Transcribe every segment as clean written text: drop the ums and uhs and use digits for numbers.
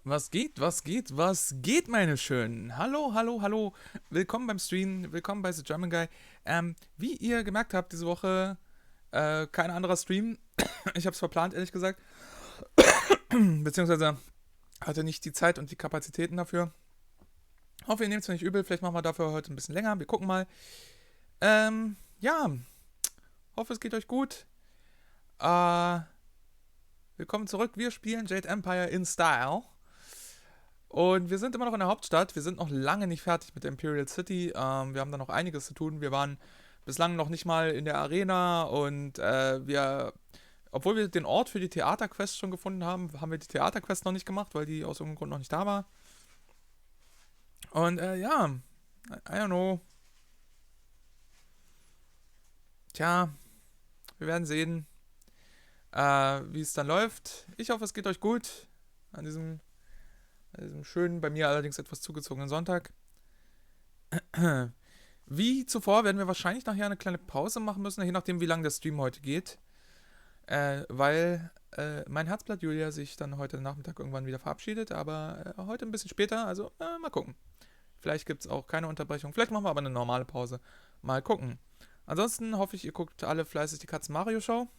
Was geht, was geht, was geht, meine Schönen? Hallo, hallo, hallo. Willkommen beim Stream, willkommen bei The German Guy. Wie ihr gemerkt habt, diese Woche kein anderer Stream. Ich habe es verplant, ehrlich gesagt. Beziehungsweise hatte nicht die Zeit und die Kapazitäten dafür. Hoffe, ihr nehmt es nicht übel. Vielleicht machen wir dafür heute ein bisschen länger. Wir gucken mal. Ja. Hoffe, es geht euch gut. Willkommen zurück. Wir spielen Jade Empire in Style. Und wir sind immer noch in der Hauptstadt. Wir sind noch lange nicht fertig mit der Imperial City. Wir haben da noch einiges zu tun. Wir waren bislang noch nicht mal in der Arena und obwohl wir den Ort für die Theaterquest schon gefunden haben, haben wir die Theaterquest noch nicht gemacht, weil die aus irgendeinem Grund noch nicht da war. Und ja, I don't know. Tja, wir werden sehen, wie es dann läuft. Ich hoffe, es geht euch gut an diesem schönen, bei mir allerdings etwas zugezogenen Sonntag. Wie zuvor werden wir wahrscheinlich nachher eine kleine Pause machen müssen, je nachdem, wie lang der Stream heute geht. Weil mein Herzblatt Julia sich dann heute Nachmittag irgendwann wieder verabschiedet, aber heute ein bisschen später, also mal gucken. Vielleicht gibt es auch keine Unterbrechung, vielleicht machen wir aber eine normale Pause. Mal gucken. Ansonsten hoffe ich, ihr guckt alle fleißig die Katzen-Mario-Show.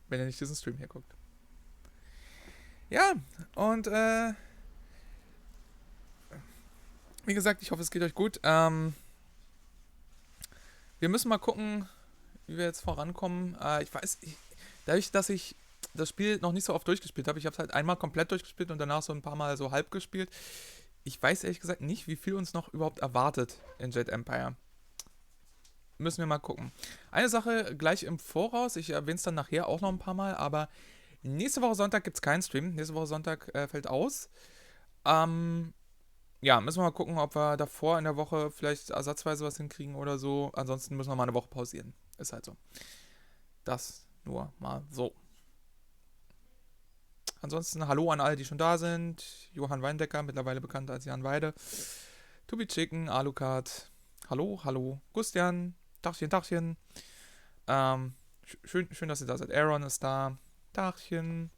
Wenn ihr nicht diesen Stream hier guckt. Ja, und wie gesagt, ich hoffe, es geht euch gut. Wir müssen mal gucken, wie wir jetzt vorankommen. Dadurch, dass ich das Spiel noch nicht so oft durchgespielt habe, ich habe es halt einmal komplett durchgespielt und danach so ein paar Mal so halb gespielt. Ich weiß ehrlich gesagt nicht, wie viel uns noch überhaupt erwartet in Jade Empire. Müssen wir mal gucken. Eine Sache gleich im Voraus, ich erwähne es dann nachher auch noch ein paar Mal, aber nächste Woche Sonntag gibt es keinen Stream. Nächste Woche Sonntag fällt aus. Ja, müssen wir mal gucken, ob wir davor in der Woche vielleicht ersatzweise was hinkriegen oder so. Ansonsten müssen wir mal eine Woche pausieren. Ist halt so. Das nur mal so. Ansonsten Hallo an alle, die schon da sind. Johann Weindecker, mittlerweile bekannt als Jan Weide. Tobi Chicken, Alucard. Hallo, hallo. Gustian. Tachchen, Tachchen. Schön, dass ihr da seid. Aaron ist da. Tachchen.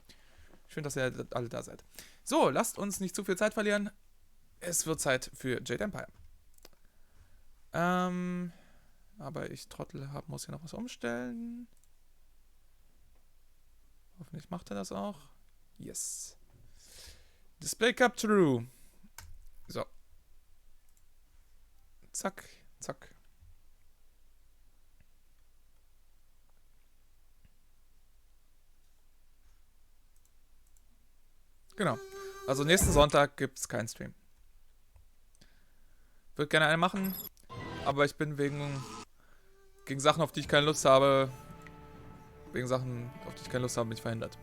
Schön, dass ihr alle da seid. So, lasst uns nicht zu viel Zeit verlieren. Es wird Zeit für Jade Empire. Aber ich Trottel muss hier noch was umstellen. Hoffentlich macht er das auch. Yes. Display Capture. So. Zack, zack. Genau. Also nächsten Sonntag gibt es keinen Stream. Würde gerne einen machen, aber ich bin gegen Sachen, auf die ich keine Lust habe, bin ich verhindert.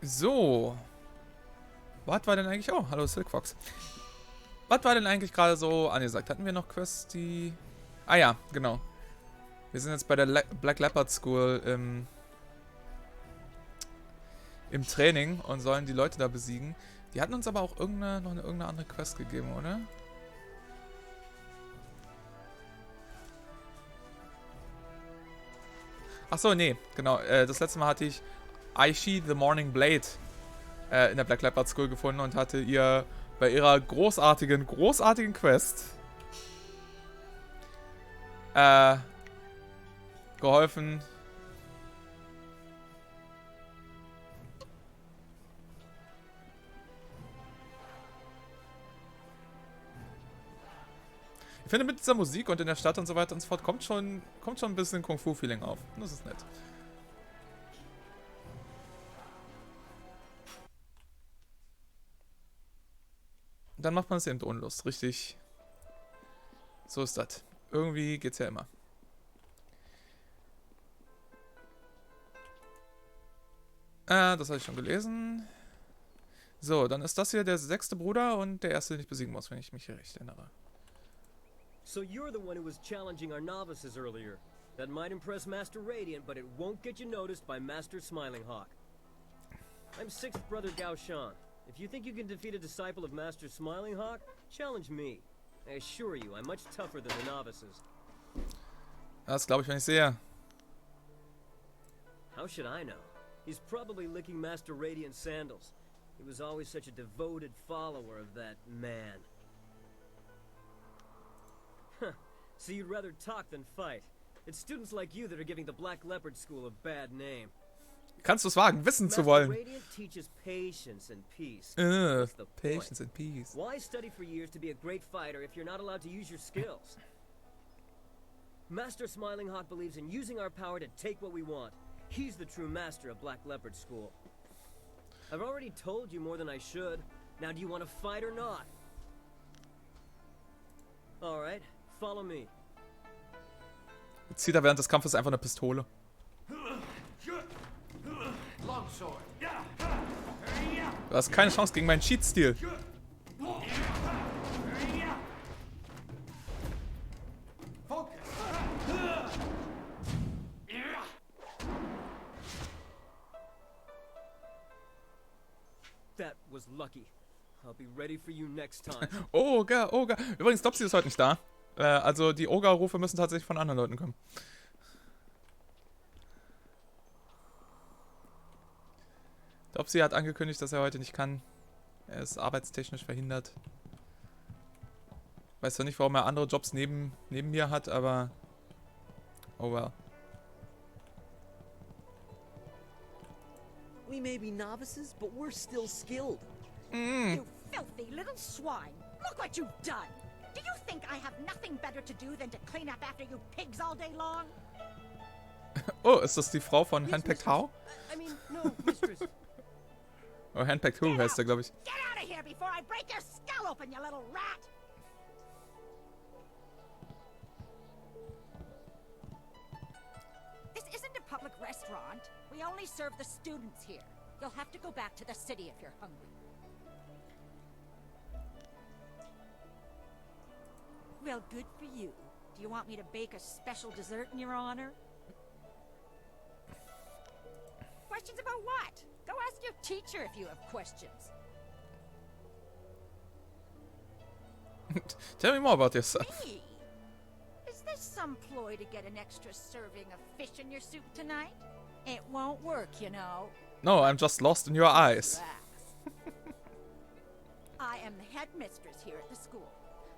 So. Was war denn eigentlich... Oh, hallo Silkfox. Was war denn eigentlich gerade so angesagt? Hatten wir noch Quests, die... Ah ja, genau. Wir sind jetzt bei der Black Leopard School im Training und sollen die Leute da besiegen. Die hatten uns aber auch noch irgendeine andere Quest gegeben, oder? Achso, nee, genau. Das letzte Mal hatte ich Aishi the Morning Blade in der Black Leopard School gefunden und hatte ihr bei ihrer großartigen Quest geholfen. Ich finde, mit dieser Musik und in der Stadt und so weiter und so fort kommt schon ein bisschen Kung-Fu-Feeling auf. Das ist nett. Dann macht man es eben ohne Lust. Richtig. So ist das. Irgendwie geht's ja immer. Das habe ich schon gelesen. So, dann ist das hier der 6. Bruder und der erste, den ich besiegen muss, wenn ich mich hier recht erinnere. So you're the one who was challenging our novices earlier. That might impress Master Radiant, but it won't get you noticed by Master Smiling Hawk. I'm 6th Brother Gao Shan. If you think you can defeat a disciple of Master Smiling Hawk, challenge me. I assure you, I'm much tougher than the novices. Das glaube ich, wenn ich sehe. How should I know? He's probably licking Master Radiant's sandals. He was always such a devoted follower of that man. Huh. So you'd rather talk than fight. It's students like you that are giving the Black Leopard School a bad name. Kannst du es wagen, wissen zu Master wollen? Radiant teaches patience and peace. Patience What's the point? and peace. Why study for years to be a great fighter if you're not allowed to use your skills? Master Smiling Hawk believes in using our power to take what we want. He's the true master of Black Leopard School. I've already told you more than I should. Now do you want to fight or not? Alright, follow me. Jetzt zieht er während des Kampfes einfach eine Pistole. Du hast keine Chance gegen meinen Cheat-Stil. That was lucky. I'll be ready for you next time. Oga, Oga. Übrigens, Dopsy ist heute nicht da. Also die Oga-Rufe müssen tatsächlich von anderen Leuten kommen. Dopsy hat angekündigt, dass er heute nicht kann. Er ist arbeitstechnisch verhindert. Weiß zwar nicht, warum er andere Jobs neben mir hat, aber... Oh well. We may be novices, but we're still skilled. You filthy little swine! Look what you've done! Do you think I have nothing better to do than to clean up after you pigs all day long? Oh, ist das die Frau von Handpacked How? I mean, no, mistress. Oh, Handpacked Who heißt der, glaube ich. Get out of here before I break your skull open, you little rat! This isn't a public restaurant. We only serve the students here. You'll have to go back to the city if you're hungry. Well, good for you. Do you want me to bake a special dessert in your honor? Questions about what? Go ask your teacher if you have questions. Tell me more about yourself. Me? Is this some ploy to get an extra serving of fish in your soup tonight? It won't work, you know. No, I'm just lost in your eyes. Relax. I am the headmistress here at the school.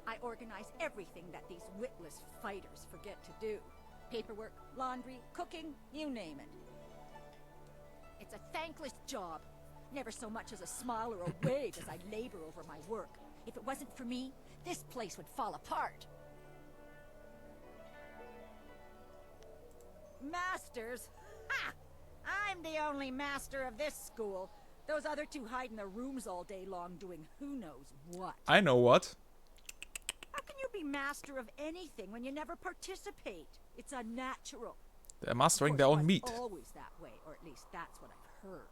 I organize everything that these witless fighters forget to do. Paperwork, laundry, cooking, you name it. It's a thankless job. Never so much as a smile or a wave as I labor over my work. If it wasn't for me, this place would fall apart. Masters? Ha! I'm the only master of this school. Those other two hide in their rooms all day long doing who knows what. I know what. How can you be master of anything when you never participate? It's unnatural. They're mastering Of their course, own it meat. was always that way, or at least that's what I've heard.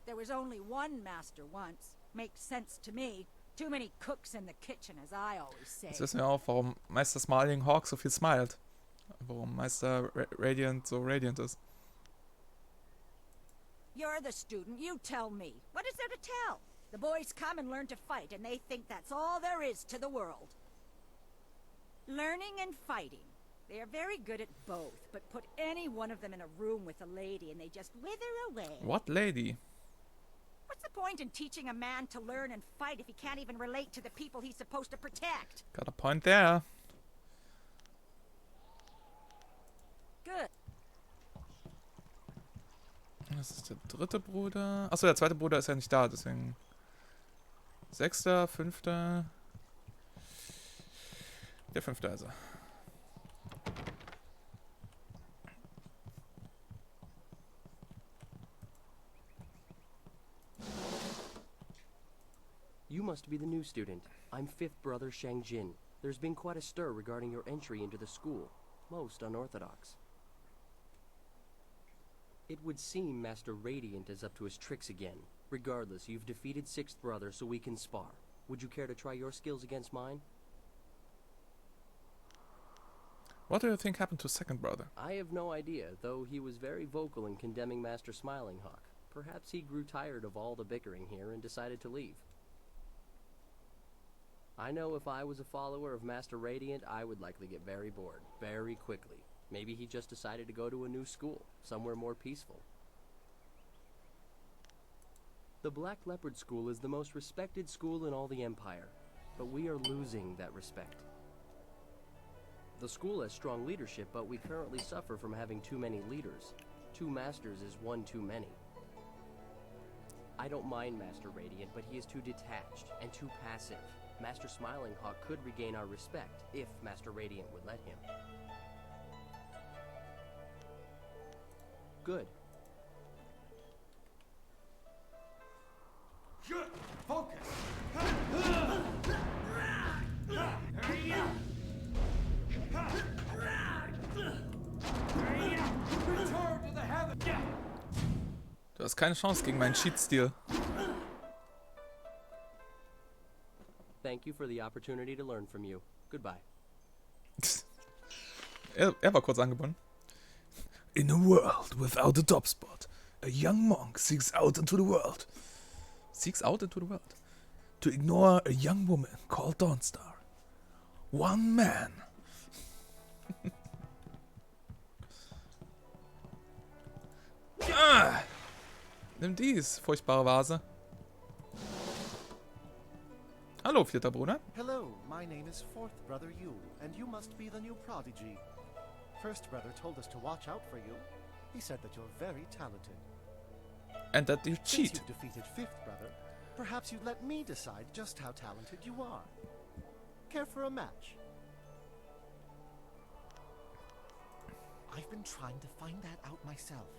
There was only one master once. Makes sense to me. Too many cooks in the kitchen, as I always say. Jetzt wissen wir auch, warum Meister Smiling Hawk so viel smilet. Warum Meister Radiant so radiant ist. You're the student, you tell me. What is there to tell? The boys come and learn to fight, and they think that's all there is to the world. Learning and fighting. They are very good at both, but put any one of them in a room with a lady and they just wither away. What lady? What's the point in teaching a man to learn and fight if he can't even relate to the people he's supposed to protect? Got a point there. Good. Das ist der dritte Bruder. Achso, der zweite Bruder ist ja nicht da, deswegen. 6., 5. Der 5. also. You must be the new student. I'm 5th Brother Shangjin. There's been quite a stir regarding your entry into the school. Most unorthodox. It would seem Master Radiant is up to his tricks again. Regardless, you've defeated 6th Brother, so we can spar. Would you care to try your skills against mine? What do you think happened to 2nd brother? I have no idea, though he was very vocal in condemning Master Smiling Hawk. Perhaps he grew tired of all the bickering here and decided to leave. I know if I was a follower of Master Radiant, I would likely get very bored, very quickly. Maybe he just decided to go to a new school, somewhere more peaceful. The Black Leopard School is the most respected school in all the Empire, but we are losing that respect. The school has strong leadership, but we currently suffer from having too many leaders. 2 masters is one too many. I don't mind Master Radiant, but he is too detached and too passive. Master Smiling Hawk could regain our respect if Master Radiant would let him. Good. Focus! Return to the heaven! Du hast keine Chance gegen meinen Cheat-Stil. Thank you for the opportunity to learn from you. Goodbye. Er war kurz angebunden. In a world without a top spot, a young monk seeks out into the world. Seeks out into the world. To ignore a young woman called Dawnstar. One man. Nimm dies, furchtbare Vase. Hallo, 4. Bruder. Hello, my name is 4th Brother Yu, and you must be the new prodigy. 1st Brother told us to watch out for you. He said that you're very talented. And that you Since cheat. you've defeated 5th Brother, perhaps you'd let me decide just how talented you are. Care for a match? I've been trying to find that out myself.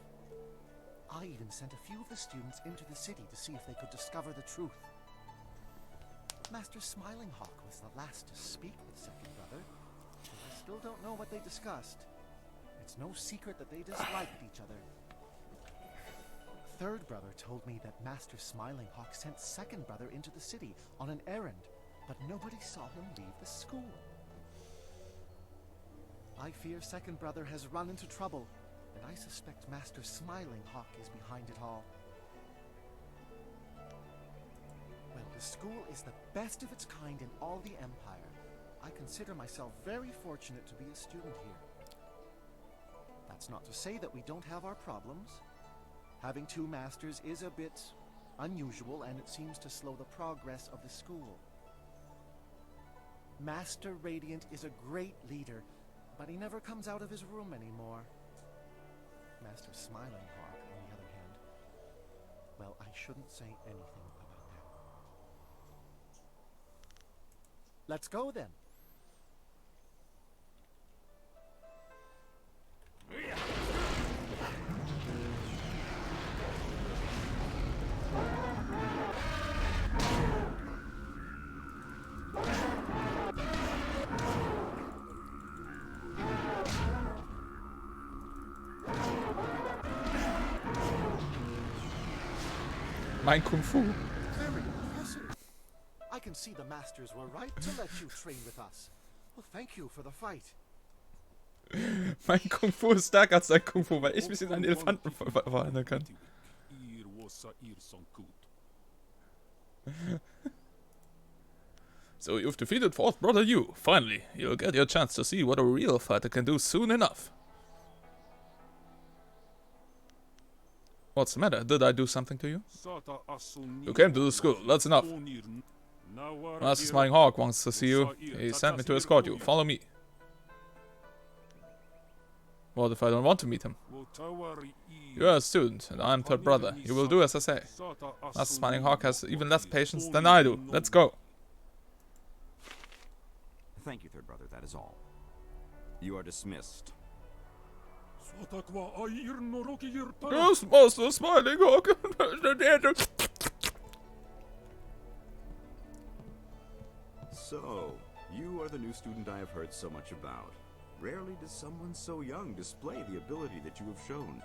I even sent a few of the students into the city to see if they could discover the truth. Master Smiling Hawk was the last to speak with 2nd Brother, but I still don't know what they discussed. It's no secret that they disliked each other. 3rd Brother told me that Master Smiling Hawk sent 2nd Brother into the city on an errand, but nobody saw him leave the school. I fear 2nd Brother has run into trouble, and I suspect Master Smiling Hawk is behind it all. Well, the school is the best of its kind in all the Empire. I consider myself very fortunate to be a student here. That's not to say that we don't have our problems. Having 2 masters is a bit unusual, and it seems to slow the progress of the school. Master Radiant is a great leader, but he never comes out of his room anymore. Master Smiling Hawk, on the other hand, well, I shouldn't say anything about that. Let's go then. Mein Kung Fu. Very impressive. I can see the masters were right to let you train with us. Well, thank you for the fight. Mein Kung Fu ist stärker als dein Kung Fu, weil ich mich in einen Elefanten verwandeln kann. So you've defeated 4th Brother Yu. Finally, you'll get your chance to see what a real fighter can do soon enough. What's the matter? Did I do something to you? You came to the school. That's enough. Master Smiling Hawk wants to see you. He sent me to escort you. Follow me. What if I don't want to meet him? You're a student, and I'm 3rd Brother. You will do as I say. Master Smiling Hawk has even less patience than I do. Let's go. Thank you, 3rd Brother. That is all. You are dismissed. Yes, Master Smiling Hawk. So, you are the new student I have heard so much about. Rarely does someone so young display the ability that you have shown.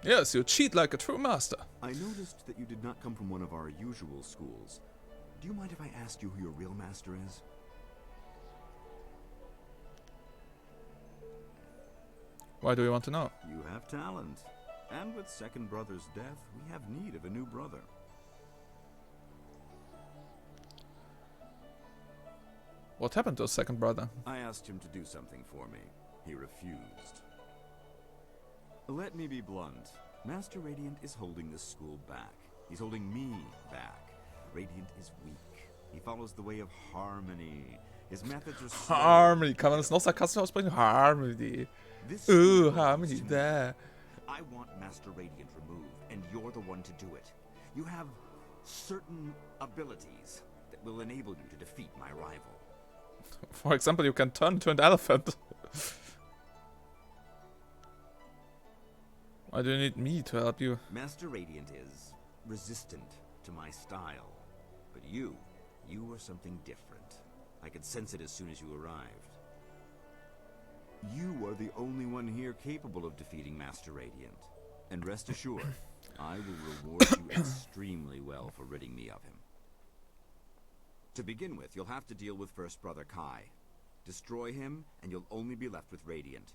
Yes, you cheat like a true master. I noticed that you did not come from one of our usual schools. Do you mind if I asked you who your real master is? Why do you want to know? You have talent. And with second brother's death, we have need of a new brother. What happened to his second brother? I asked him to do something for me. He refused. Let me be blunt. Master Radiant is holding this school back. He's holding me back. Radiant is weak. He follows the way of harmony. His methods are slow. Harmony. Kann man das noch sarkastisch aussprechen? Harmony. This Ooh, school harmony belongs to me. there. I want Master Radiant removed, and you're the one to do it. You have certain abilities that will enable you to defeat my rival. For example, you can turn into an elephant. Why do you need me to help you? Master Radiant is resistant to my style. But you are something different. I could sense it as soon as you arrived. You are the only one here capable of defeating Master Radiant. And rest assured, I will reward you extremely well for ridding me of him. To begin with, you'll have to deal with First Brother Kai. Destroy him, and you'll only be left with Radiant.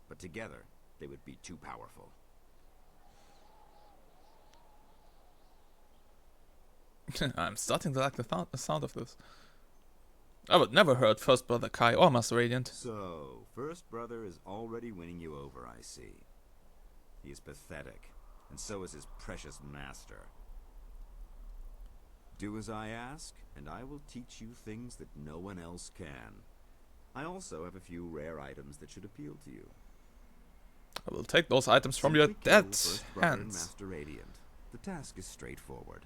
But together, they would be too powerful. I'm starting to like the sound of this. I would never hurt First Brother Kai or Master Radiant. So, First Brother is already winning you over, I see. He is pathetic, and so is his precious master. Do as I ask, and I will teach you things that no one else can. I also have a few rare items that should appeal to you. I will take those items from your Simply kill dead First Brother and hands. Master Radiant. The task is straightforward.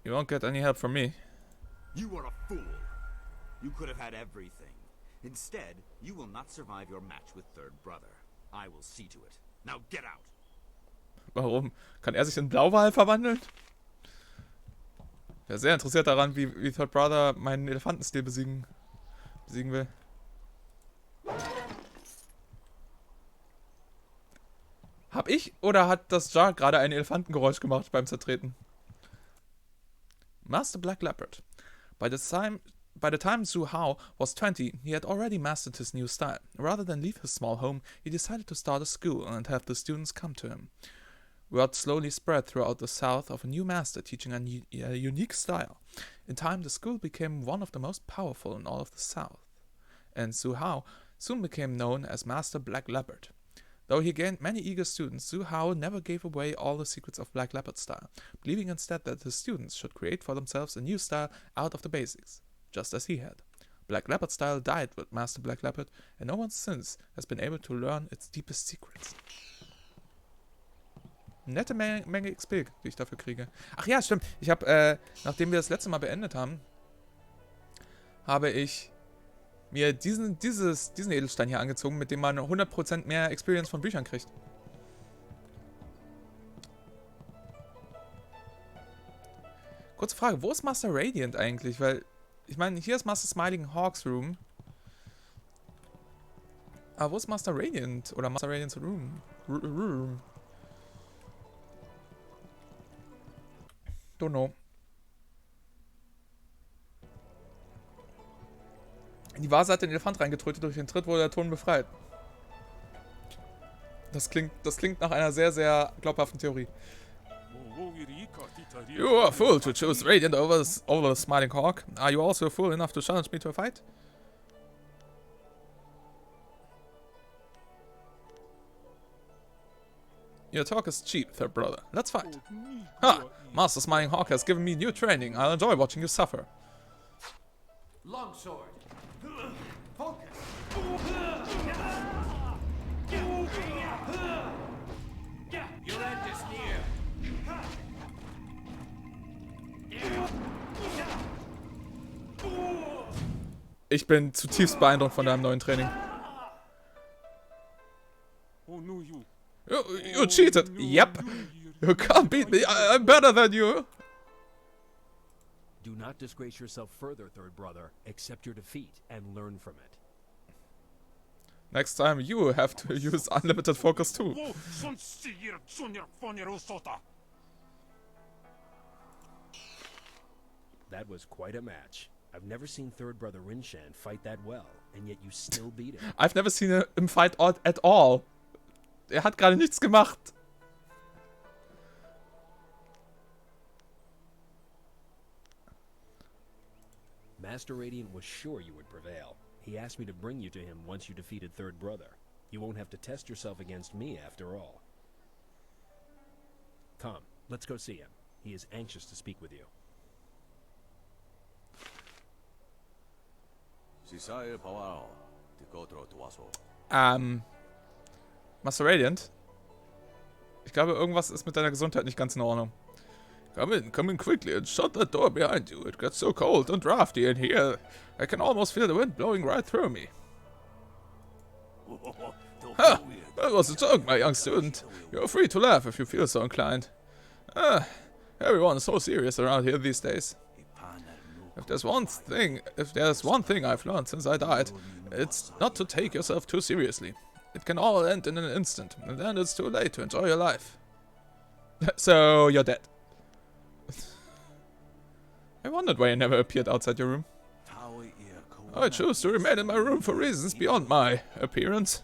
You won't get any help from me. You are a fool. You could have had everything. Instead, you will not survive your match with Third Brother. I will see to it. Now get out. Warum? Kann er sich in Blauwal verwandeln? Ich bin sehr interessiert daran, wie Third Brother meinen Elefantenstil besiegen will. Hab ich oder hat das Jar gerade ein Elefantengeräusch gemacht beim Zertreten? Master Black Leopard. By the time Zhu Hao was 20, he had already mastered his new style. Rather than leave his small home, he decided to start a school and have the students come to him. Word slowly spread throughout the south of a new master teaching a unique style. In time, the school became one of the most powerful in all of the south. And Zhu Hao soon became known as Master Black Leopard. Though he gained many eager students, Zhu Hao never gave away all the secrets of Black Leopard style, believing instead that his students should create for themselves a new style out of the basics, just as he had. Black Leopard style died with Master Black Leopard, and no one since has been able to learn its deepest secrets. Nette Menge XP, die ich dafür kriege. Ach ja, stimmt. Ich habe, nachdem wir das letzte Mal beendet haben, habe ich mir diesen Edelstein hier angezogen, mit dem man 100% mehr Experience von Büchern kriegt. Kurze Frage, wo ist Master Radiant eigentlich? Weil, ich meine, hier ist Master Smiling Hawk's Room. Aber wo ist Master Radiant? Oder Master Radiant's Room? Don't know. Die Vase hat den Elefant reingetrötet, durch den Tritt wurde der Ton befreit. Das klingt nach einer sehr, sehr glaubhaften Theorie. You are a fool to choose Radiant over the Smiling Hawk. Are you also a fool enough to challenge me to a fight? Your talk is cheap, Third Brother. Let's fight. Ha! Master Smiling Hawk has given me new training. I'll enjoy watching you suffer. Longsword. Focus. Your end is near. Ich bin zutiefst beeindruckt von deinem neuen Training. You cheated. Yep. You can't beat me. I'm better than you. Do not disgrace yourself further, Third Brother. Accept your defeat and learn from it. Next time you have to use unlimited focus too. That was quite a match. I've never seen Third Brother Rinshan fight that well, and yet you still beat him. I've never seen him fight at all. Er hat gerade nichts gemacht. Master Radiant was sure you would prevail. He asked me to bring you to him once you defeated Third Brother. You won't have to test yourself against me after all. Come, let's go see him. He is anxious to speak with you. Master Radiant? Ich glaube, irgendwas ist mit deiner Gesundheit nicht ganz in Ordnung. Come in quickly and shut that door behind you. It gets so cold and drafty in here. I can almost feel the wind blowing right through me. Ha! That was a joke, my young student. You're free to laugh if you feel so inclined. Everyone is so serious around here these days. If there's one thing I've learned since I died, it's not to take yourself too seriously. It can all end in an instant, and then it's too late to enjoy your life. So, you're dead. I wondered why you never appeared outside your room. I choose to remain in my room for reasons beyond my appearance.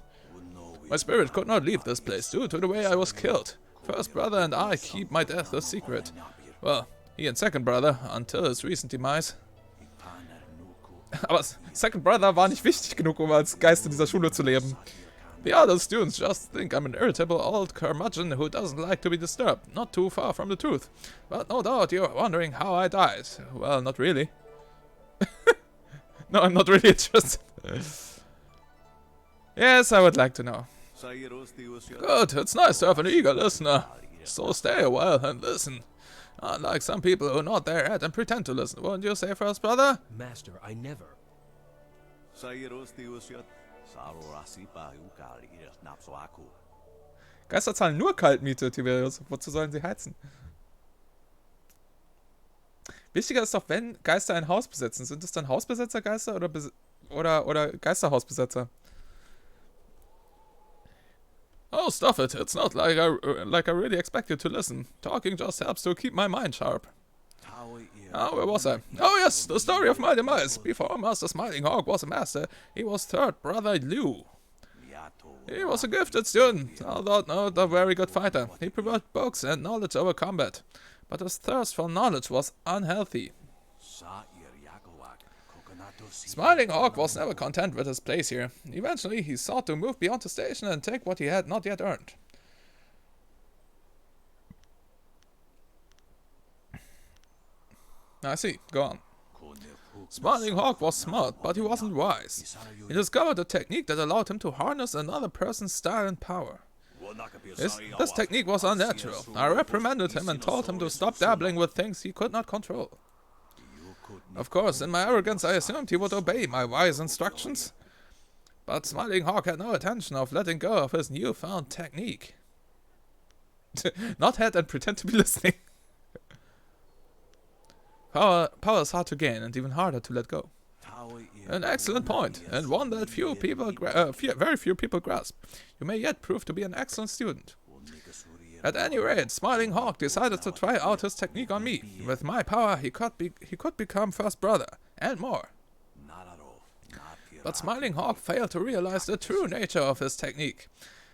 My spirit could not leave this place due to the way I was killed. First brother and I keep my death a secret. Well, he and second brother, until his recent demise. Aber second brother war nicht wichtig genug, um als Geist in dieser Schule zu leben. The other students just think I'm an irritable old curmudgeon who doesn't like to be disturbed, not too far from the truth. But no doubt you're wondering how I died. Well, not really. No, I'm not really interested. Yes, I would like to know. Good, it's nice to have an eager listener. So stay a while and listen. Unlike some people who are not there yet and pretend to listen. Wouldn't you say, first brother? Master, I never. Geister zahlen nur Kaltmiete, Tiberius. Wozu sollen sie heizen? Wichtiger ist doch, wenn Geister ein Haus besetzen. Sind es dann Hausbesetzergeister oder Geisterhausbesetzer? Oh, stuff it. It's not like I really expect you to listen. Talking just helps to keep my mind sharp. Where was I? Oh yes, the story of my demise. Before Master Smiling Hawk was a master, he was third brother Liu. He was a gifted student, although not a very good fighter. He preferred books and knowledge over combat, but his thirst for knowledge was unhealthy. Smiling Hawk was never content with his place here. Eventually, he sought to move beyond the station and take what he had not yet earned. I see. Go on. Smiling Hawk was smart, but he wasn't wise. He discovered a technique that allowed him to harness another person's style and power. This technique was unnatural. I reprimanded him and told him to stop dabbling with things he could not control. Of course, in my arrogance, I assumed he would obey my wise instructions. But Smiling Hawk had no intention of letting go of his newfound technique. Not head and pretend to be listening. Power is hard to gain and even harder to let go. An excellent point, and one that very few people grasp. You may yet prove to be an excellent student. At any rate, Smiling Hawk decided to try out his technique on me. With my power, he could become first brother, and more. But Smiling Hawk failed to realize the true nature of his technique.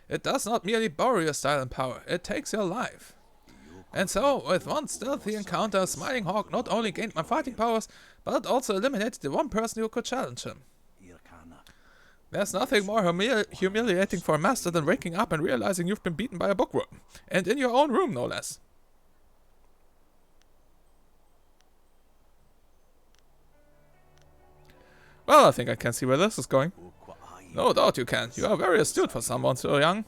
It does not merely borrow your style and power, it takes your life. And so, with one stealthy encounter, Smiling Hawk not only gained my fighting powers, but also eliminated the one person who could challenge him. There's nothing more humiliating for a master than waking up and realizing you've been beaten by a bookworm. And in your own room, no less. Well, I think I can see where this is going. No doubt you can. You are very astute for someone so young.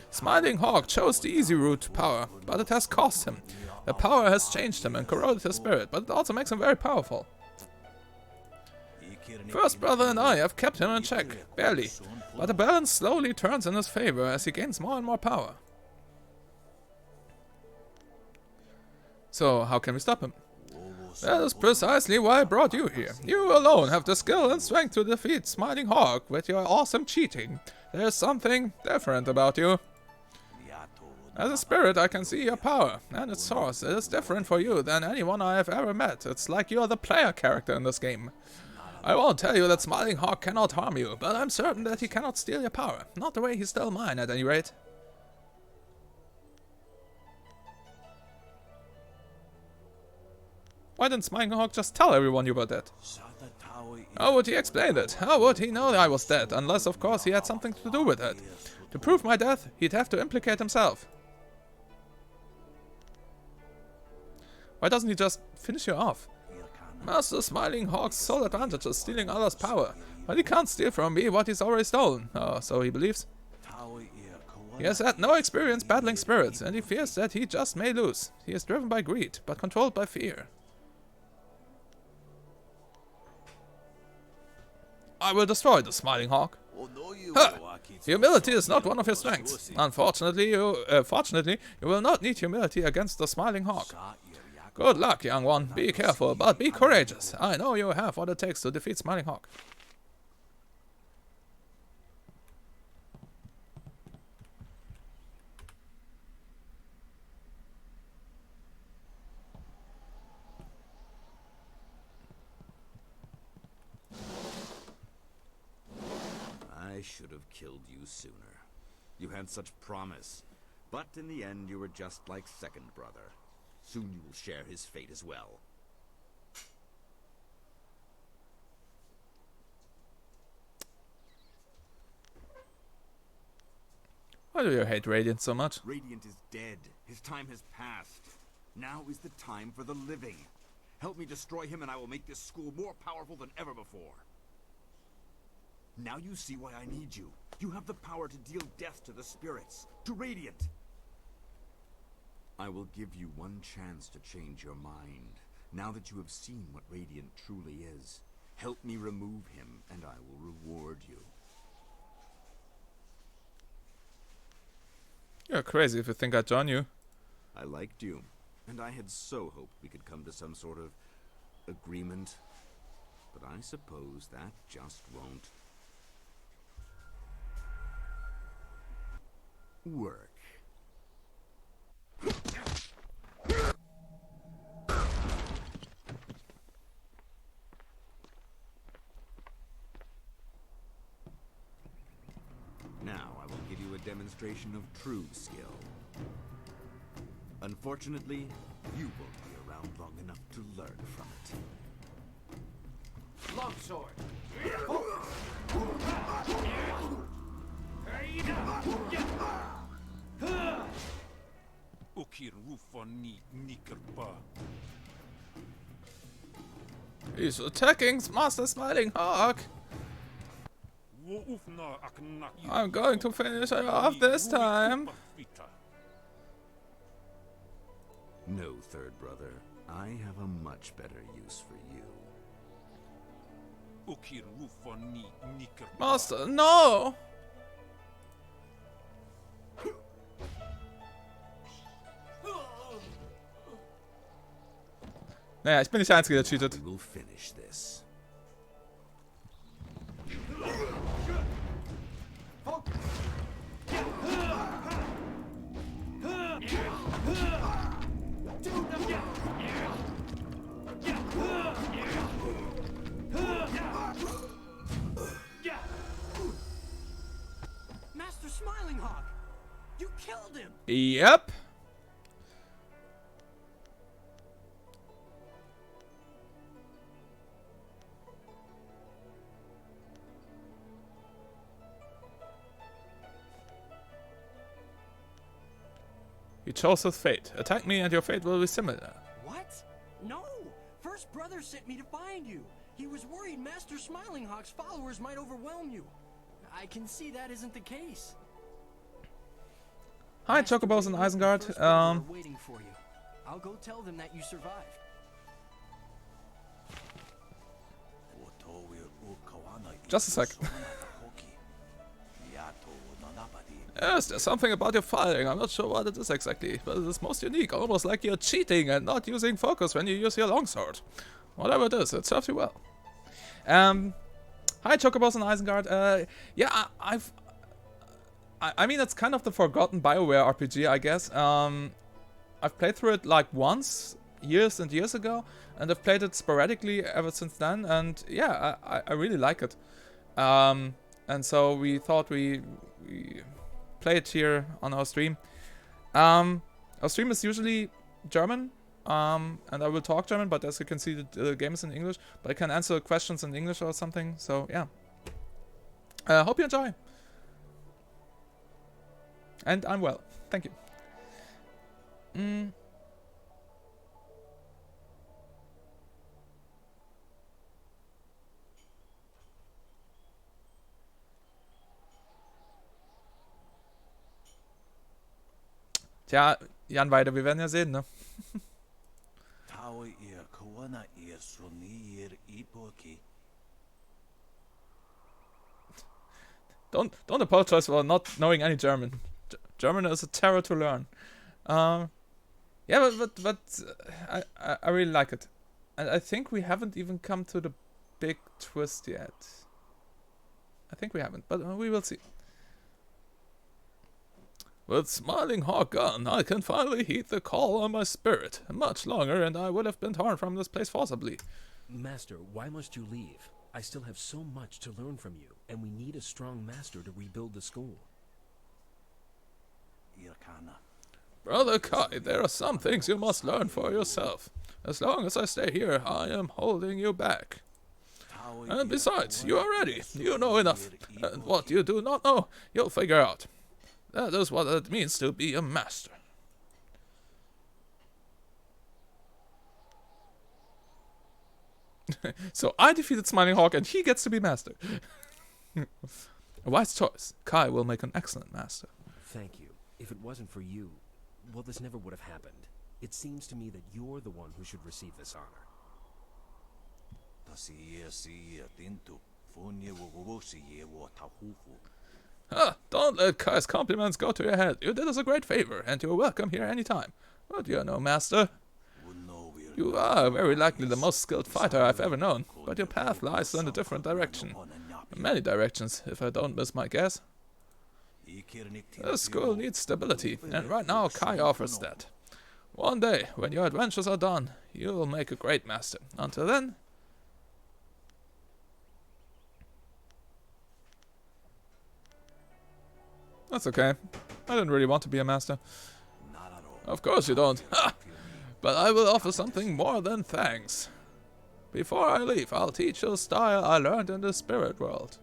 Smiling Hawk chose the easy route to power, but it has cost him. The power has changed him and corroded his spirit, but it also makes him very powerful. First brother and I have kept him in check, barely, but the balance slowly turns in his favor as he gains more and more power. So, how can we stop him? That is precisely why I brought you here. You alone have the skill and strength to defeat Smiling Hawk with your awesome cheating. There's something different about you. As a spirit, I can see your power, and its source is different for you than anyone I have ever met. It's like you're the player character in this game. I won't tell you that Smiling Hawk cannot harm you, but I'm certain that he cannot steal your power. Not the way he stole mine, at any rate. Why didn't Smiling Hawk just tell everyone you were dead? How would he explain it? How would he know I was dead? Unless, of course, he had something to do with it. To prove my death, he'd have to implicate himself. Why doesn't he just finish you off? Master Smiling Hawk's sole advantage is stealing others' power, but he can't steal from me what he's already stolen. Oh, so he believes. He has had no experience battling spirits, and he fears that he just may lose. He is driven by greed, but controlled by fear. I will destroy the Smiling Hawk. Huh. Humility is not one of your strengths. Unfortunately, fortunately, you will not need humility against the Smiling Hawk. Good luck, young one. Be careful, but be courageous. I know you have what it takes to defeat Smiling Hawk. I should have killed you sooner. You had such promise. But in the end, you were just like second brother. Soon you will share his fate as well. Why do you hate Radiant so much? Radiant is dead. His time has passed. Now is the time for the living. Help me destroy him and I will make this school more powerful than ever before. Now you see why I need you. You have the power to deal death to the spirits, to Radiant. I will give you one chance to change your mind. Now that you have seen what Radiant truly is, help me remove him and I will reward you. You're crazy if you think I'd join you. I liked you, and I had so hoped we could come to some sort of agreement. But I suppose that just won't work. Now I will give you a demonstration of true skill. Unfortunately, you won't be around long enough to learn from it. Longsword. He's attacking Master Smiling Hawk. I'm going to finish her off this time. No, third brother. I have a much better use for you. Master, no! Naja, ich bin nicht der Einzige, der cheatet. We will finish this. Master Smiling Hawk! You killed him! Yep. He chose his fate. Attack me and your fate will be similar. What? No! First Brother sent me to find you. He was worried Master Smiling Hawk's followers might overwhelm you. I can see that isn't the case. Hi, Chocobos and Isengard. Waiting for you. I'll go tell them that you survived. Just a sec. Yes, there's something about your firing. I'm not sure what it is exactly, but it is most unique. Almost like you're cheating and not using focus when you use your longsword. Whatever it is, it serves you well. Hi, Chocobos and Isengard. Yeah, I mean, it's kind of the forgotten BioWare RPG, I guess. I've played through it like once, years and years ago, and I've played it sporadically ever since then, and yeah, I really like it. And so we thought we play it here on our stream. Our stream is usually German, and I will talk German, but as you can see, the game is in English, but I can answer questions in English or something, so yeah. Hope you enjoy. And I'm well. Thank you. Tja, Jan Weide, wir werden ja sehen, ne? Don't apologize for not knowing any German. German is a terror to learn. Yeah, but I really like it. And I think we haven't even come to the big twist yet. I think we haven't, but we will see. With Smiling Hawk gone, I can finally heed the call on my spirit. Much longer, and I would have been torn from this place forcibly. Master, why must you leave? I still have so much to learn from you, and we need a strong master to rebuild the school. Brother Kai, there are some things you must learn for yourself. As long as I stay here, I am holding you back. And besides, you are ready. You know enough. And what you do not know, you'll figure out. That is what it means to be a master. So I defeated Smiling Hawk and he gets to be master. A wise choice. Kai will make an excellent master. Thank you. If it wasn't for you, well, this never would have happened. It seems to me that you're the one who should receive this honor. Don't let Kai's compliments go to your head. You did us a great favor, and you're welcome here anytime. But you're no master. You are very likely the most skilled fighter I've ever known, but your path lies in a different direction. Many directions, if I don't miss my guess. The school needs stability, and right now Kai offers that. One day, when your adventures are done, you'll make a great master. Until then... That's okay. I didn't really want to be a master. Of course you don't. Ha! But I will offer something more than thanks. Before I leave, I'll teach you a style I learned in the spirit world.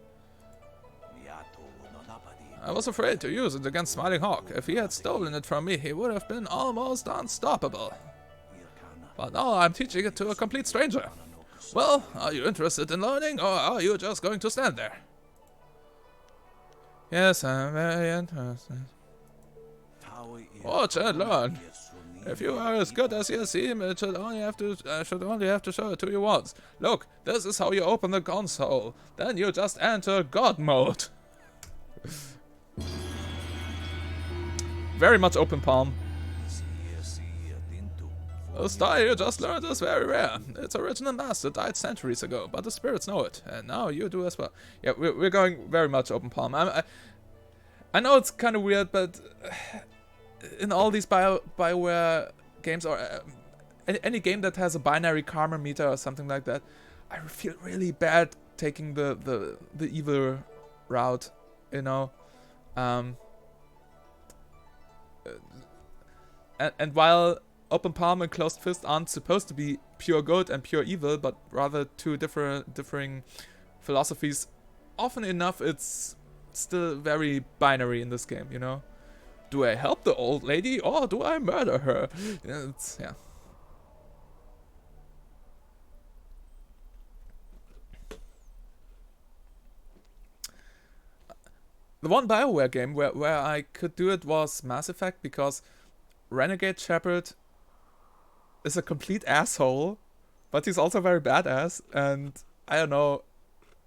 I was afraid to use it against Smiling Hawk. If he had stolen it from me, he would have been almost unstoppable. But now I'm teaching it to a complete stranger. Well, are you interested in learning, or are you just going to stand there? Yes, I'm very interested. Watch and learn. If you are as good as you seem, I should only have to show it to you once. Look, this is how you open the console. Then you just enter God mode. Very much open palm. The style you just learned is very rare. Its original master died centuries ago, but the spirits know it, and now you do as well. Yeah, we're going very much open palm. I know it's kind of weird, but in all these BioWare games, or any game that has a binary karma meter or something like that, I feel really bad taking the evil route, you know. And while Open Palm and Closed Fist aren't supposed to be pure good and pure evil, but rather two differing philosophies, often enough it's still very binary in this game, you know? Do I help the old lady or do I murder her? Yeah. The one BioWare game where I could do it was Mass Effect, because Renegade Shepard is a complete asshole, but he's also very badass, and I don't know,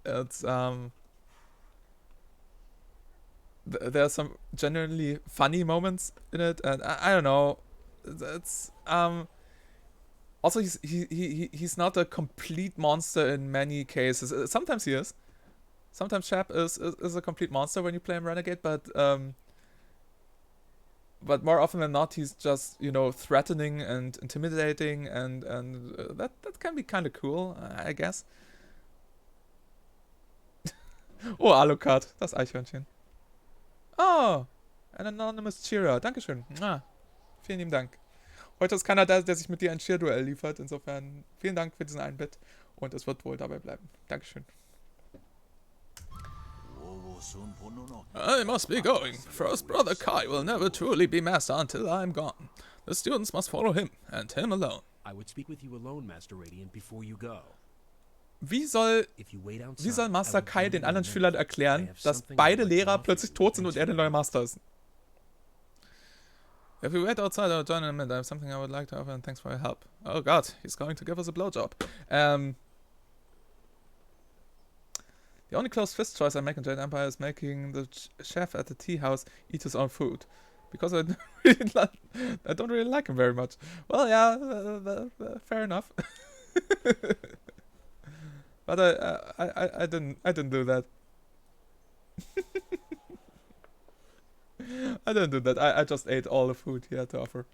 it's there's some genuinely funny moments in it, and I don't know, it's also he's not a complete monster in many cases. Sometimes he is. Sometimes Shep is a complete monster when you play him Renegade, but but more often than not, he's just, you know, threatening and intimidating, and that can be kind of cool, I guess. Oh, Alucard, das Eichhörnchen. Oh, ein anonymous Cheerer. Dankeschön. Vielen lieben Dank. Heute ist keiner da, der sich mit dir ein Cheer-Duell liefert. Insofern vielen Dank für diesen einen Bit. Und es wird wohl dabei bleiben. Dankeschön. I must be going. First Brother Kai will never truly be master until I am gone. The students must follow him, and him alone. I would speak with you alone, Master Radiant, before you go. Wie soll Master Kai den anderen Schülern erklären, dass beide Lehrer plötzlich tot sind und er der neue Master ist? If you wait outside, I'll join in a minute. I have something I would like to offer, and thanks for your help. Oh God, he's going to give us a blowjob. The only close fist choice I make in Jade Empire is making the chef at the tea house eat his own food. Because I don't really like him very much. Well, yeah, fair enough. But I didn't do that. I didn't do that. I just ate all the food he had to offer.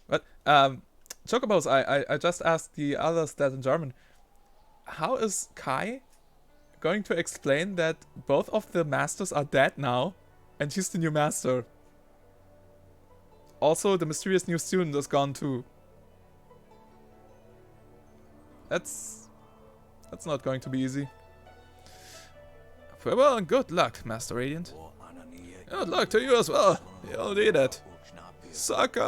But Chocobos, I just asked the others that in German. How is Kai going to explain that both of the masters are dead now and he's the new master? Also, the mysterious new student is gone too. That's not going to be easy. Farewell and good luck, Master Radiant. Good luck to you as well. You'll need it. Sucker!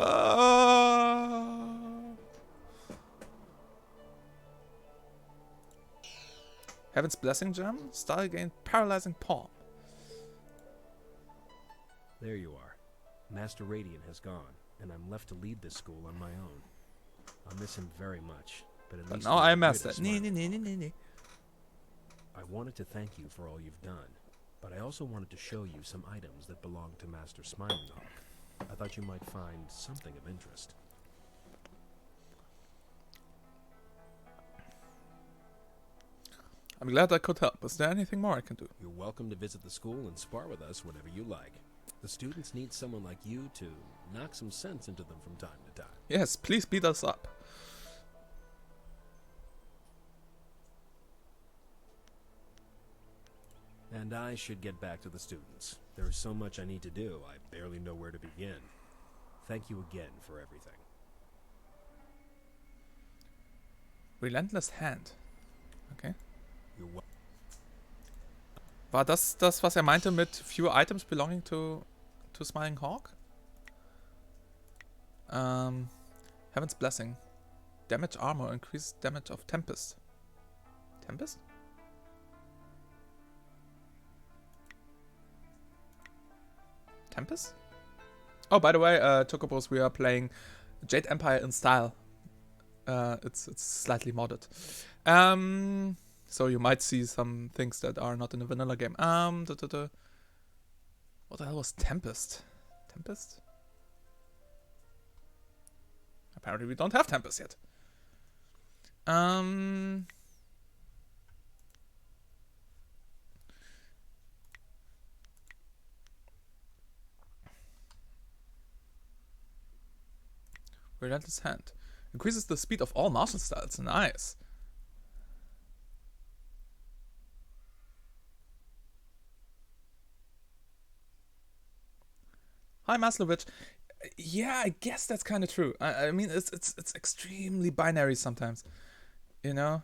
Heaven's Blessing Gem? Style gained Paralyzing Palm. There you are. Master Radiant has gone, and I'm left to lead this school on my own. I'll miss him very much, but at least now I master. I wanted to thank you for all you've done, but I also wanted to show you some items that belong to Master Smilinghawk. I thought you might find something of interest. I'm glad I could help. Is there anything more I can do? You're welcome to visit the school and spar with us whenever you like. The students need someone like you to knock some sense into them from time to time. Yes, please beat us up. And I should get back to the students. There is so much I need to do, I barely know where to begin. Thank you again for everything. Relentless Hand. Okay. You're War das, was er meinte mit few items belonging to Smiling Hawk? Heaven's Blessing. Damage armor, increased damage of Tempest. Tempest? Tempest? Oh, by the way, Chocobos, we are playing Jade Empire in style. It's slightly modded. So you might see some things that are not in a vanilla game. What the hell was Tempest? Tempest? Apparently we don't have Tempest yet. Relentless Hand. Increases the speed of all martial styles. Nice. Hi, Maslovich. Yeah, I guess that's kind of true. I mean, it's extremely binary sometimes. You know?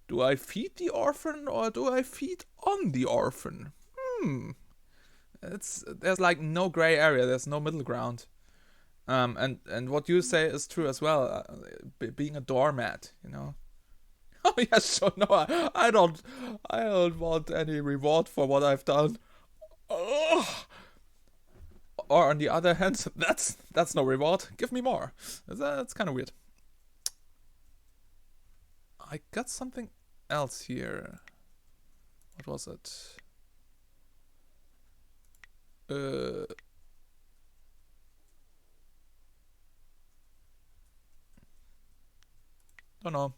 Do I feed the orphan or do I feed on the orphan? There's like no gray area. There's no middle ground. And what you say is true as well. Being a doormat, you know. Oh yeah, sure. No, I don't want any reward for what I've done. Ugh. Or on the other hand, that's no reward. Give me more. That's kind of weird. I got something else here. What was it? Don't know.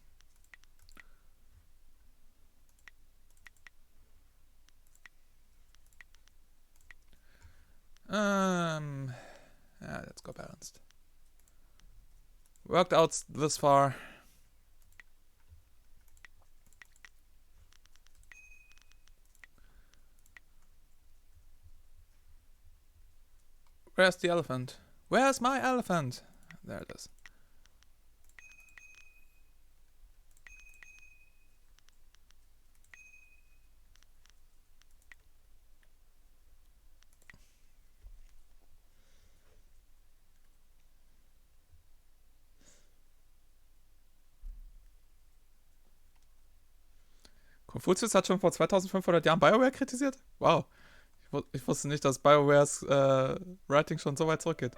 Score balanced. Worked out this far. Where's the elephant? Where's my elephant? There it is. Konfuzius hat schon vor 2500 Jahren BioWare kritisiert? Wow. Ich wusste nicht, dass BioWares Writing schon so weit zurückgeht.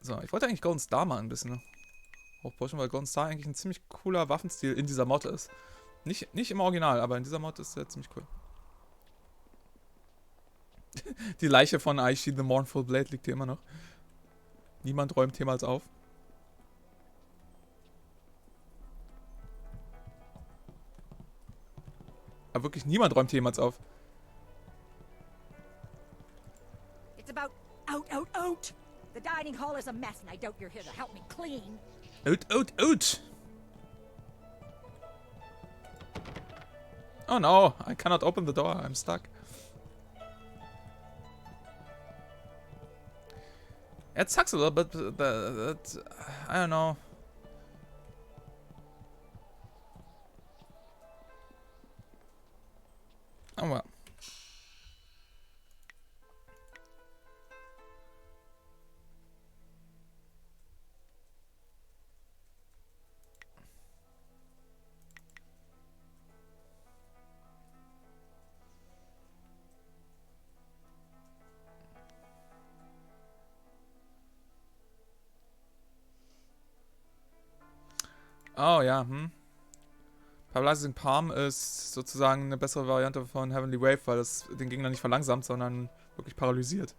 So, ich wollte eigentlich Golden Star mal ein bisschen hochpushen, weil Golden Star eigentlich ein ziemlich cooler Waffenstil in dieser Mod ist. Nicht im Original, aber in dieser Mod ist er ziemlich cool. Die Leiche von Aishi the Mournful Blade liegt hier immer noch. Niemand räumt jemals auf. Aber wirklich niemand räumt jemals auf. It's about out. The dining hall is a mess, and I doubt you're here to help me clean. Out. Oh no, I cannot open the door. I'm stuck. It sucks a little bit, but I don't know. Oh well. Oh ja, Paralyzing Palm ist sozusagen eine bessere Variante von Heavenly Wave, weil es den Gegner nicht verlangsamt, sondern wirklich paralysiert.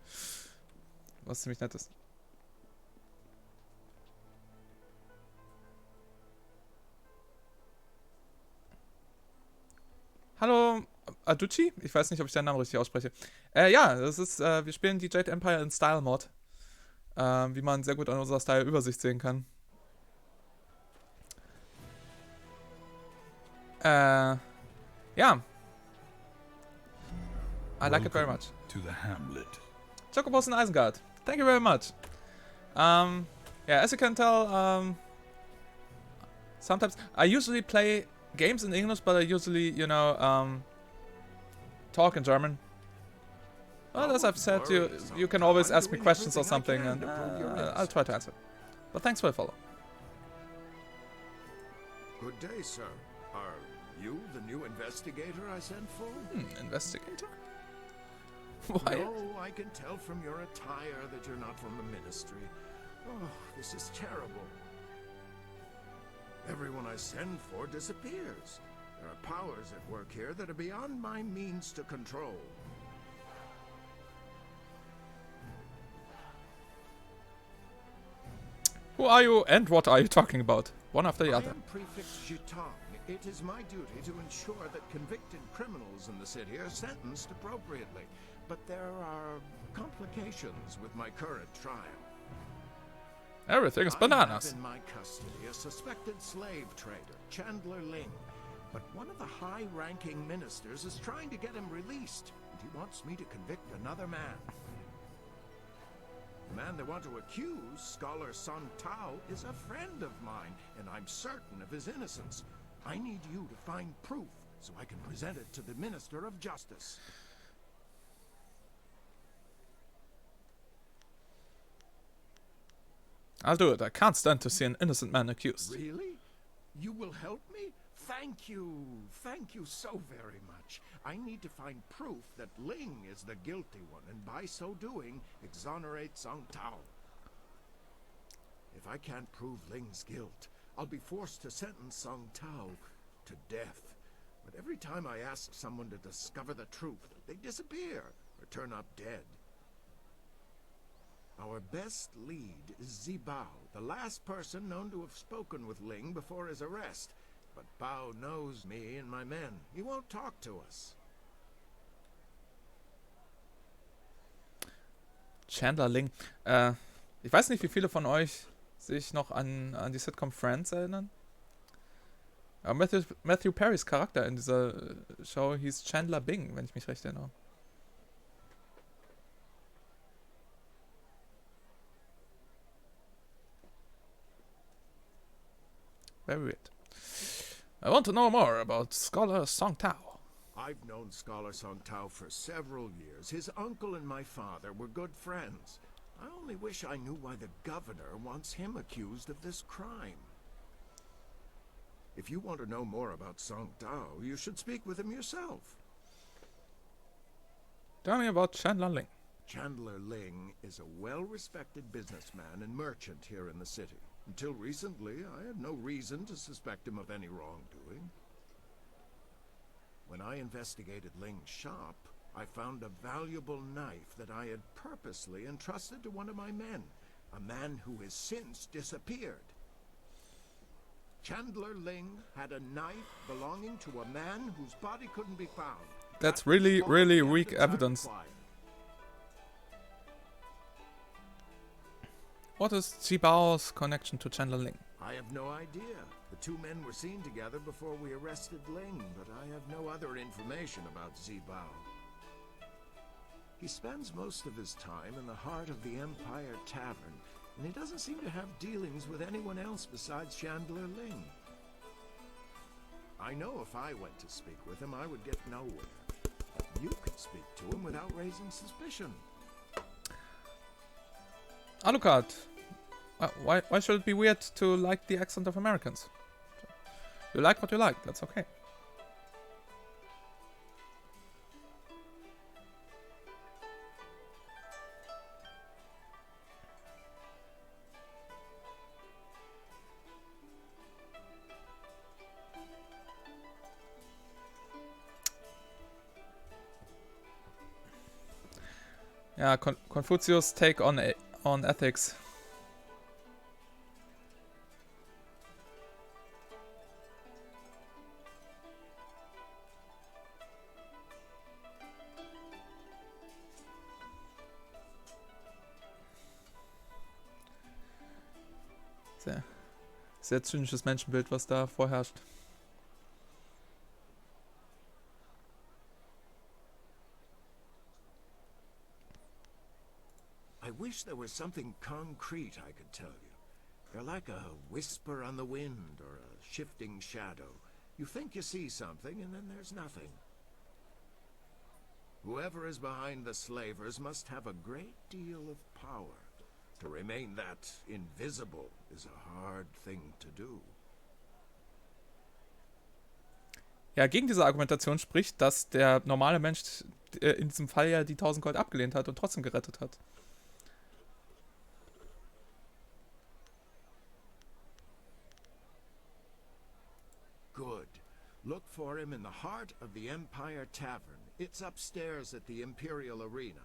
Was ziemlich nett ist. Hallo, Aduchi? Ich weiß nicht, ob ich deinen Namen richtig ausspreche. Ja, das ist, wir spielen die Jade Empire in Style Mod. Wie man sehr gut an unserer Style-Übersicht sehen kann. Yeah. I like it very much. To the hamlet. Chocobos and Isengard. Thank you very much. Yeah, as you can tell, sometimes I usually play games in English, but I usually, you know, talk in German. Well, as I've said, you can always ask me questions or something, and I'll try to answer. But thanks for the follow. Good day, sir. Are you the new investigator I sent for? Investigator? Why? No, I can tell from your attire that you're not from the ministry. Oh, this is terrible. Everyone I send for disappears. There are powers at work here that are beyond my means to control. Who are you and what are you talking about? One after the other. I am Prefect Jitang. It is my duty to ensure that convicted criminals in the city are sentenced appropriately. But there are complications with my current trial. Everything is bananas. I have in my custody a suspected slave trader, Chandler Ling. But one of the high-ranking ministers is trying to get him released, and he wants me to convict another man. The man they want to accuse, Scholar Sun Tao, is a friend of mine, and I'm certain of his innocence. I need you to find proof so I can present it to the Minister of Justice. I'll do it. I can't stand to see an innocent man accused. Really? You will help me? Thank you. Thank you so very much. I need to find proof that Ling is the guilty one, and by so doing, exonerate Song Tao. If I can't prove Ling's guilt, I'll be forced to sentence Song Tao to death. But every time I ask someone to discover the truth, they disappear or turn up dead. Our best lead is Zibao, the last person known to have spoken with Ling before his arrest. But Bao knows me and my men. He won't talk to us. Chandler Ling. Ich weiß nicht, wie viele von euch sich noch an die Sitcom Friends erinnern. Aber Matthew Perrys Charakter in dieser Show hieß Chandler Bing, wenn ich mich recht erinnere. Very weird. I want to know more about Scholar Song Tao. I've known Scholar Song Tao for several years. His uncle and my father were good friends. I only wish I knew why the governor wants him accused of this crime. If you want to know more about Song Tao, you should speak with him yourself. Tell me about Chandler Ling. Chandler Ling is a well-respected businessman and merchant here in the city. Until recently, I had no reason to suspect him of any wrongdoing. When I investigated Ling's shop, I found a valuable knife that I had purposely entrusted to one of my men, a man who has since disappeared. Chandler Ling had a knife belonging to a man whose body couldn't be found. That's really, really weak evidence. What is Jibao's connection to Chandler Ling? I have no idea. The two men were seen together before we arrested Ling, but I have no other information about Zibao. He spends most of his time in the heart of the Empire Tavern, and he doesn't seem to have dealings with anyone else besides Chandler Ling. I know if I went to speak with him, I would get nowhere. You could speak to him without raising suspicion. Alucard, why should it be weird to like the accent of Americans? You like what you like, that's okay. Yeah, Confucius' take on ethics. Sehr zynisches Menschenbild, was da vorherrscht. I wish there was something concrete I could tell you. You're like a whisper on the wind or a shifting shadow. You think you see something, and then there's nothing. Whoever is behind the slavers must have a great deal of power. To remain that invisible is a hard thing to do. Ja, gegen diese Argumentation spricht, dass der normale Mensch in diesem Fall ja die 1000 Gold abgelehnt hat und trotzdem gerettet hat. Good. Look for him in the heart of the Empire Tavern. It's upstairs at the Imperial Arena.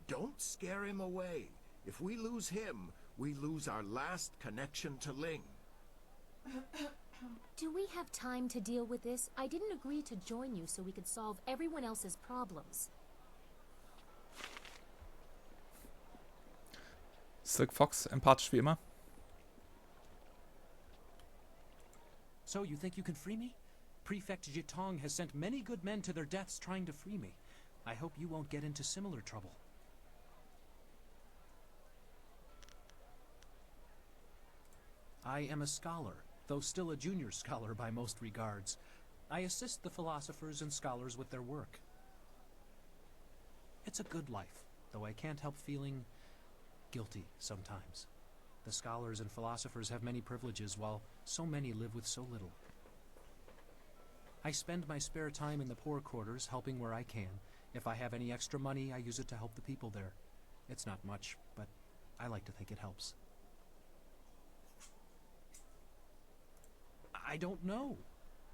Don't scare him away. If we lose him, we lose our last connection to Ling. Do we have time to deal with this? I didn't agree to join you so we could solve everyone else's problems. Silk Fox, empathisch wie immer. So you think you can free me? Prefect Jitong has sent many good men to their deaths trying to free me. I hope you won't get into similar trouble. I am a scholar, though still a junior scholar by most regards. I assist the philosophers and scholars with their work. It's a good life, though I can't help feeling guilty sometimes. The scholars and philosophers have many privileges, while so many live with so little. I spend my spare time in the poor quarters, helping where I can. If I have any extra money, I use it to help the people there. It's not much, but I like to think it helps. I don't know.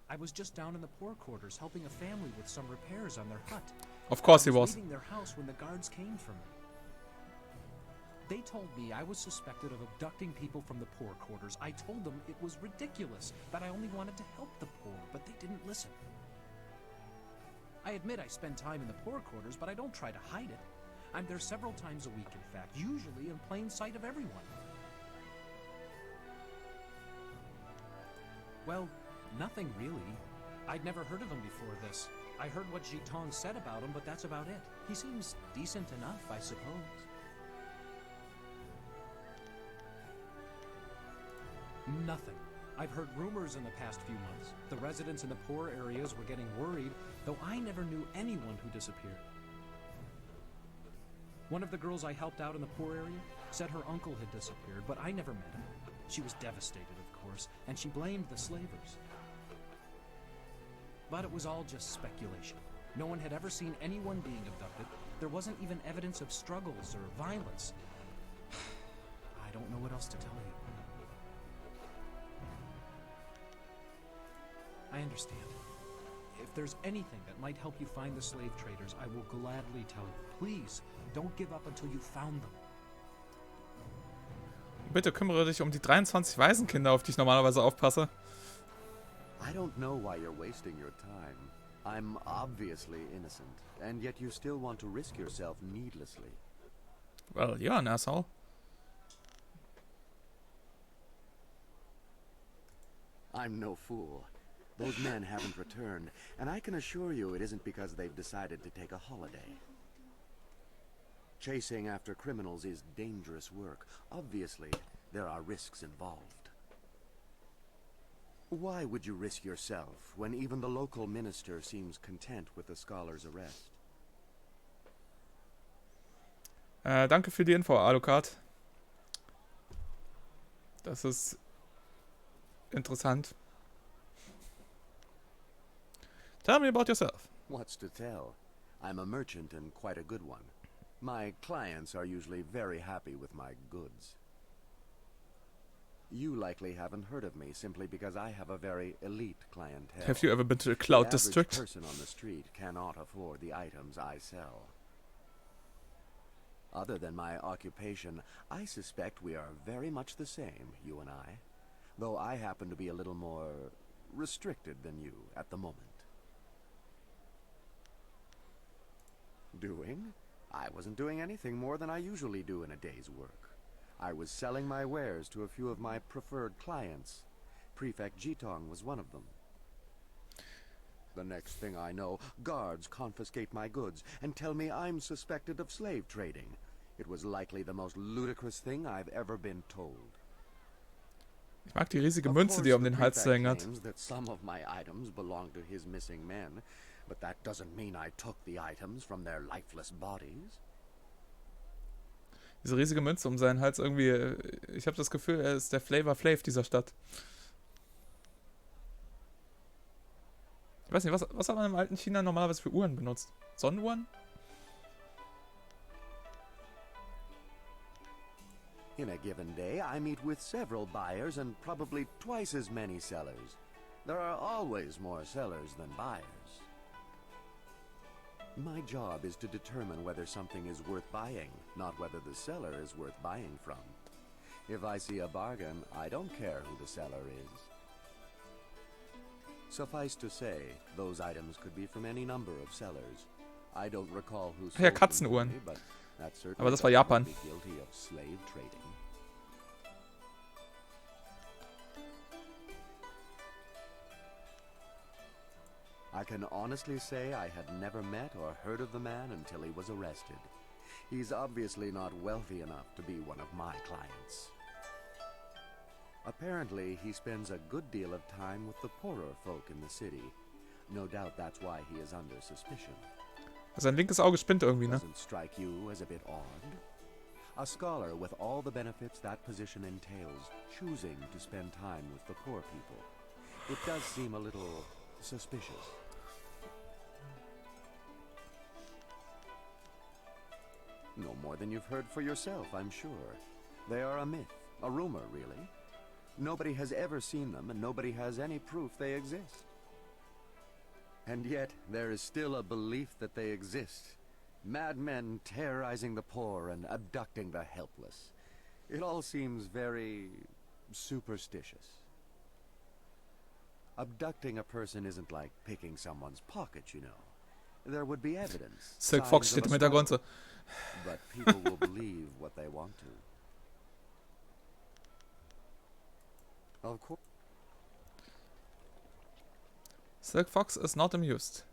I was just down in the poor quarters helping a family with some repairs on their hut. Of course he I was. leaving their house when the guards came for me. They told me I was suspected of abducting people from the poor quarters. I told them it was ridiculous, that I only wanted to help the poor, but they didn't listen. I admit I spend time in the poor quarters, but I don't try to hide it. I'm there several times a week, in fact, usually in plain sight of everyone. Well, nothing really. I'd never heard of him before this. I heard what Jitong said about him, but that's about it. He seems decent enough, I suppose. Nothing. I've heard rumors in the past few months. The residents in the poor areas were getting worried, though I never knew anyone who disappeared. One of the girls I helped out in the poor area said her uncle had disappeared, but I never met him. She was devastated, of course, and she blamed the slavers. But it was all just speculation. No one had ever seen anyone being abducted. There wasn't even evidence of struggles or violence. I don't know what else to tell you. I understand. If there's anything that might help you find the slave traders, I will gladly tell you. Please, don't give up until you've found them. Bitte kümmere dich die 23 Waisenkinder, auf die ich normalerweise aufpasse. I don't know why you're wasting your time. I'm obviously innocent, and yet you still want to risk yourself needlessly. Well, you're an asshole. I'm no fool. Those men haven't returned, and I can assure you it isn't because they've decided to take a holiday. Chasing after criminals is dangerous work. Obviously, there are risks involved. Why would you risk yourself when even the local minister seems content with the scholar's arrest? Danke für die Info, Alucard. Das ist interessant. Tell me about yourself. What's to tell? I'm a merchant and quite a good one. My clients are usually very happy with my goods. You likely haven't heard of me simply because I have a very elite clientele. Have you ever been to the Cloud The District? average person on the street cannot afford the items I sell. Other than my occupation, I suspect we are very much the same, you and I. Though I happen to be a little more restricted than you at the moment. Doing? I wasn't doing anything more than I usually do in a day's work. I was selling my wares to a few of my preferred clients. Prefect Jitong was one of them. The next thing I know, guards confiscate my goods and tell me I'm suspected of slave trading. It was likely the most ludicrous thing I've ever been told. Ich mag die riesige Münze, die er den Hals hängen hat. That some of my items belong to his missing men, but that doesn't mean I took the items from their lifeless bodies. Diese riesige Münze seinen Hals irgendwie. Ich habe das Gefühl, er ist der Flavor Flav dieser Stadt. Ich weiß nicht, was hat man im alten China normalerweise für Uhren benutzt? Sonnenuhren? In a given day, I meet with several buyers and probably twice as many sellers. There are always more sellers than buyers. My job is to determine whether something is worth buying, not whether the seller is worth buying from. If I see a bargain, I don't care who the seller is. Suffice to say, those items could be from any number of sellers. I don't recall who sold Ja, Katzenuhren. them to me, but that certainly Aber das war doesn't Japan. make me guilty of slave trading. I can honestly say I had never met or heard of the man until he was arrested. He's obviously not wealthy enough to be one of my clients. Apparently, he spends a good deal of time with the poorer folk in the city. No doubt that's why he is under suspicion. Sein linkes Auge spinnt irgendwie, ne? Doesn't strike you as a bit odd? A scholar with all the benefits that position entails, choosing to spend time with the poor people. It does seem a little suspicious. No more than you've heard for yourself, I'm sure. They are a myth, a rumor, really. Nobody has ever seen them, and nobody has any proof they exist. And yet, there is still a belief that they exist. Madmen terrorizing the poor and abducting the helpless. It all seems very superstitious. Abducting a person isn't like picking someone's pocket, you know. There would be evidence. Silk Fox steht im Hintergrund so. But people will believe what they want to. Of course. Silk Fox is not amused.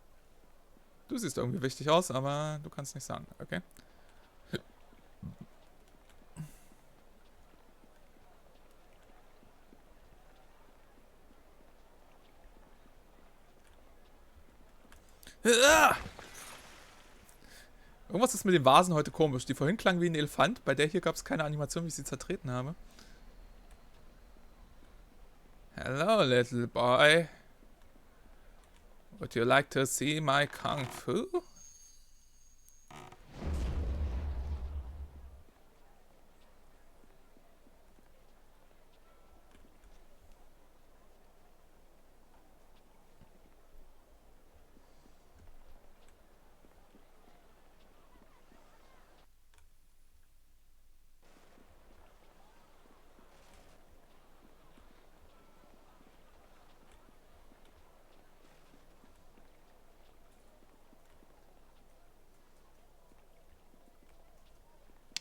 Du siehst irgendwie wichtig aus, aber du kannst nicht sagen. Okay. Irgendwas ist mit den Vasen heute komisch. Die vorhin klangen wie ein Elefant. Bei der hier gab es keine Animation, wie ich sie zertreten habe. Hello, little boy. Would you like to see my Kung Fu?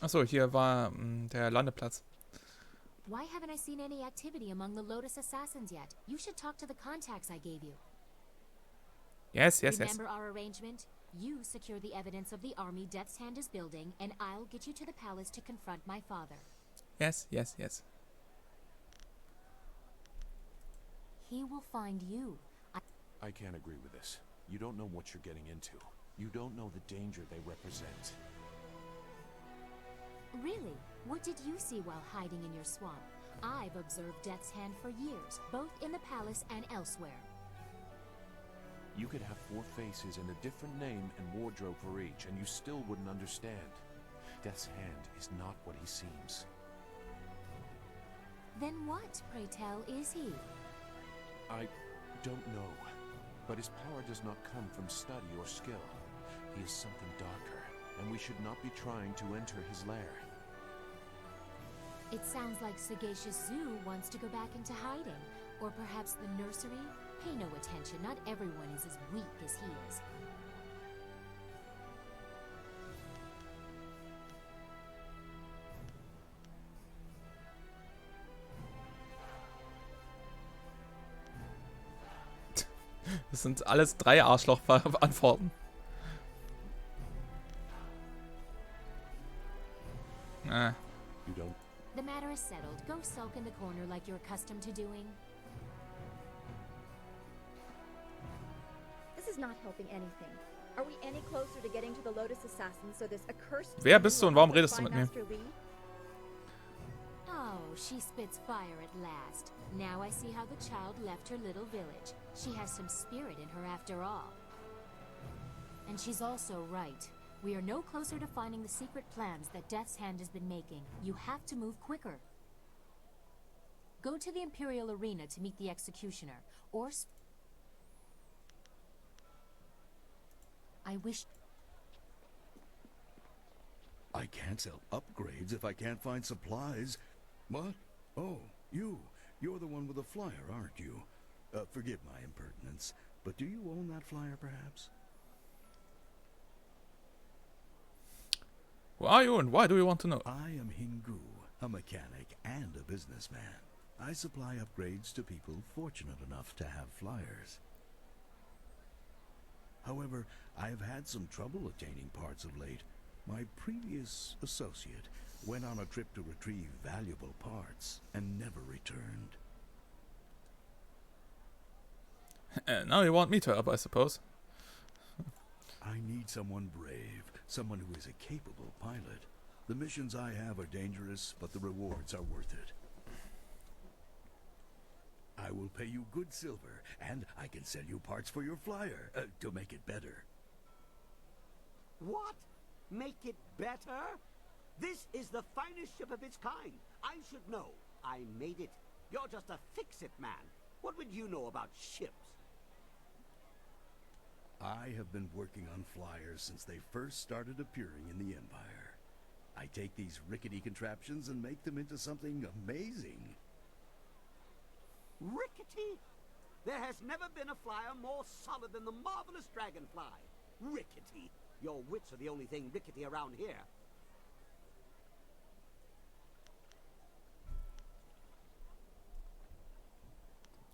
Achso, hier war der Landeplatz. Why haven't I seen any activity among the Lotus assassins yet? You should talk to the contacts I gave you. Yes. Remember our arrangement? You secure the evidence of the army Death's Hand is building, and I'll get you to the palace to confront my father. Yes. He will find you. I can't agree with this. You don't know what you're getting into. You don't know the danger they represent. Really? What did you see while hiding in your swamp? I've observed Death's Hand for years, both in the palace and elsewhere. You could have 4 faces and a different name and wardrobe for each, and you still wouldn't understand. Death's Hand is not what he seems. Then what, pray tell, is he? I don't know, but his power does not come from study or skill. He is something darker, and we should not be trying to enter his lair. It sounds like Sagacious Zoo wants to go back into hiding. Or perhaps the nursery? Pay no attention, not everyone is as weak as he is. Das sind alles 3 Arschloch-Antworten. You don't. The matter is settled. Go sulk in the corner like you're accustomed to doing. This is not helping anything. Are we any closer to getting to the Lotus Assassins so this accursed... Wer bist du und warum redest du mit mir? Oh, she spits fire at last. Now I see how the child left her little village. She has some spirit in her after all. And she's also right. We are no closer to finding the secret plans that Death's Hand has been making. You have to move quicker. Go to the Imperial Arena to meet the executioner, or... I wish... I can't sell upgrades if I can't find supplies. What? Oh, you're the one with the flyer, aren't you? Forgive my impertinence, but do you own that flyer, perhaps? Who are you and why do you want to know? I am Hingu, a mechanic and a businessman. I supply upgrades to people fortunate enough to have flyers. However, I have had some trouble obtaining parts of late. My previous associate went on a trip to retrieve valuable parts and never returned. Now you want me to help, I suppose. I need someone brave, someone who is a capable pilot. The missions I have are dangerous, but the rewards are worth it. I will pay you good silver, and I can sell you parts for your flyer, to make it better. What? Make it better? This is the finest ship of its kind. I should know. I made it. You're just a fix-it man. What would you know about ships? I have been working on flyers since they first started appearing in the Empire. I take these rickety contraptions and make them into something amazing. Rickety? There has never been a flyer more solid than the marvelous dragonfly. Rickety. Your wits are the only thing rickety around here.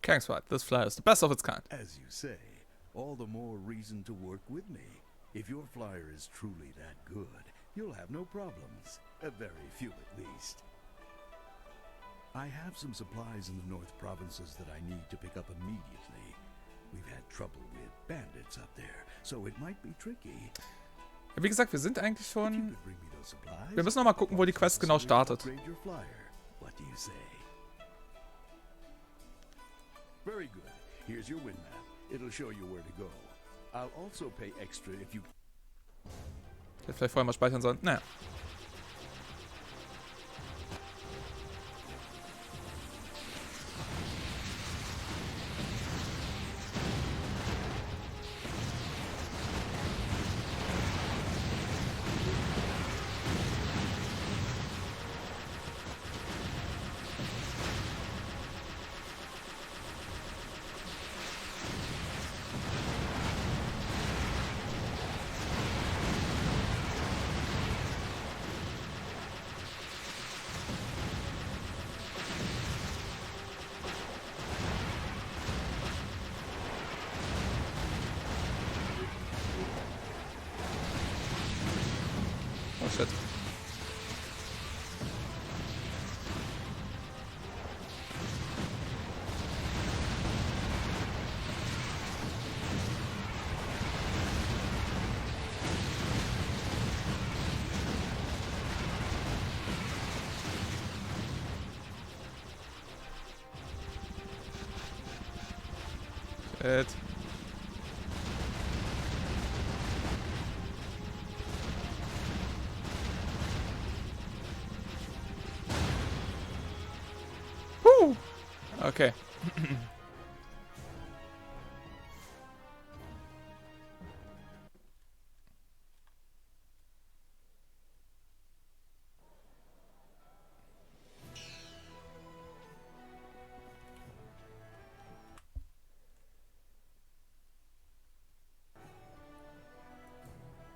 Kingswat, this flyer is the best of its kind. As you say, all the more reason to work with me. If your flyer is truly that good, you'll have no problems. Very few at least. I have some supplies in the North Provinces that I need to pick up immediately. We've had trouble with bandits up there, so it might be tricky. Ja, wie gesagt, wir sind eigentlich schon... Wir müssen noch mal gucken, wo die Quest genau startet. What do you say? Very good. Here's your wind map. It'll show you where to go. I'll also pay extra if you... Ich hätte vielleicht vorher mal speichern sollen. Naja. Oh shit. Shit. Okay.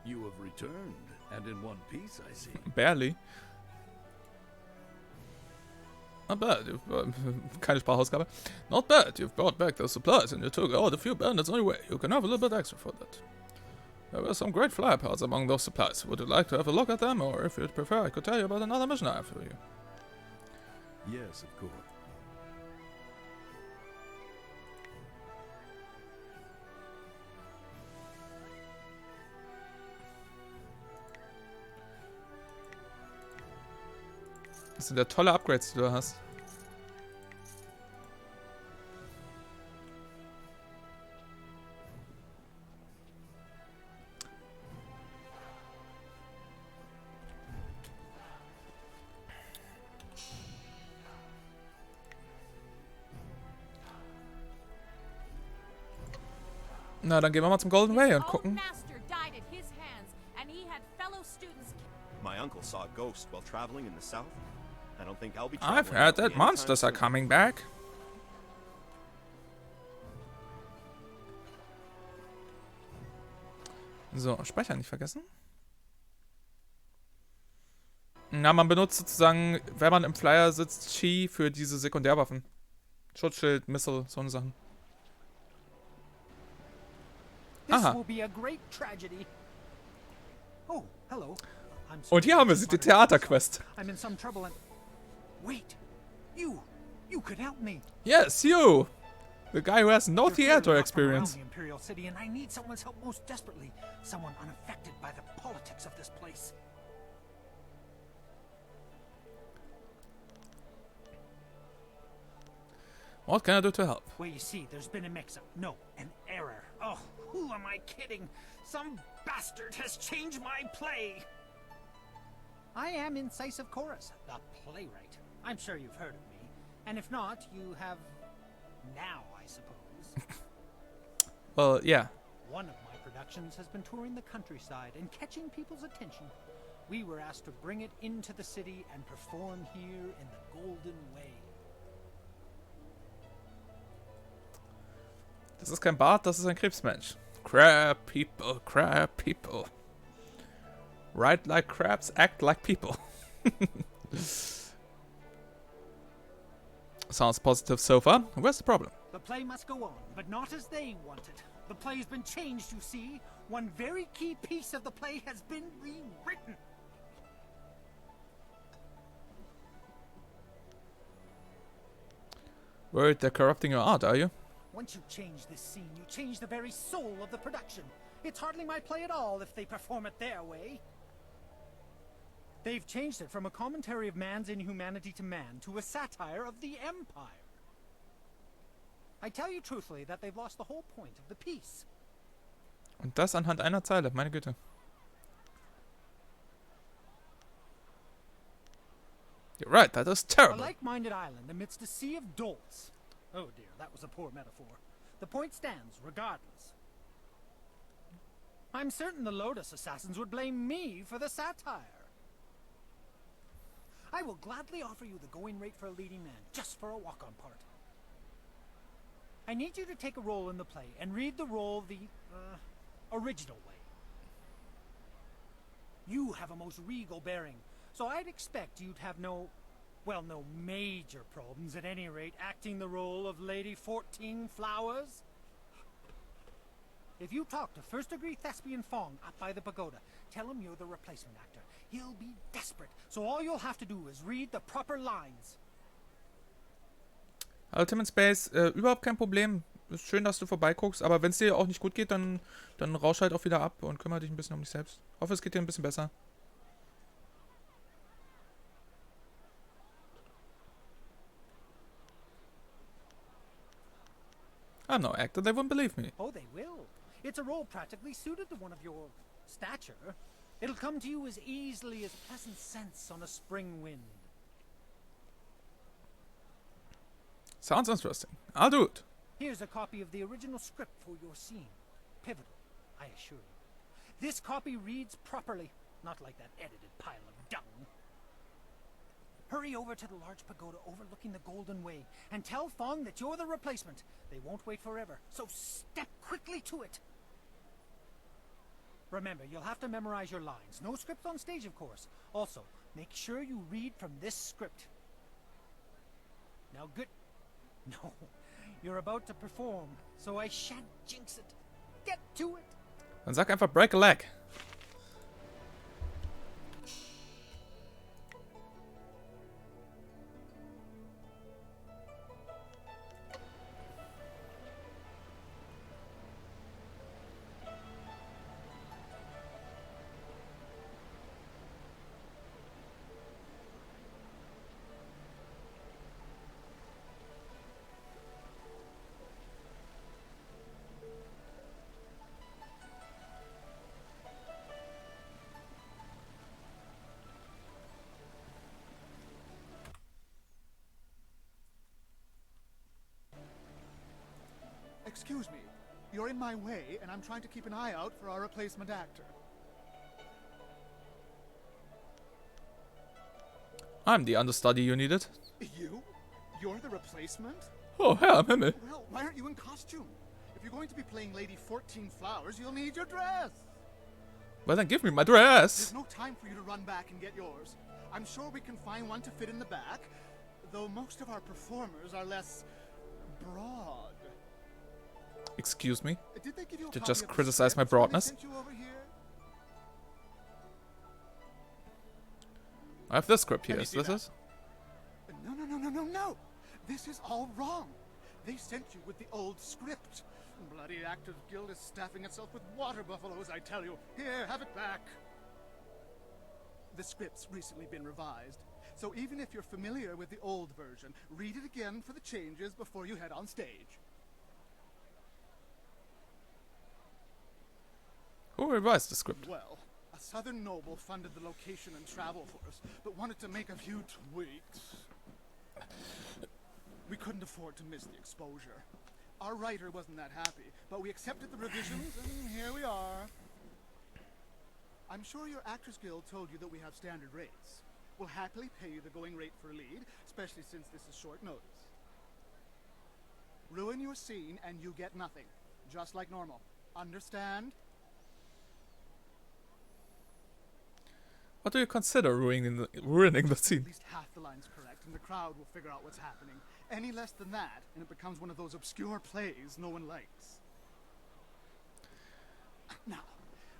You have returned, and in one piece, I see. Barely. Not bad. Keine Sprachausgabe. Not bad. You've brought back the supplies and you took out a few bandits anyway. You can have a little bit extra for that. There were some great flyer parts among those supplies. Would you like to have a look at them, or if you'd prefer, I could tell you about another mission I have for you. Yes, of course. Das sind ja tolle Upgrades, die du hast. Na, dann gehen wir mal zum Golden Way und gucken. My uncle saw a ghost while traveling in the south. I don't think I'll be I've heard that monsters are coming back. So, Speicher nicht vergessen. Na, man benutzt sozusagen, wenn man im Flyer sitzt, Chi für diese Sekundärwaffen. Schutzschild, Missile, so eine Sachen. Aha. Und hier haben wir sie, die Theaterquest. Wait, you could help me. Yes, you, the guy who has no theater experience. The Imperial City, and I need someone's help most desperately. Someone unaffected by the politics of this place. What can I do to help? Well, you see, there's been a mix-up. No, an error. Oh, who am I kidding? Some bastard has changed my play. I am Incisive Chorus, the playwright. I'm sure you've heard of me. And if not, you have now, I suppose. Well, yeah. One of my productions has been touring the countryside and catching people's attention. We were asked to bring it into the city and perform here in the Golden Way. Das ist kein Bart, das ist ein Krebsmensch. Crab people, crab people. Write like crabs, act like people. Sounds positive so far. Where's the problem? The play must go on, but not as they want it. The play's been changed, you see. One very key piece of the play has been rewritten. Worried they're corrupting your art, are you? Once you change this scene, you change the very soul of the production. It's hardly my play at all if they perform it their way. They've changed it from a commentary of man's inhumanity to man to a satire of the Empire. I tell you truthfully that they've lost the whole point of the piece. Und das anhand einer Zeile, meine Güte. You're right, that is A terrible. like-minded island amidst a sea of dolts. Oh dear, that was a poor metaphor. The point stands, regardless. I'm certain the Lotus Assassins would blame me for the satire. I will gladly offer you the going rate for a leading man, just for a walk-on part. I need you to take a role in the play and read the role the, original way. You have a most regal bearing, so I'd expect you'd have no major problems at any rate acting the role of Lady 14 Flowers. If you talk to first-degree thespian Fong up by the pagoda, tell him you're the replacement actor. He'll be desperate, so all you'll have to do is read the proper lines. Ultimate Space, überhaupt kein Problem. Ist schön, dass du vorbeiguckst, aber wenn es dir auch nicht gut geht, dann rausch halt auch wieder ab und kümmere dich ein bisschen um dich selbst. Hoffe, es geht dir ein bisschen besser. I'm no actor, they wouldn't believe me. Oh, they will. It's a role practically suited to one of your stature. It'll come to you as easily as pleasant scents on a spring wind. Sounds interesting. I'll do it. Here's a copy of the original script for your scene. Pivotal, I assure you. This copy reads properly, not like that edited pile of dung. Hurry over to the large pagoda overlooking the Golden Way and tell Fong that you're the replacement. They won't wait forever, so step quickly to it. Remember, you'll have to memorize your lines. No script on stage, of course. Also, make sure you read from this script. Now, good. No, you're about to perform, so I shan't jinx it. Get to it. Dann sag einfach break a leg. Excuse me, you're in my way, and I'm trying to keep an eye out for our replacement actor. I'm the understudy you needed. You? You're the replacement? Oh, Herr Himmel. Well, why aren't you in costume? If you're going to be playing Lady 14 Flowers, you'll need your dress. Well, then give me my dress. There's no time for you to run back and get yours. I'm sure we can find one to fit in the back, though most of our performers are less broad. Excuse me? Did they give you a To copy just of the criticize my script when they broadness? sent you over here? I have this script here. Let me Is see this that. it? No. This is all wrong. They sent you with the old script. Bloody Actors Guild is staffing itself with water buffaloes, I tell you. Here, have it back. The script's recently been revised, so even if you're familiar with the old version, read it again for the changes before you head on stage. Who revised the script? Well, a southern noble funded the location and travel for us, but wanted to make a few tweaks. We couldn't afford to miss the exposure. Our writer wasn't that happy, but we accepted the revisions, and here we are. I'm sure your Actors Guild told you that we have standard rates. We'll happily pay you the going rate for a lead, especially since this is short notice. Ruin your scene and you get nothing, just like normal. Understand? What do you consider ruining the scene? At least half the line's correct, and the crowd will figure out what's happening. Any less than that, and it becomes one of those obscure plays no one likes. Now,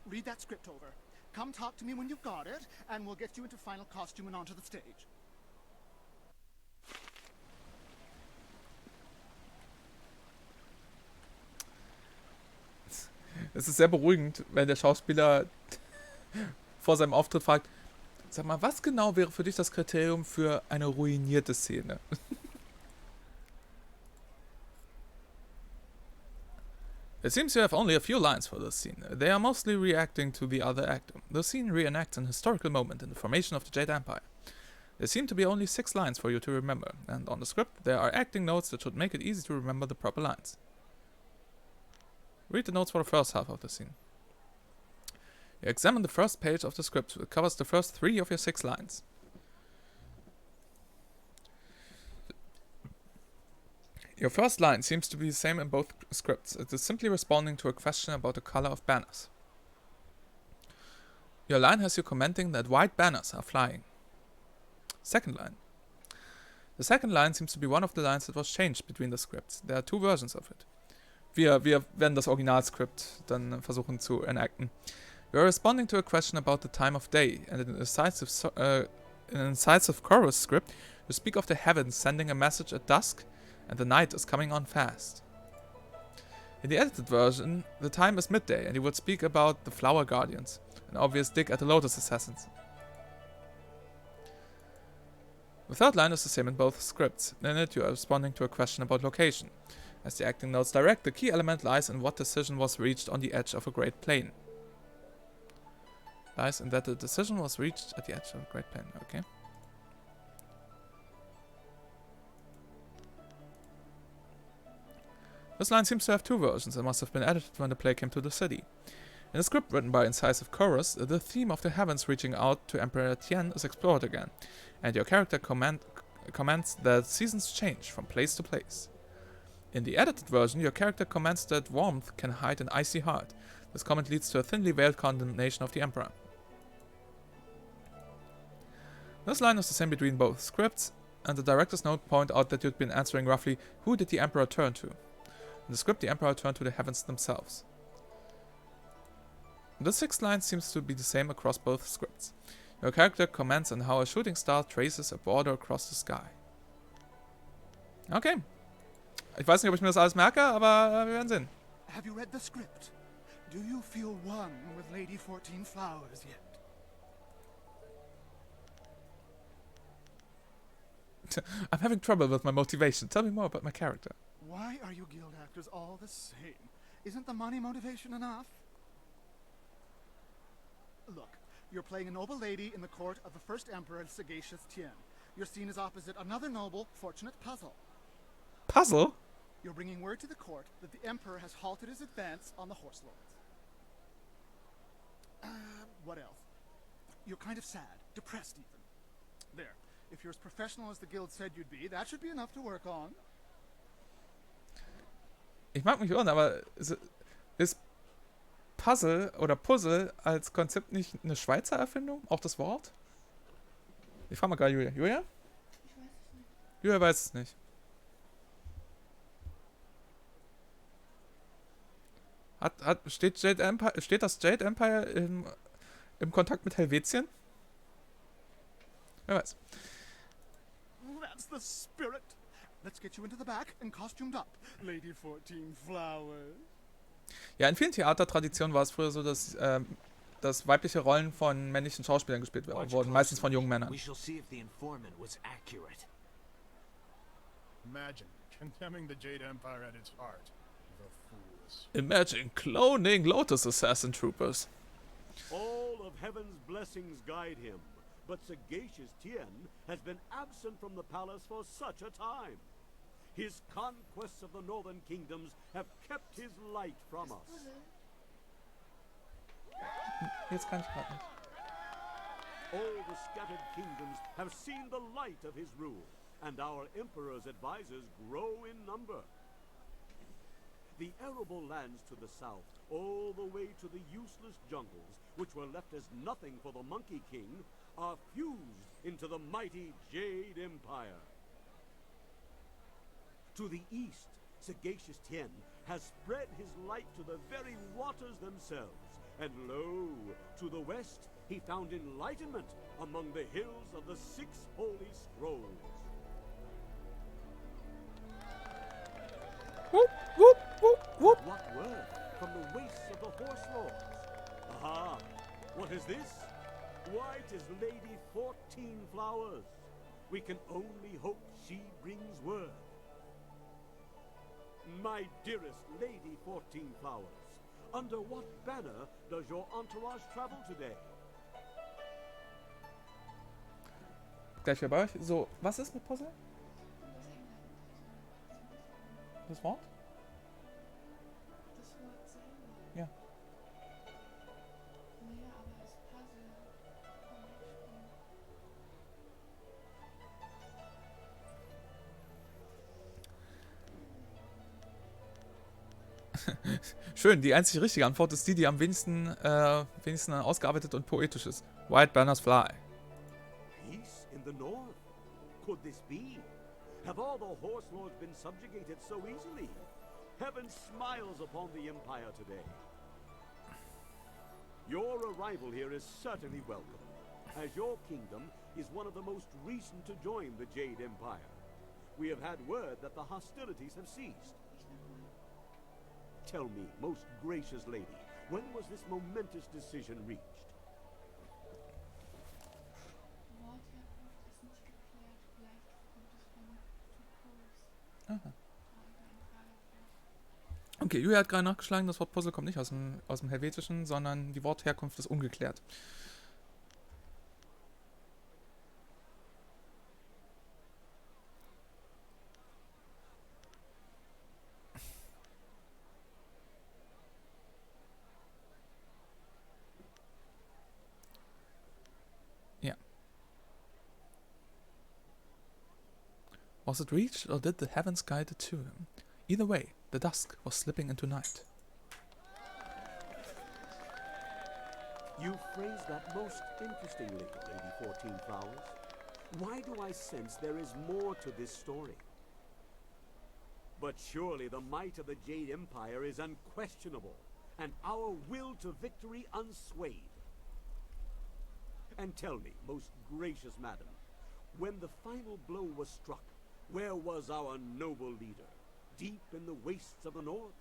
read that script over. Come talk to me when you've got it, and we'll get you into final costume and onto the stage. Es ist sehr beruhigend, wenn der Schauspieler vor seinem Auftritt fragt, sag mal, was genau wäre für dich das Kriterium für eine ruinierte Szene? It seems you have only a few lines for this scene. They are mostly reacting to the other actor. The scene reenacts an historical moment in the formation of the Jade Empire. There seem to be only 6 lines for you to remember, and on the script there are acting notes that should make it easy to remember the proper lines. Read the notes for the first half of the scene. You examine the first page of the script. It covers the first 3 of your 6 lines. Your first line seems to be the same in both scripts. It is simply responding to a question about the color of banners. Your line has you commenting that white banners are flying. Second line. The second line seems to be one of the lines that was changed between the scripts. There are 2 versions of it. Wir werden das Originalskript dann versuchen zu enacten. You are responding to a question about the time of day, and in an incisive chorus script, you speak of the heavens sending a message at dusk, and the night is coming on fast. In the edited version, the time is midday, and you would speak about the Flower Guardians, an obvious dig at the Lotus Assassins. The third line is the same in both scripts. In it, you are responding to a question about location. As the acting notes direct, the key element lies in what decision was reached on the edge of a great plain. Lies in that the decision was reached at the edge of a great plain. Okay. This line seems to have 2 versions and must have been edited when the play came to the city. In a script written by Incisive Chorus, the theme of the heavens reaching out to Emperor Tian is explored again, and your character comments that seasons change from place to place. In the edited version, your character comments that warmth can hide an icy heart. This comment leads to a thinly veiled condemnation of the Emperor. This line is the same between both scripts, and the director's note point out that you'd been answering roughly, who did the Emperor turn to? In the script, the Emperor turned to the heavens themselves. The 6th line seems to be the same across both scripts. Your character comments on how a shooting star traces a border across the sky. Okay. Ich weiß nicht, ob ich mir das alles merke, aber wir werden sehen. Have you read the script? Do you feel one with Lady 14 Flowers yet? I'm having trouble with my motivation. Tell me more about my character. Why are you guild actors all the same? Isn't the money motivation enough? Look, you're playing a noble lady in the court of the first emperor, Sagacious Tian. Your scene is opposite another noble, Fortunate Puzzle. Puzzle? You're bringing word to the court that the emperor has halted his advance on the horse lords. What else? You're kind of sad, depressed even. There. If you're as professional as the guild said you'd be, that should be enough to work on. Ich mag mich irren, aber ist Puzzle oder Puzzle als Konzept nicht eine Schweizer Erfindung? Auch das Wort? Ich frage mal gerade Julia. Julia? Ich weiß es nicht. Julia weiß es nicht. Steht das Jade Empire im Kontakt mit Helvetien? Wer weiß. That's the spirit. Let's get you into the back and costumed up, Lady 14 Flowers. Ja, in vielen Theatertraditionen war es früher so, dass weibliche Rollen von männlichen Schauspielern gespielt wurden, meistens von jungen Männern. We shall see if the informant was accurate. Imagine condemning the Jade Empire at its heart. The fools. Imagine cloning Lotus Assassin Troopers. All of heaven's blessings guide him, but Sagacious Tian has been absent from the palace for such a time. His conquests of the northern kingdoms have kept his light from us. Jetzt kann ich gerade nicht. All the scattered kingdoms have seen the light of his rule, and our emperor's advisors grow in number. The arable lands to the south all the way to the useless jungles, which were left as nothing for the Monkey King, are fused into the mighty Jade Empire. To the east, sagacious Tien has spread his light to the very waters themselves, and lo, to the west, he found enlightenment among the hills of the 6 holy scrolls. Whoop, whoop, whoop, whoop. What word from the wastes of the Horse Lords? Aha! What is this? Why, 'tis Lady 14 Flowers. We can only hope she brings word. My dearest Lady 14 Flowers, under what banner does your entourage travel today? Gleich wieder bei euch. So, was ist mit Puzzle? Das Wort? Das Wort selber. Ja. Naja, aber als Puzzle kann ich spielen. Schön, die einzig richtige Antwort ist die am wenigsten ausgearbeitet und poetisch ist. White banners fly. Peace in the north? Could this be? Have all the Horse Lords been subjugated so easily? Heaven smiles upon the Empire today. Your arrival here is certainly welcome, as your kingdom is one of the most recent to join the Jade Empire. We have had word that the hostilities have ceased. Tell me, most gracious lady, when was this momentous decision reached? Wortherkunft ist nicht geklärt, vielleicht kommt es von Tukos. Aha. Okay, Julia hat gerade nachgeschlagen, das Wort Puzzle kommt nicht aus dem Helvetischen, sondern die Wortherkunft ist ungeklärt. Ja. Was it reached, or did the heavens guide it to him? Either way, the dusk was slipping into night. You phrased that most interestingly, Lady 14 Flowers. Why do I sense there is more to this story? But surely the might of the Jade Empire is unquestionable, and our will to victory unswayed. And tell me, most gracious madam, when the final blow was struck, where was our noble leader? Deep in the wastes of the north?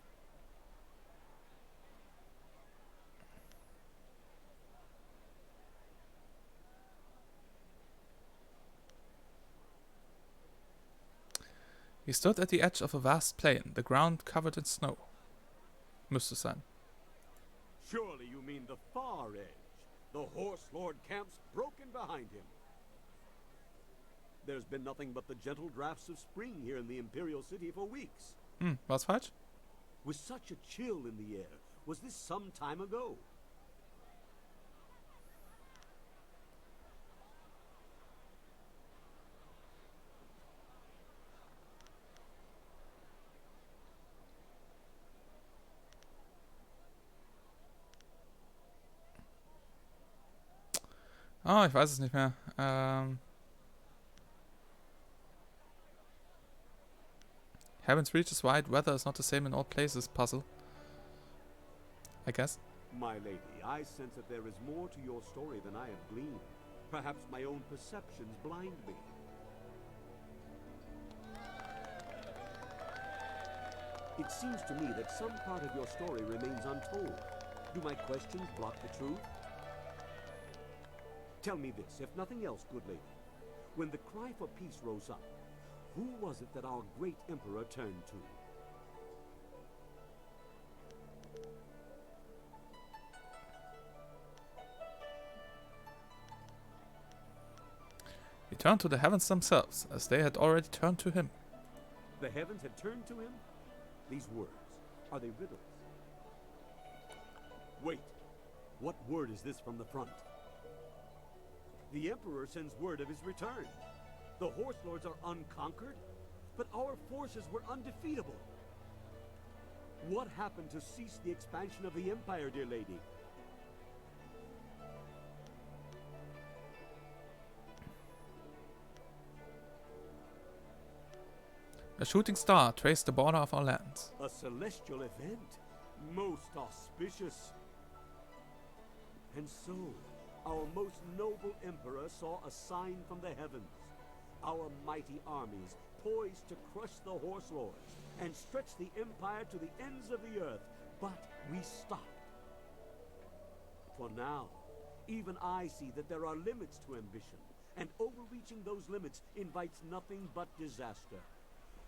He stood at the edge of a vast plain, the ground covered in snow. Müsste sein. Surely you mean the far edge, the Horse Lord camps broken behind him. There's been nothing but the gentle drafts of spring here in the Imperial City for weeks. Was falsch? With such a chill in the air, was this some time ago? Oh, ich weiß es nicht mehr. Heaven's reach is wide, weather is not the same in all places, puzzle. I guess. My lady, I sense that there is more to your story than I have gleaned. Perhaps my own perceptions blind me. It seems to me that some part of your story remains untold. Do my questions block the truth? Tell me this, if nothing else, good lady. When the cry for peace rose up, who was it that our great emperor turned to? He turned to the heavens themselves, as they had already turned to him. The heavens had turned to him? These words, are they riddles? Wait, what word is this from the front? The Emperor sends word of his return. The Horse Lords are unconquered, but our forces were undefeatable. What happened to cease the expansion of the Empire, dear lady? A shooting star traced the border of our lands. A celestial event, most auspicious. And so, our most noble emperor saw a sign from the heavens. Our mighty armies poised to crush the horse lords and stretch the empire to the ends of the earth, but we stopped. For now, even I see that there are limits to ambition, and overreaching those limits invites nothing but disaster.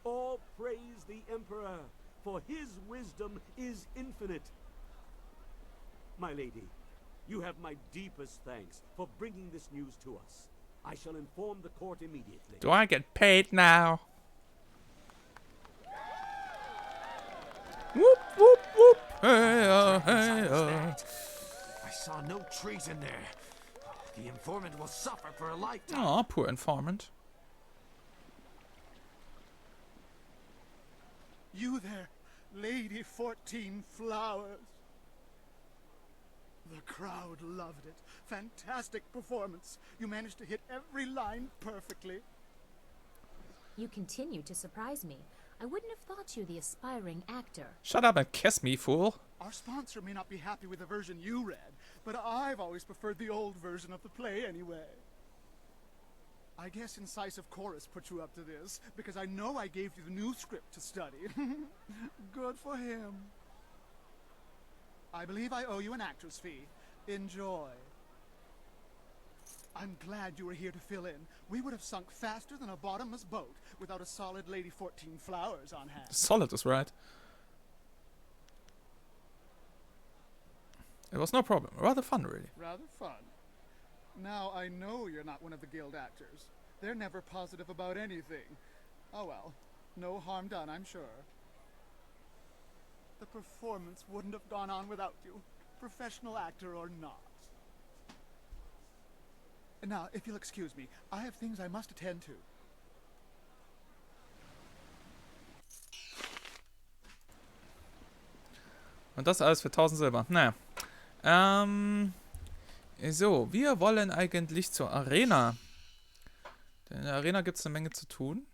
All praise the Emperor, for his wisdom is infinite. My lady, you have my deepest thanks for bringing this news to us. I shall inform the court immediately. Do I get paid now? Whoop, whoop, whoop. Hey, hey, I saw no treason there. The informant will suffer for a lifetime. Aw, poor informant. You there, Lady 14 Flowers. The crowd loved it. Fantastic performance. You managed to hit every line perfectly. You continue to surprise me. I wouldn't have thought you the aspiring actor. Shut up and kiss me, fool. Our sponsor may not be happy with the version you read, but I've always preferred the old version of the play anyway. I guess Incisive Chorus put you up to this, because I know I gave you the new script to study. Good for him. I believe I owe you an actor's fee. Enjoy. I'm glad you were here to fill in. We would have sunk faster than a bottomless boat without a solid Lady 14 Flowers on hand. Solid is right. It was no problem. Rather fun, really. Rather fun. Now I know you're not one of the guild actors. They're never positive about anything. Oh well, no harm done, I'm sure. The performance wouldn't have gone on without you, professional actor or not. Now, if you'll excuse me, I have things I must attend to. Und das alles für 1000 Silber. Naja. So, wir wollen eigentlich zur Arena. Denn in der Arena gibt es eine Menge zu tun.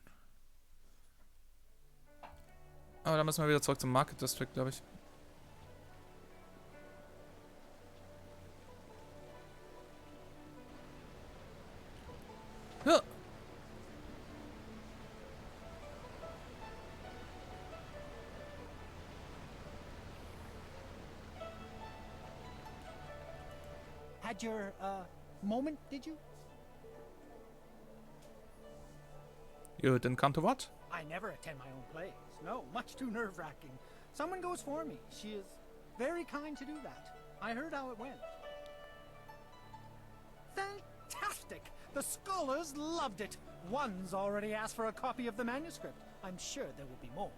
Aber da müssen wir wieder zurück zum Market District, glaube ich. Ja. Had your, moment, did you? You didn't come to what? I never attend my own plays. No, much too nerve-wracking. Someone goes for me. She is very kind to do that. I heard how it went. Fantastic! The scholars loved it. One's already asked for a copy of the manuscript. I'm sure there will be more.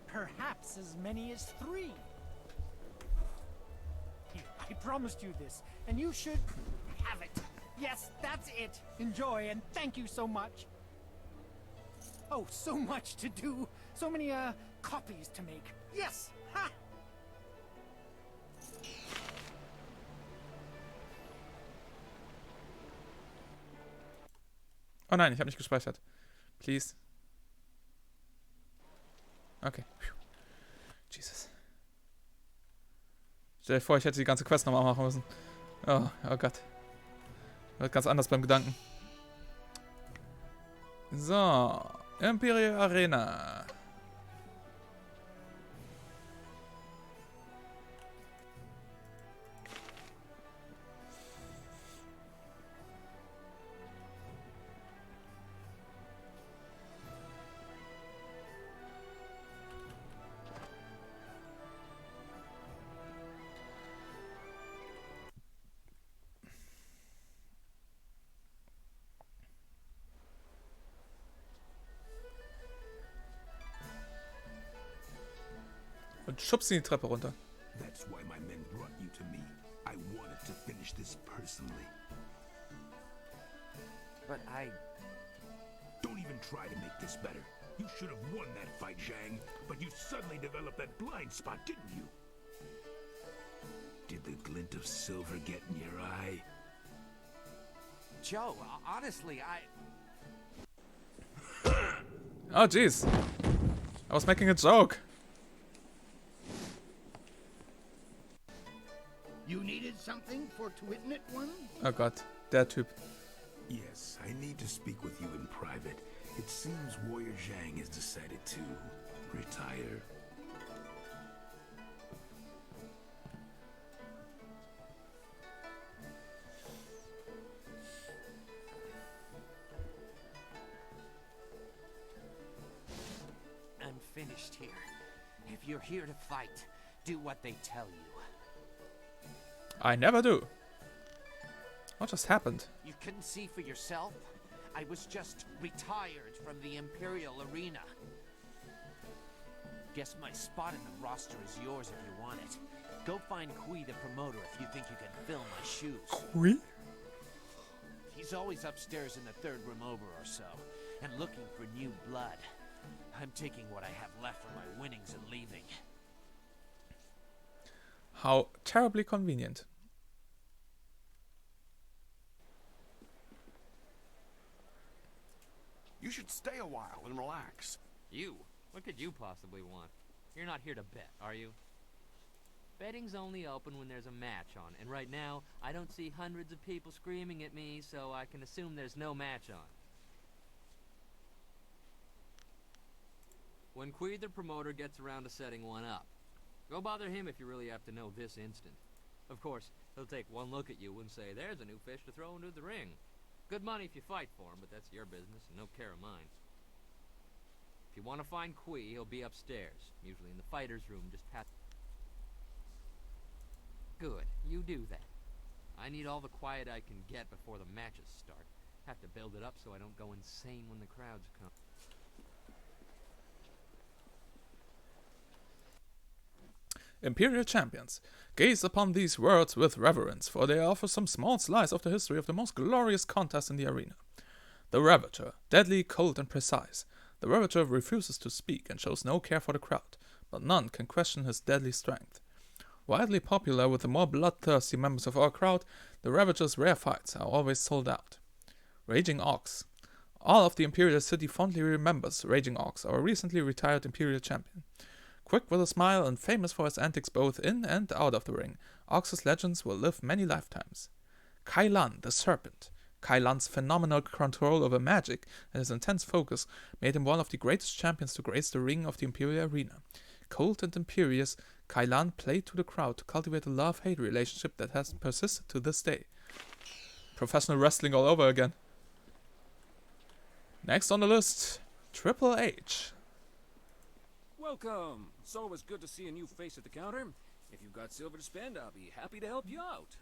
Perhaps as many as 3. Here, I promised you this, and you should have it. Yes, that's it. Enjoy, and thank you so much. Oh, so much to do. So many, copies to make. Yes! Ha! Oh nein, ich habe nicht gespeichert. Please. Okay. Jesus. Stell dir vor, ich hätte die ganze Quest nochmal machen müssen. Oh, oh Gott. Wird ganz anders beim Gedanken. So. Imperial Arena. Und schubst ihn die Treppe runter. That's why my men brought you to me. I wanted to finish this personally. But I... Don't even try to make this better. You should have won that fight, Zhang, but you suddenly developed that blind spot, didn't you? Did the glint of silver get in your eye? Joe, honestly, Oh, jeez. I was making a joke. You needed something for Twitnit one? Oh god, der Typ. Yes, I need to speak with you in private. It seems Warrior Zhang has decided to retire. I'm finished here. If you're here to fight, do what they tell you. I never do. What just happened? You couldn't see for yourself? I was just retired from the Imperial Arena. Guess my spot in the roster is yours if you want it. Go find Kui the promoter if you think you can fill my shoes. Kui? He's always upstairs in the third room over or so, and looking for new blood. I'm taking what I have left from my winnings and leaving. How terribly convenient. You should stay a while and relax. You? What could you possibly want? You're not here to bet, are you? Betting's only open when there's a match on, and right now, I don't see hundreds of people screaming at me, so I can assume there's no match on. When Kui the promoter gets around to setting one up, go bother him if you really have to know this instant. Of course, he'll take one look at you and say, there's a new fish to throw into the ring. Good money if you fight for him, but that's your business and no care of mine. If you want to find Kui, he'll be upstairs, usually in the fighter's room just past... Good, you do that. I need all the quiet I can get before the matches start. Have to build it up so I don't go insane when the crowds come. Imperial champions, gaze upon these words with reverence, for they offer some small slice of the history of the most glorious contest in the arena. The Ravager, deadly, cold, and precise. The Ravager refuses to speak and shows no care for the crowd, but none can question his deadly strength. Widely popular with the more bloodthirsty members of our crowd, the Ravager's rare fights are always sold out. Raging Ox. All of the Imperial City fondly remembers Raging Ox, our recently retired Imperial champion. Quick with a smile and famous for his antics both in and out of the ring, Ox's legends will live many lifetimes. Kai Lan, the Serpent. Kai Lan's phenomenal control over magic and his intense focus made him one of the greatest champions to grace the ring of the Imperial Arena. Cold and imperious, Kai Lan played to the crowd to cultivate a love-hate relationship that has persisted to this day. Professional wrestling all over again. Next on the list, Triple H. Welcome! It's always good to see a new face at the counter. If you've got silver to spend, I'll be happy to help you out.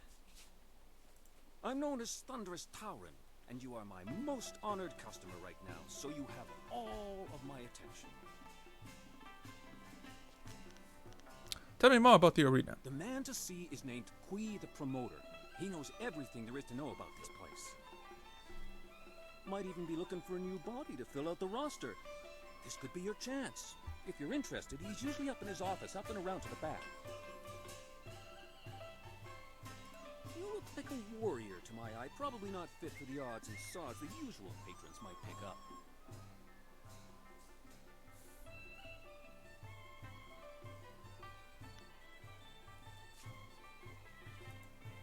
I'm known as Thunderous Tauren, and you are my most honored customer right now, so you have all of my attention. Tell me more about the arena. The man to see is named Kui the Promoter. He knows everything there is to know about this place. Might even be looking for a new body to fill out the roster. This could be your chance. If you're interested, he's usually up in his office, up and around to the back. You look like a warrior to my eye, probably not fit for the odds and sods the usual patrons might pick up.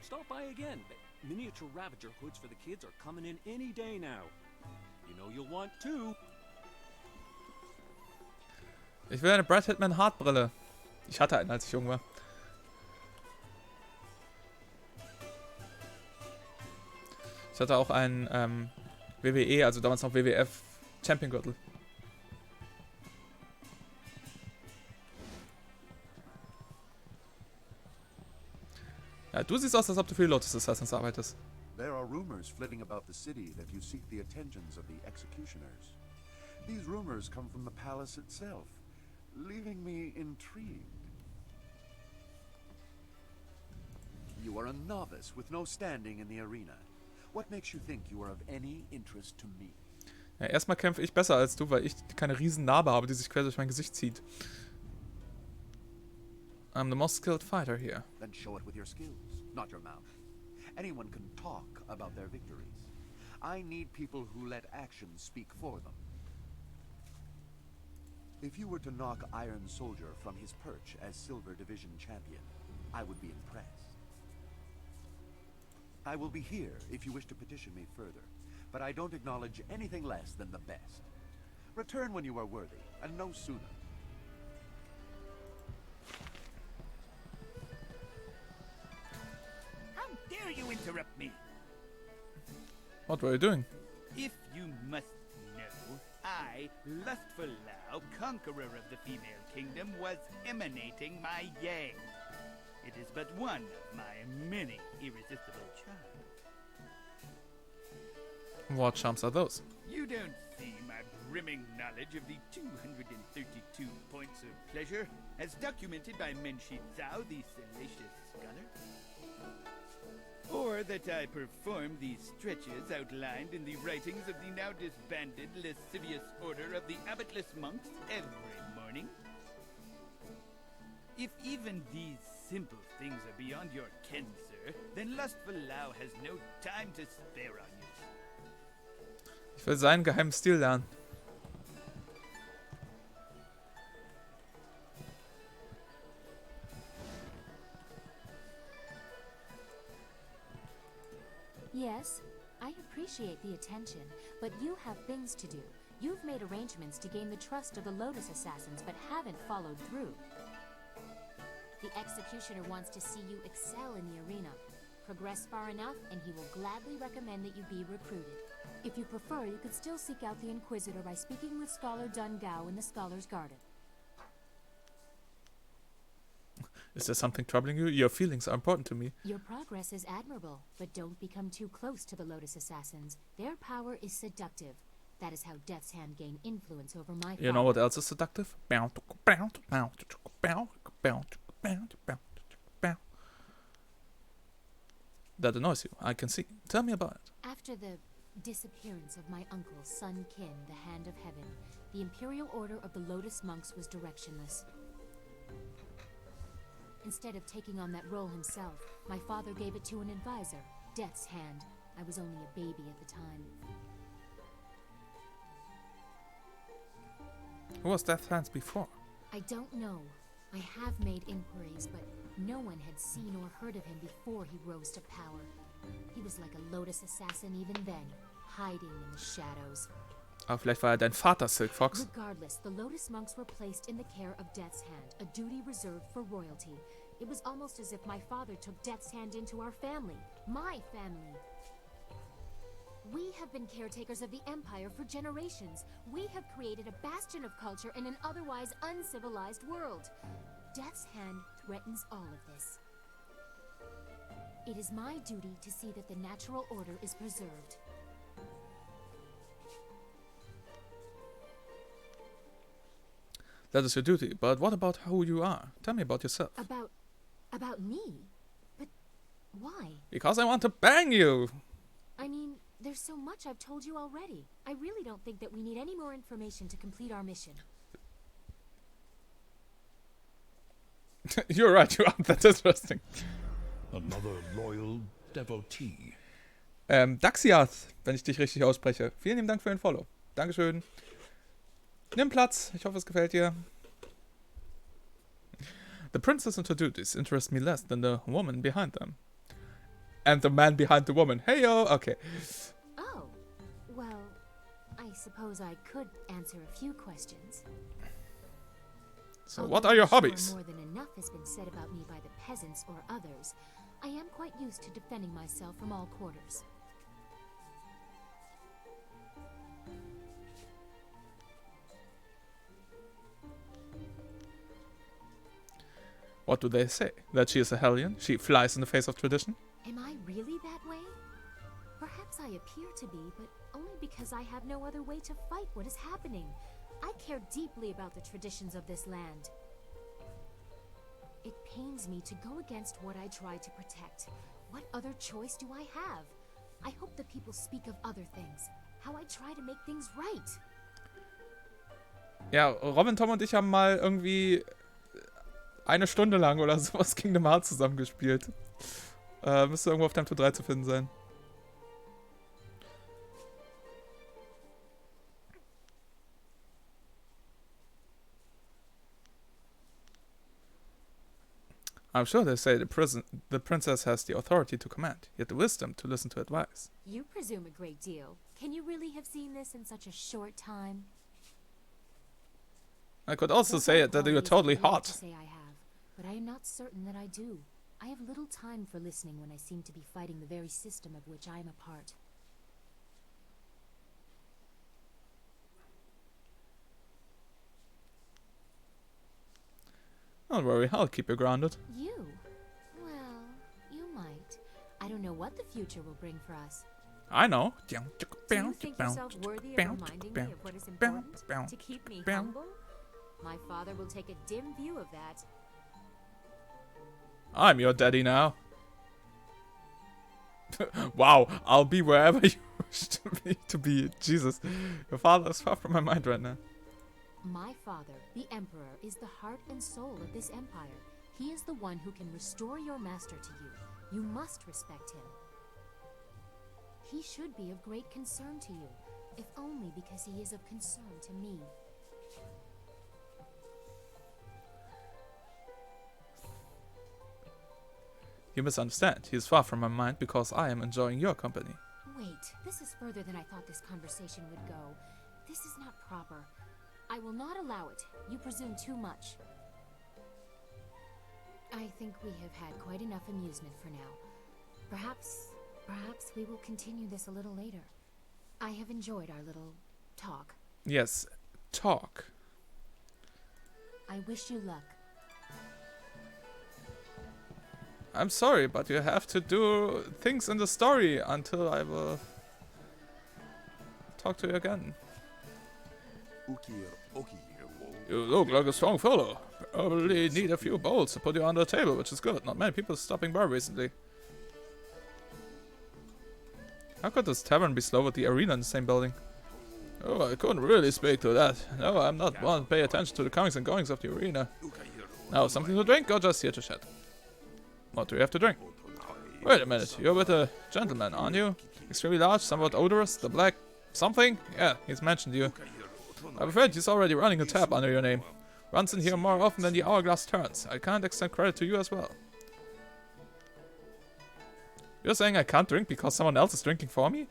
Stop by again. Miniature Ravager hoods for the kids are coming in any day now. You know you'll want two. Ich will eine Brad Hitman Hartbrille. Ich hatte einen, als ich jung war. Ich hatte auch einen WWE, also damals noch WWF Champion Gürtel. Ja, du siehst aus, als ob du für die Lotus Assassins arbeitest. There are rumors flitting about the city that you seek the attentions of the executioners. These rumors come from the palace itself, leaving me intrigued. You are a novice with no standing in the arena. What makes you think you are of any interest to me? Ja, erstmal kämpfe ich besser als du, weil ich keine riesen Narbe habe, die sich quer durch mein Gesicht zieht. I'm the most skilled fighter here. Then show it with your skills, not your mouth. Anyone can talk about their victories. I need people who let actions speak for them. If you were to knock Iron Soldier from his perch as Silver Division champion, I would be impressed. I will be here if you wish to petition me further, but I don't acknowledge anything less than the best. Return when you are worthy, and no sooner. How dare you interrupt me? What were you doing? If you must know, I, Lustful Lao, conqueror of the female kingdom, was emanating my yang. It is but one of my many irresistible charms. What charms are those? You don't see my brimming knowledge of the 232 points of pleasure, as documented by Menshi Zhao, the salacious scholar? Or that I perform the stretches outlined in the writings of the now disbanded lascivious order of the abbotless monks every morning? If even these simple things are beyond your ken, sir, then Lustful Lao has no time to spare on you. Ich will seinen geheimen Stil lernen. Yes, I appreciate the attention, but you have things to do. You've made arrangements to gain the trust of the Lotus Assassins, but haven't followed through. The Executioner wants to see you excel in the arena. Progress far enough, and he will gladly recommend that you be recruited. If you prefer, you could still seek out the Inquisitor by speaking with Scholar Dun Gao in the Scholar's Garden. Is there something troubling you? Your feelings are important to me. Your progress is admirable, but don't become too close to the Lotus Assassins. Their power is seductive. That is how Death's Hand gained influence over my father. You know what else is seductive? That annoys you, I can see. Tell me about it. After the disappearance of my uncle, Sun Qin, the Hand of Heaven, the Imperial Order of the Lotus Monks was directionless. Instead of taking on that role himself, my father gave it to an advisor, Death's Hand. I was only a baby at the time. Who was Death's Hand before? I don't know. I have made inquiries, but no one had seen or heard of him before he rose to power. He was like a Lotus Assassin even then, hiding in the shadows. Aber vielleicht war dein Vater, Silk Fox. Regardless, the Lotus Monks were placed in the care of Death's Hand, a duty reserved for royalty. It was almost as if my father took Death's Hand into our family. My family. We have been caretakers of the Empire for generations. We have created a bastion of culture in an otherwise uncivilized world. Death's Hand threatens all of this. It is my duty to see that the natural order is preserved. That is your duty, but what about who you are? Tell me about yourself. About me? But why? Because I want to bang you! I mean, there's so much I've told you already. I really don't think that we need any more information to complete our mission. You're right, you aren't that interesting. Another loyal devotee. Daxiath, wenn ich dich richtig ausspreche. Vielen lieben Dank für den Follow. Dankeschön. Nimm Platz. Ich hoffe, es gefällt dir. The princess and her duties interest me less than the woman behind them. And the man behind the woman. Hey yo! Okay. Oh, well, I suppose I could answer a few questions. So what are your hobbies? More than enough has been said about me by the peasants or others. I am quite used to defending myself from all quarters. What do they say? That she is a hellion? She flies in the face of tradition? Am I really that way? Perhaps I appear to be, but only because I have no other way to fight what is happening. I care deeply about the traditions of this land. It pains me to go against what I try to protect. What other choice do I have? I hope the people speak of other things. how I try to make things right. Ja, Robin, Tom und ich haben mal irgendwie 1 Stunde lang oder sowas Kingdom Hearts zusammengespielt. Müsste irgendwo auf Tempo 3 zu finden sein. I'm sure they say the princess has the authority to command, yet the wisdom to listen to advice. You presume a great deal. Can you really have seen this in such a short time? I could also say that you're totally hot. To say I have, but I am not certain that I do. I have little time for listening when I seem to be fighting the very system of which I am a part. Don't worry, I'll keep you grounded. You? Well, you might. I don't know what the future will bring for us. I know. Do you think yourself worthy of reminding me of what is important? To keep me humble? My father will take a dim view of that. I'm your daddy now. Wow, I'll be wherever you wish me to be. Jesus, your father is far from my mind right now. My father, the Emperor, is the heart and soul of this empire. He is the one who can restore your master to you. You must respect him. He should be of great concern to you, if only because he is of concern to me. You misunderstand. He is far from my mind because I am enjoying your company. Wait, this is further than I thought this conversation would go. This is not proper. I will not allow it. You presume too much. I think we have had quite enough amusement for now. Perhaps we will continue this a little later. I have enjoyed our little talk. Yes, talk. I wish you luck. I'm sorry, but you have to do things in the story until I will talk to you again. You look like a strong fellow. Probably need a few bowls to put you on the table, which is good. Not many people stopping by recently. How could this tavern be slow with the arena in the same building? Oh, I couldn't really speak to that. No, I'm not one to pay attention to the comings and goings of the arena. Now, something to drink or just here to chat? What do you have to drink? Wait a minute, you're with a gentleman, aren't you? Extremely large, somewhat odorous, the black something? Yeah, he's mentioned you. I'm afraid he's already running a tab under your name. Runs in here more often than the hourglass turns. I can't extend credit to you as well. You're saying I can't drink because someone else is drinking for me?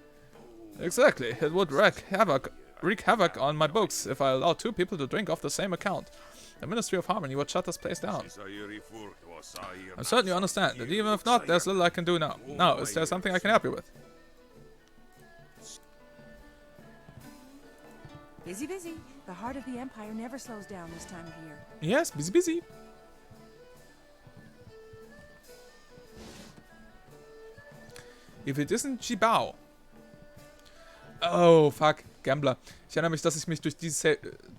Exactly. It would wreak havoc on my books if I allowed 2 people to drink off the same account. The Ministry of Harmony would shut this place down. I certainly understand that even if not, there's little I can do now. Now, is there something I can help you with? Busy, busy. The heart of the Empire never slows down this time of year. Yes, busy, busy. If it isn't Jibao. Oh, fuck. Gambler. Ich erinnere mich, dass ich mich durch die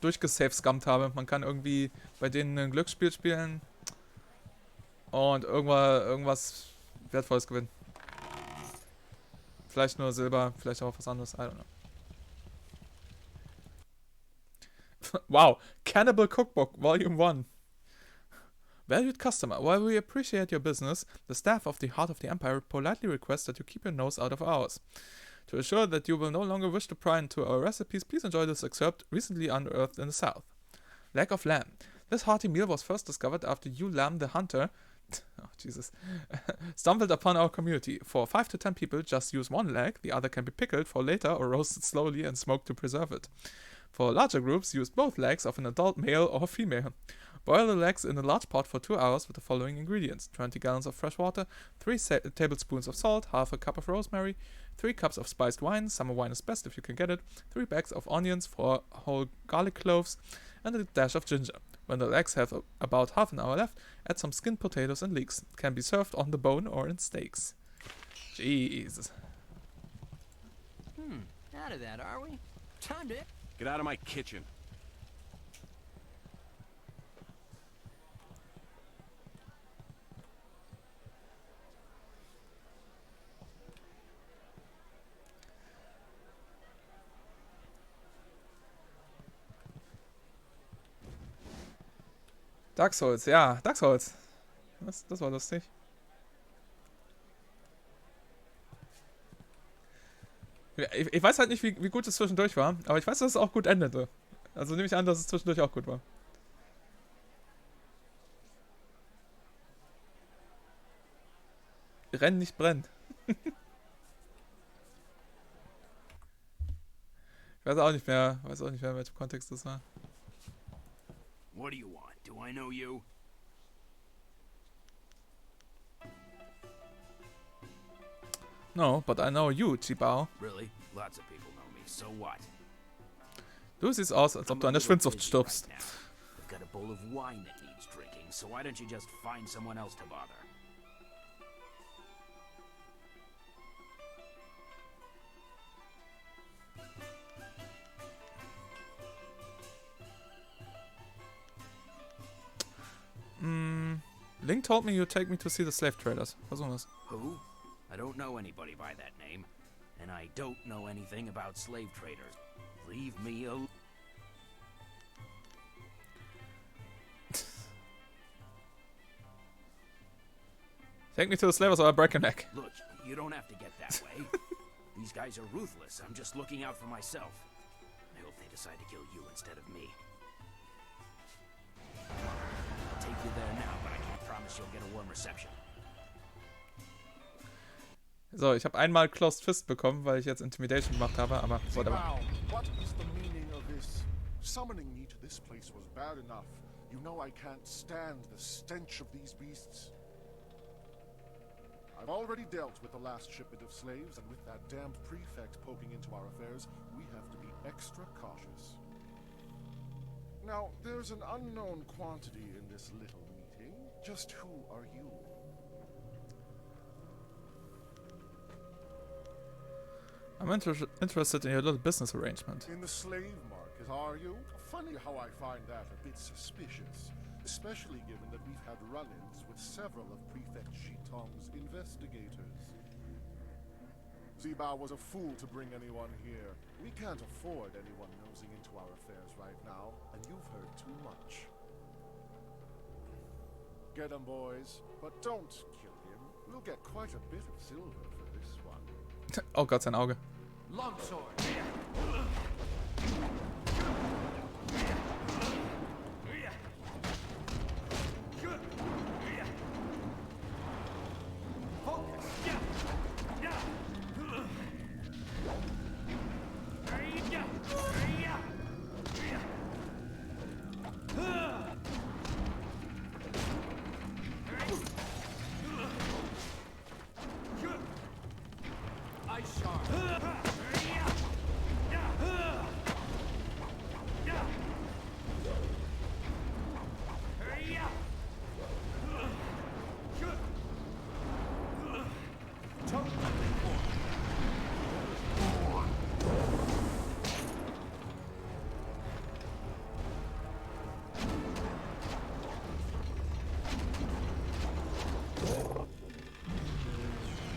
durchgesavescammt habe. Man kann irgendwie bei denen ein Glücksspiel spielen und irgendwas Wertvolles gewinnen. Vielleicht nur Silber, vielleicht auch was anderes. I don't know. Wow. Cannibal Cookbook, Volume 1. Valued customer, while we appreciate your business, the staff of the Heart of the Empire politely request that you keep your nose out of ours. To ensure that you will no longer wish to pry into our recipes, please enjoy this excerpt recently unearthed in the south. Leg of lamb. This hearty meal was first discovered after you, Lamb the Hunter, oh Jesus, stumbled upon our community. For 5 to 10 people, just use one leg, the other can be pickled for later or roasted slowly and smoked to preserve it. For larger groups, use both legs of an adult male or female. Boil the legs in a large pot for 2 hours with the following ingredients: 20 gallons of fresh water, 3 tablespoons of salt, half a cup of rosemary, 3 cups of spiced wine, summer wine is best if you can get it, 3 bags of onions, 4 whole garlic cloves, and a dash of ginger. When the legs have about half an hour left, add some skinned potatoes and leeks. It can be served on the bone or in steaks. Jesus. Out of that, are we? Time to... Get out of my kitchen. Dark Souls, ja, Dark Souls. Das war lustig. Ich weiß halt nicht, wie gut es zwischendurch war, aber ich weiß, dass es auch gut endete. Also nehme ich an, dass es zwischendurch auch gut war. Renn nicht brennt. Ich weiß auch nicht mehr, in welchem Kontext das war. What do you want? Do I know you? No, but I know you, Chibao. Really? Lots of people know me. So what? Du siehst aus, als ob du an der Schwindsucht stirbst. I've got a bowl of wine that needs drinking, so why don't you just find someone else to bother? Link told me you'd take me to see the slave traders. Versuchen wir's. Who? I don't know anybody by that name. And I don't know anything about slave traders. Leave me alone. Take me to the slavers or I break your neck. Look, you don't have to get that way. These guys are ruthless. I'm just looking out for myself. I hope they decide to kill you instead of me. I'll take you there now, but I can't promise you'll get a warm reception. So, ich habe einmal Closed Fist bekommen, weil ich jetzt Intimidation gemacht habe, aber whatever. What is the meaning of this? Summoning me to this place was bad enough. You know I can't stand the stench of these beasts. I've already dealt with the last shipment of slaves, and with that damned prefect poking into our affairs, we have to be extra cautious. Now, there's an unknown quantity in this little meeting. Just who are you? I'm interested in your little business arrangement. In the slave market, are you? Funny how I find that a bit suspicious. Especially given that we've had run-ins with several of Prefect Shitong's investigators. Zibao was a fool to bring anyone here. We can't afford anyone nosing into our affairs right now, and you've heard too much. Get him, boys, but don't kill him. We'll get quite a bit of silver for this one. Oh Gott, sein Auge. Longsword.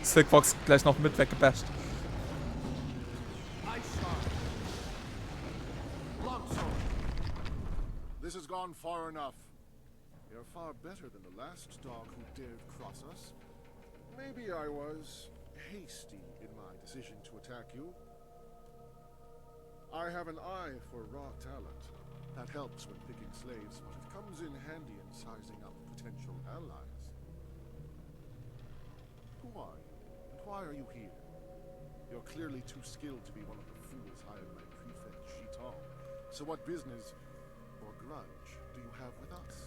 Silkbox gleich noch mit weggebasht. This has gone far enough. You're far better than the last dog who dared cross us. Maybe I was hasty in my decision to attack you. I have an eye for raw talent. That helps when picking slaves, but it comes in handy in sizing up potential allies. Who are you? And why are you here? You're clearly too skilled to be one of the fools hired by Prefect Shitong. So what business or grudge do you have with us?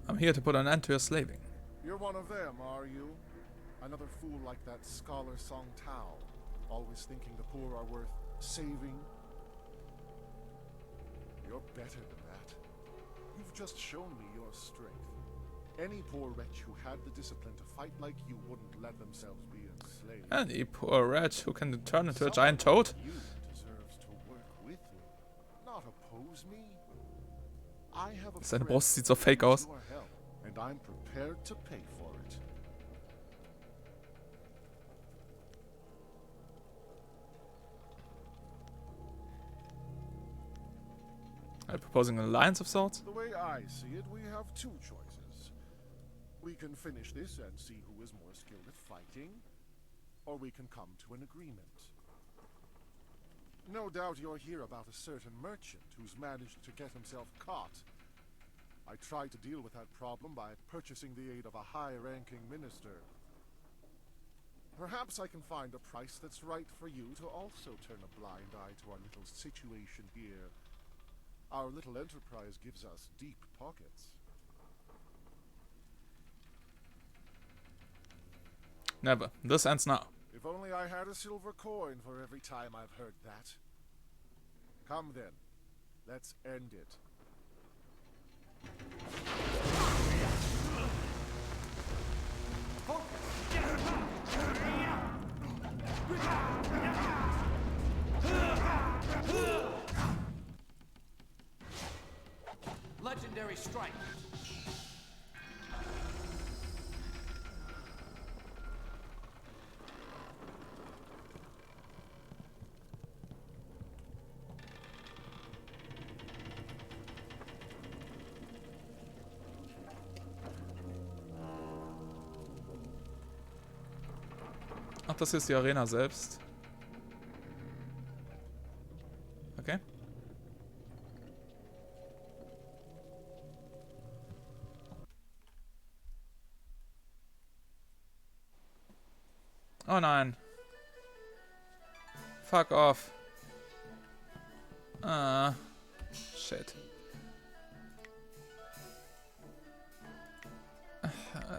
I'm here to put an end to your slaving. You're one of them, are you? Another fool like that scholar Song Tao, always thinking the poor are worth saving? You're better than that. You've just shown me your strength. Any poor wretch who had the discipline to fight like you wouldn't let themselves be enslaved. Any poor wretch who can turn into a giant toad. You deserves to work with me, not oppose me. I have a Seine friend Brust sieht so fake who aus. needs your help, and I'm prepared to pay for it. Are you proposing an alliance of sorts? The way I see it, we have two choices. We can finish this and see who is more skilled at fighting, or we can come to an agreement. No doubt you'll hear about a certain merchant who's managed to get himself caught. I tried to deal with that problem by purchasing the aid of a high-ranking minister. Perhaps I can find a price that's right for you to also turn a blind eye to our little situation here. Our little enterprise gives us deep pockets. Never. This ends now. If only I had a silver coin for every time I've heard that. Come then. Let's end it. Legendary strike. Ach, das hier ist die Arena selbst. Okay. Oh nein. Fuck off. Ah. Shit.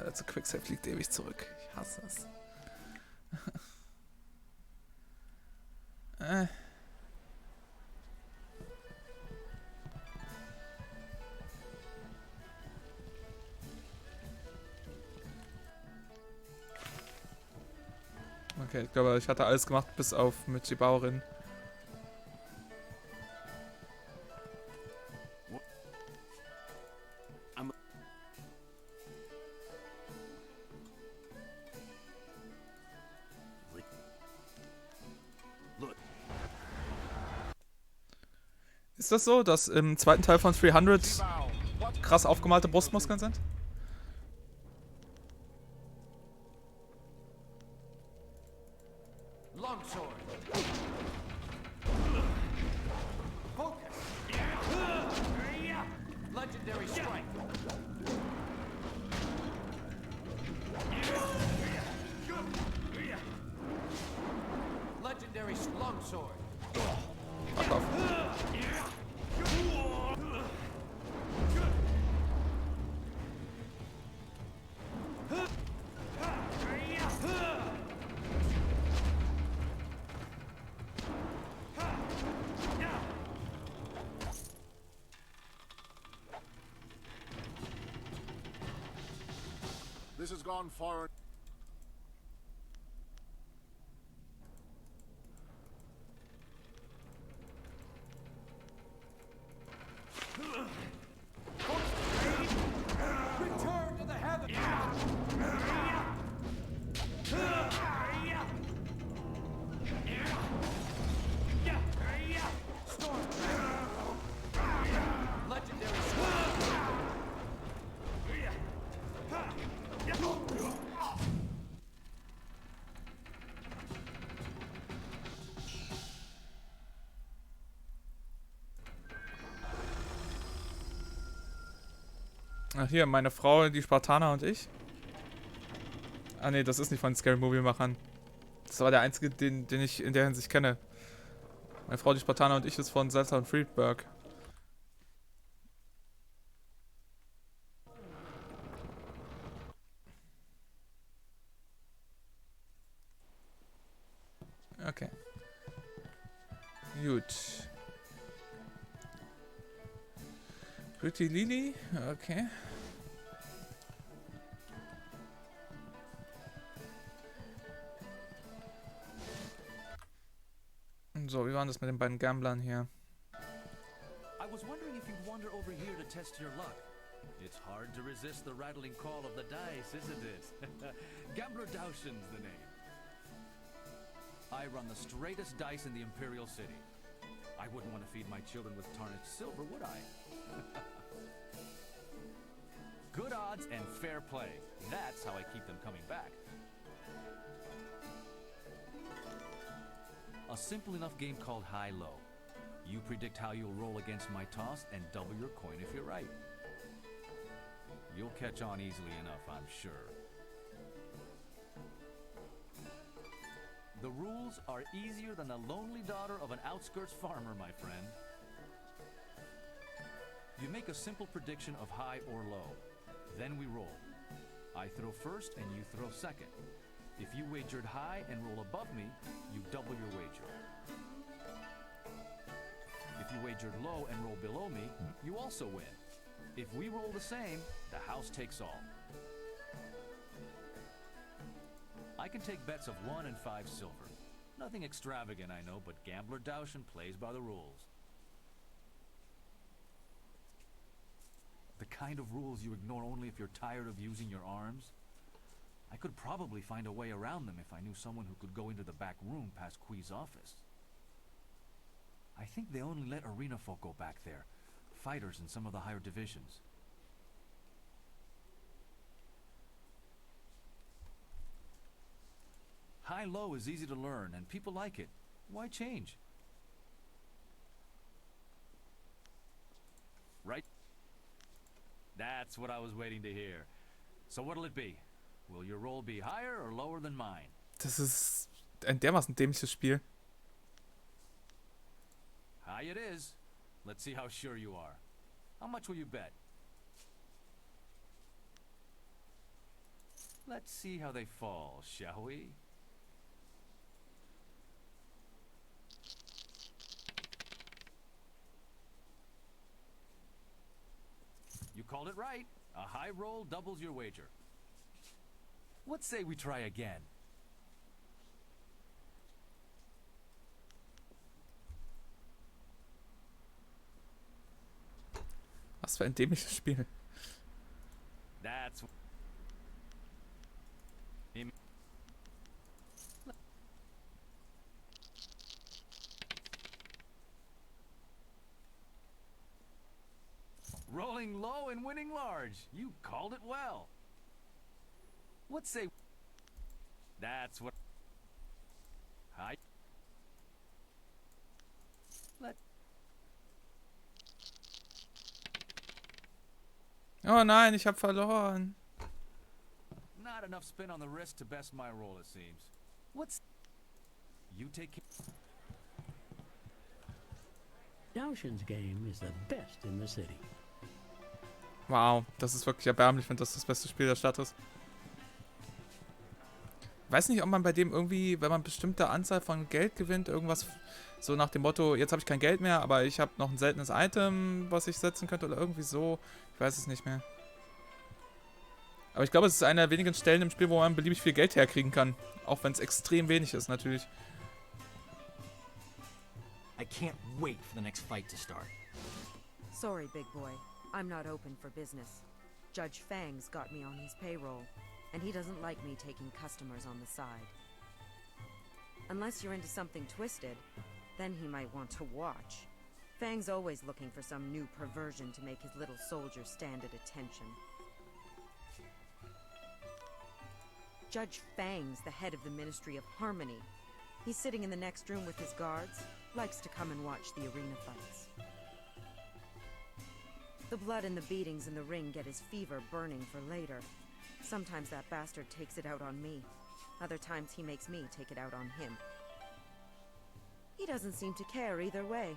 Also Quicksave liegt ewig zurück. Ich hasse es. Okay, ich glaube, ich hatte alles gemacht, bis auf mit die Bauerin. Ist das so, dass im zweiten Teil von 300 krass aufgemalte Brustmuskeln sind? Legendary strike. Legendary longsword. Fuck off. This has gone far. Return to the heavens. Storm. Legendary strike. Ach hier, meine Frau, die Spartaner und ich. Ah ne, das ist nicht von Scary Movie Machern. Das war der einzige, den ich in der Hinsicht kenne. Meine Frau, die Spartaner und ich ist von Zelda und Friedberg. Okay. Gut. Pretty Lily, okay. So, wie war das mit den beiden Gamblern hier? I was wondering if you'd wander over here to test your luck. It's hard to resist the rattling call of the dice, isn't it? Gambler Daushin's the name. I run the straightest dice in the Imperial City. I wouldn't want to feed my children with tarnished silver, would I? Good odds and fair play. That's how I keep them coming back. A simple enough game called high-low. You predict how you'll roll against my toss and double your coin if you're right. You'll catch on easily enough, I'm sure. The rules are easier than the lonely daughter of an outskirts farmer, my friend. You make a simple prediction of high or low. Then we roll. I throw first and you throw second. If you wagered high and roll above me, you double your wager. If you wagered low and roll below me, you also win. If we roll the same, the house takes all. I can take bets of 1 and 5 silver. Nothing extravagant, I know, but gambler Daushin plays by the rules. The kind of rules you ignore only if you're tired of using your arms. I could probably find a way around them if I knew someone who could go into the back room past Kui's office. I think they only let arena folk go back there, fighters in some of the higher divisions. High-low is easy to learn, and people like it. Why change? Right? That's what I was waiting to hear. So what'll it be? Will your roll be higher or lower than mine? Das ist ein dermaßen dämliches Spiel. High it is. Let's see how sure you are. How much will you bet? Let's see how they fall, shall we? You called it right. A high roll doubles your wager. What say we try again? Was für ein dämliches Spiel. That's... Rolling low and winning large. You called it well. What say... That's what... Hi. Let... Oh nein, ich habe verloren. Not enough spin on the wrist to best my roll, it seems. What's... You take care... Daushin's game is the best in the city. Wow, das ist wirklich erbärmlich, wenn das beste Spiel der Stadt ist. Ich weiß nicht, ob man bei dem irgendwie, wenn man bestimmte Anzahl von Geld gewinnt, irgendwas so nach dem Motto, jetzt habe ich kein Geld mehr, aber ich habe noch ein seltenes Item, was ich setzen könnte oder irgendwie so. Ich weiß es nicht mehr. Aber ich glaube, es ist eine der wenigen Stellen im Spiel, wo man beliebig viel Geld herkriegen kann. Auch wenn es extrem wenig ist, natürlich. I can't wait for the next fight to start. Sorry, big boy. I'm not open for business. Judge Fang's got me on his payroll, and he doesn't like me taking customers on the side. Unless you're into something twisted, then he might want to watch. Fang's always looking for some new perversion to make his little soldier stand at attention. Judge Fang's the head of the Ministry of Harmony. He's sitting in the next room with his guards, likes to come and watch the arena fights. The blood and the beatings in the ring get his fever burning for later. Sometimes that bastard takes it out on me. Other times he makes me take it out on him. He doesn't seem to care either way.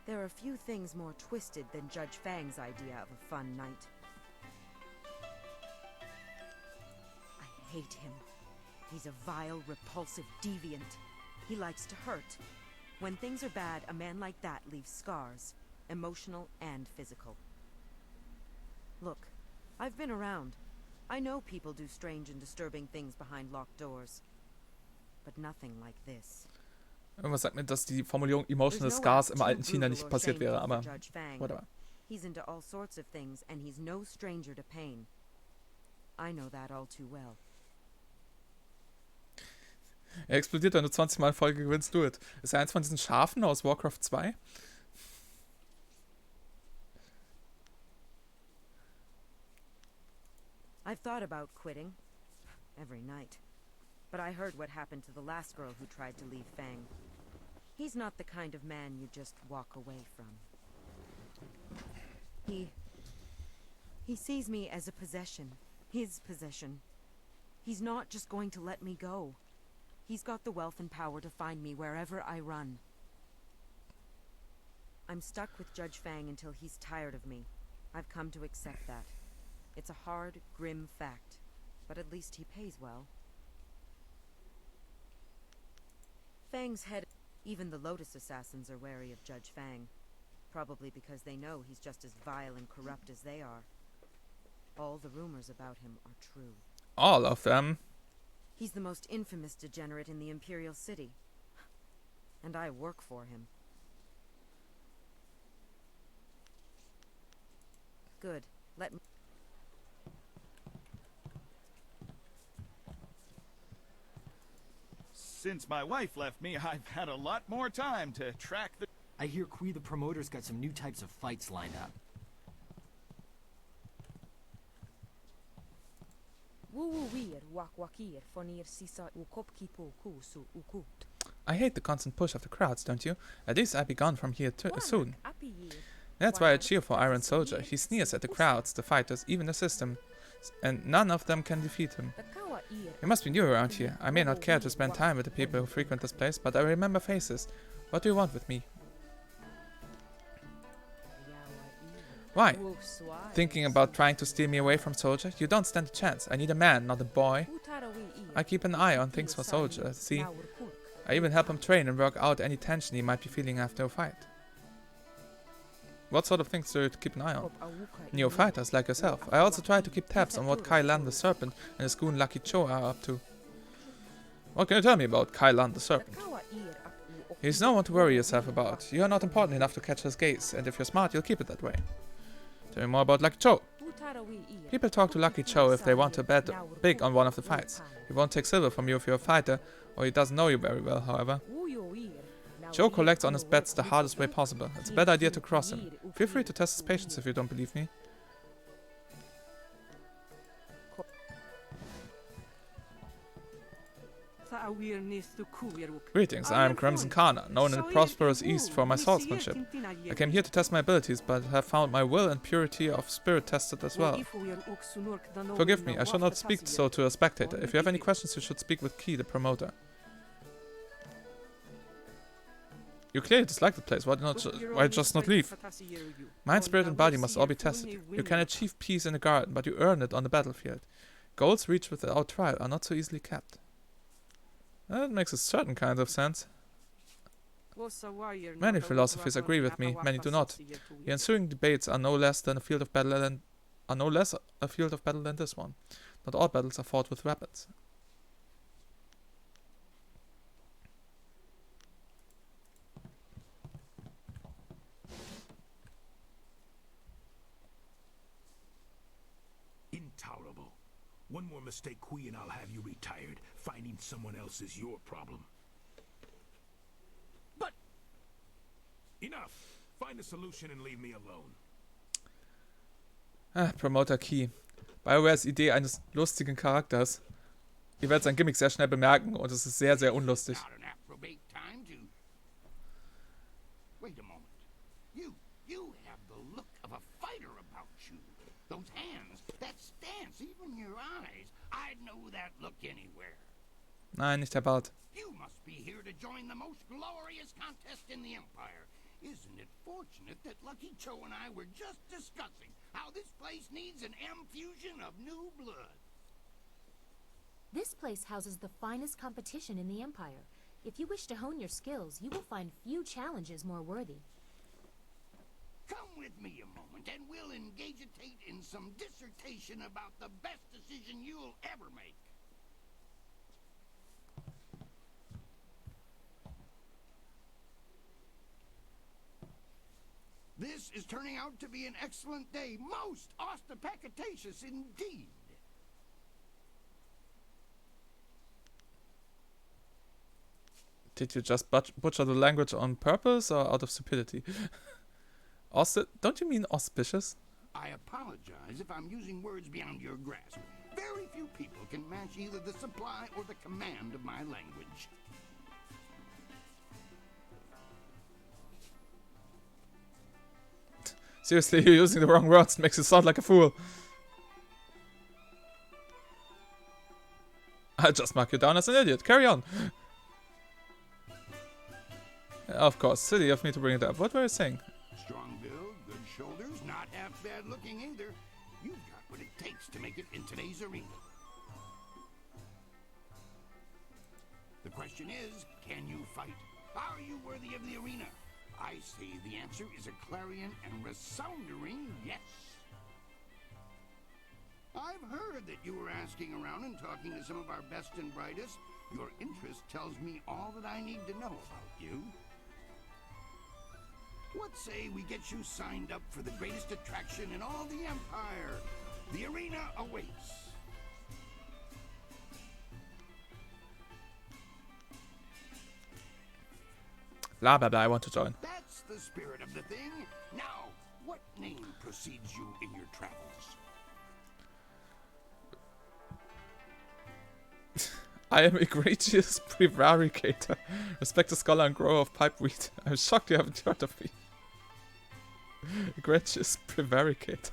There are few things more twisted than Judge Fang's idea of a fun night. I hate him. He's a vile, repulsive deviant. He likes to hurt. When things are bad, a man like that leaves scars. Emotional and physical. Look, I've been around. I know people do strange and disturbing things behind locked doors. But nothing like this. Irgendwas sagt mir, dass die Formulierung Emotional Scars im alten China nicht passiert wäre, aber whatever. He's into all sorts of things, and he's no stranger to pain. I know that all too well. Er explodiert, wenn du 20 Mal in Folge gewinnst, do it. Ist er eins von diesen Schafen aus Warcraft 2? I've thought about quitting. Every night. But I heard what happened to the last girl who tried to leave Fang. He's not the kind of man you just walk away from. He sees me as a possession. His possession. He's not just going to let me go. He's got the wealth and power to find me wherever I run. I'm stuck with Judge Fang until he's tired of me. I've come to accept that. It's a hard, grim fact. But at least he pays well. Fang's head... Even the Lotus Assassins are wary of Judge Fang. Probably because they know he's just as vile and corrupt as they are. All the rumors about him are true. All of them? He's the most infamous degenerate in the Imperial City. And I work for him. Good. Let me... Since my wife left me, I've had a lot more time to track the... I hear Kui the promoter's got some new types of fights lined up. I hate the constant push of the crowds, don't you? At least I'll be gone from here soon. That's why I cheer for Iron Soldier. He sneers at the crowds, the fighters, even the system, and none of them can defeat him. You must be new around here. I may not care to spend time with the people who frequent this place, but I remember faces. What do you want with me? Why? Thinking about trying to steal me away from Soldier? You don't stand a chance. I need a man, not a boy. I keep an eye on things for Soldier, see? I even help him train and work out any tension he might be feeling after a fight. What sort of things do you keep an eye on? New fighters like yourself. I also try to keep tabs on what Kai Lan the Serpent and his goon Lucky Cho are up to. What can you tell me about Kai Lan the Serpent? He's no one to worry yourself about. You are not important enough to catch his gaze, and if you're smart, you'll keep it that way. Tell me more about Lucky Cho. People talk to Lucky Cho if they want to bet big on one of the fights. He won't take silver from you if you're a fighter, or he doesn't know you very well, however. Joe collects on his bets the hardest way possible. It's a bad idea to cross him. Feel free to test his patience if you don't believe me. Greetings, I am Crimson Kana, known in the prosperous East for my swordsmanship. I came here to test my abilities, but have found my will and purity of spirit tested as well. Forgive me, I should not speak so to a spectator. If you have any questions, you should speak with Key, the promoter. You clearly dislike the place, why just not leave? Mind, spirit and body must all be tested. You can achieve peace in the garden, but you earn it on the battlefield. Goals reached without trial are not so easily kept. That makes a certain kind of sense. Many philosophies agree with me, many do not. The ensuing debates are no less a field of battle than this one. Not all battles are fought with weapons. Intolerable. One more mistake, Kui, and I'll have you retired. Finding someone else is your problem. But... Enough! Find a solution and leave me alone. Promoter Key. BioWares Idee eines lustigen Charakters. Ihr werdet sein Gimmick sehr schnell bemerken und es ist sehr, sehr unlustig. Wait a moment. You have the look of a fighter about you. Those hands, that stance, even your eyes. I'd know that look anywhere. Nein, nicht der Bart. You must be here to join the most glorious contest in the Empire. Isn't it fortunate that Lucky Cho and I were just discussing how this place needs an M-fusion of new blood? This place houses the finest competition in the Empire. If you wish to hone your skills, you will find few challenges more worthy. Come with me a moment and we'll engagitate in some dissertation about the best decision you'll ever make. This is turning out to be an excellent day, most ostentatious indeed. Did you just butcher the language on purpose or out of stupidity? Don't you mean auspicious? I apologize if I'm using words beyond your grasp. Very few people can match either the supply or the command of my language. Seriously, you're using the wrong words. Makes you sound like a fool. I'll just mark you down as an idiot. Carry on. Of course, silly of me to bring it up. What were you saying? Strong build, good shoulders, not half bad looking either. You've got what it takes to make it in today's arena. The question is, can you fight? Are you worthy of the arena? I say the answer is a clarion and resounding yes. I've heard that you were asking around and talking to some of our best and brightest. Your interest tells me all that I need to know about you. What say we get you signed up for the greatest attraction in all the Empire? The arena awaits. Blah blah blah, I want to join. That's the spirit of the thing. Now, what name precedes you in your travels? I am egregious prevaricator. Respect the scholar and grower of pipe wheat. I'm shocked you haven't heard of me. Egregious prevaricator.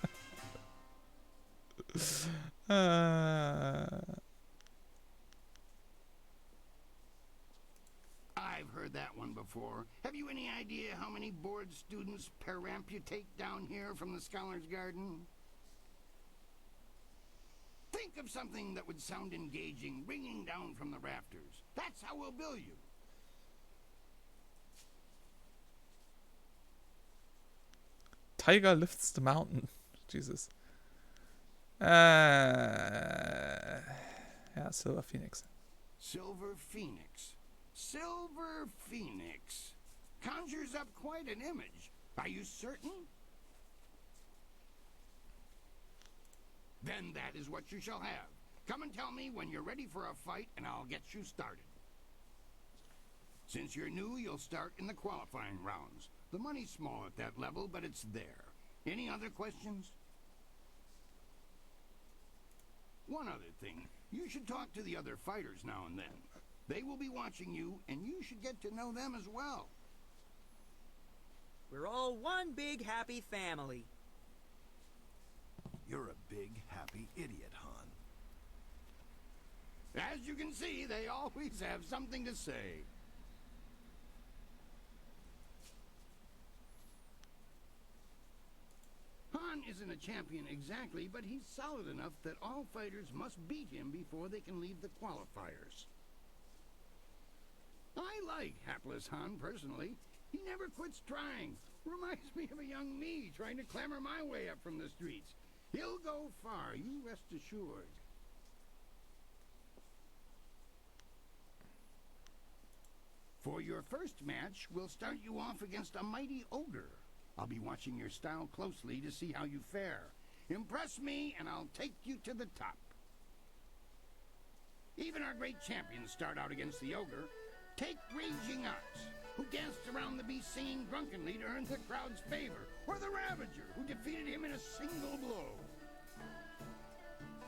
I've heard that one before. Have you any idea how many board students peramputate down here from the Scholar's Garden? Think of something that would sound engaging, ringing down from the rafters. That's how we'll bill you. Tiger lifts the mountain. Jesus. Yeah, Silver Phoenix. Silver Phoenix. Silver Phoenix. Conjures up quite an image. Are you certain? Then that is what you shall have. Come and tell me when you're ready for a fight, and I'll get you started. Since you're new, you'll start in the qualifying rounds. The money's small at that level, but it's there. Any other questions? One other thing. You should talk to the other fighters now and then. They will be watching you, and you should get to know them as well. We're all one big happy family. You're a big, happy idiot, Han. As you can see, they always have something to say. Han isn't a champion exactly, but he's solid enough that all fighters must beat him before they can leave the qualifiers. I like hapless Han personally. He never quits trying. Reminds me of a young me trying to clamber my way up from the streets. He'll go far, you rest assured. For your first match, we'll start you off against a mighty ogre. I'll be watching your style closely to see how you fare. Impress me, and I'll take you to the top. Even our great champions start out against the ogre. Take Raging Ox, who danced around the beast singing drunkenly to earn the crowd's favor, or the Ravager, who defeated him in a single blow.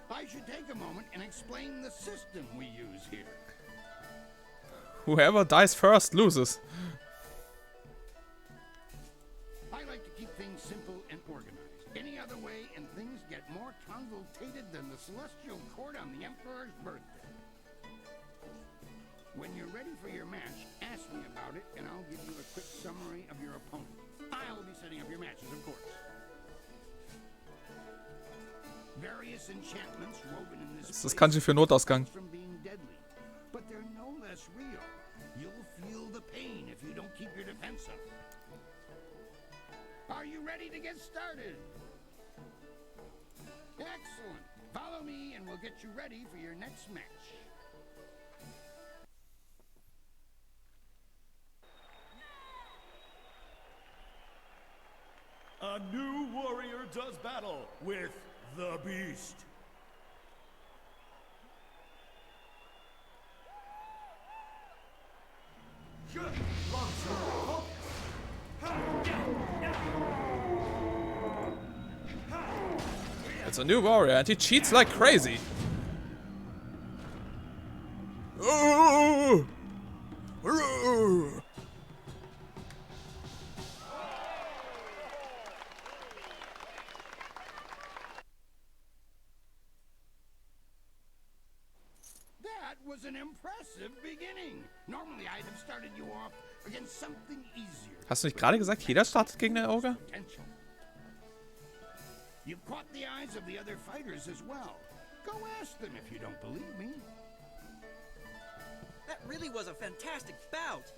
I should take a moment and explain the system we use here. Whoever dies first loses. I like to keep things simple and organized. Any other way, and things get more convoluted than the celestial court on the Emperor's birthday. When you're ready for your match, ask me about it, and I'll give you a quick summary of your opponent. I'll be setting up your matches, of course. Various enchantments woven in this Das ist Kanji für Notausgang. from being deadly, but they're no less real. You'll feel the pain if you don't keep your defense up. Are you ready to get started? Excellent. Follow me, and we'll get you ready for your next match. A new warrior does battle with the Beast. It's a new warrior and he cheats like crazy. Oh! That was an impressive beginning. Normally I'd have started you off against something easier. Hast du nicht gerade gesagt, jeder startet gegen den Ogre? You've caught the eyes of the other fighters as well. Go ask them if you don't believe me. That really was a fantastic bout.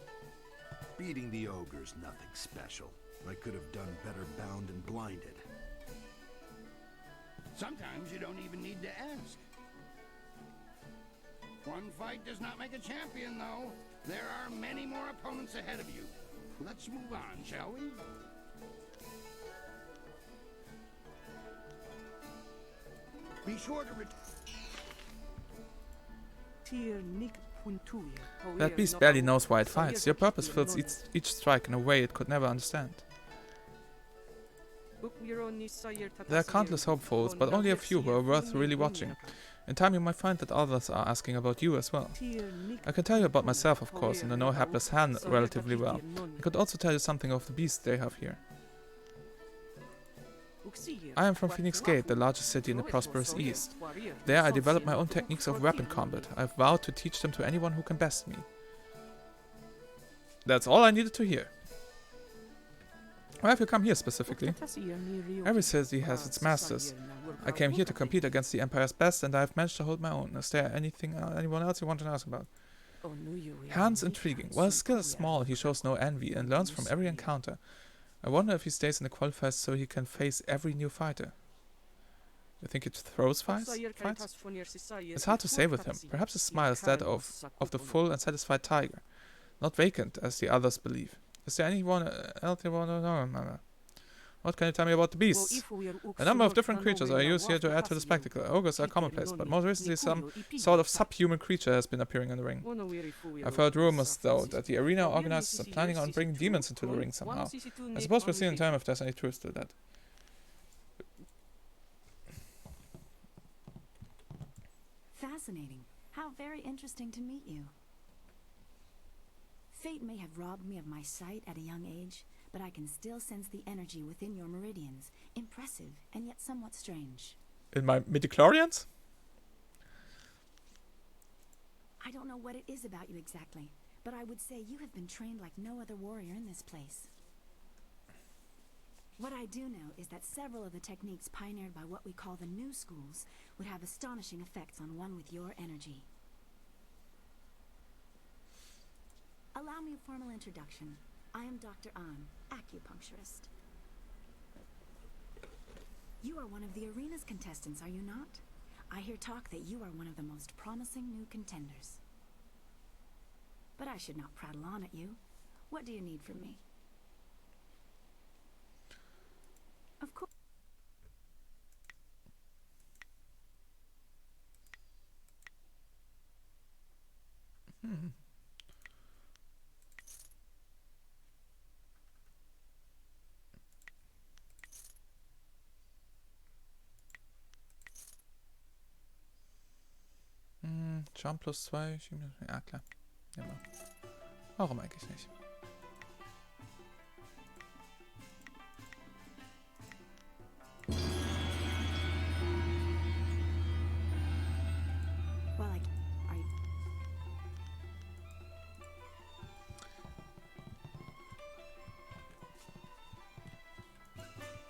Beating the ogre's nothing special. I could have done better bound and blinded. Sometimes you don't even need to ask. One fight does not make a champion, though. There are many more opponents ahead of you. Let's move on, shall we? Be sure to That beast barely knows why it fights. Your purpose fills each strike in a way it could never understand. There are countless hopefuls, but only a few who are worth really watching. In time you might find that others are asking about you as well. I can tell you about myself, of course, and I know Hapless Han relatively well. I could also tell you something of the beasts they have here. I am from Phoenix Gate, the largest city in the prosperous East. There I developed my own techniques of weapon combat. I've vowed to teach them to anyone who can best me. That's all I needed to hear. Why have you come here specifically? Every city has its masters. I came here to compete against the Empire's best, and I have managed to hold my own. Is there anyone else you want to ask about? Han's intriguing. While his skill is small, he shows no envy and learns from every encounter. I wonder if he stays in the qualifiers so he can face every new fighter. You think he throws fights? It's hard to say with him. Perhaps his smile is that of the full and satisfied tiger, not vacant as the others believe. Is there anyone else you want to know? What can you tell me about the beasts? A number of different creatures are used here to add to the spectacle. Ogres are commonplace, but most recently some sort of subhuman creature has been appearing in the ring. I've heard rumors, though, that the arena organizers are planning on bringing demons into the ring somehow. I suppose we'll see in time if there's any truth to that. Fascinating. How very interesting to meet you. Fate may have robbed me of my sight at a young age, but I can still sense the energy within your meridians. Impressive, and yet somewhat strange. In my midichlorians? I don't know what it is about you exactly, but I would say you have been trained like no other warrior in this place. What I do know is that several of the techniques pioneered by what we call the new schools would have astonishing effects on one with your energy. Allow me a formal introduction. I am Dr. An, acupuncturist. You are one of the arena's contestants, are you not? I hear talk that you are one of the most promising new contenders. But I should not prattle on at you. What do you need from me? Of course. Jump plus 2. Ja, klar. Immer. Warum eigentlich nicht?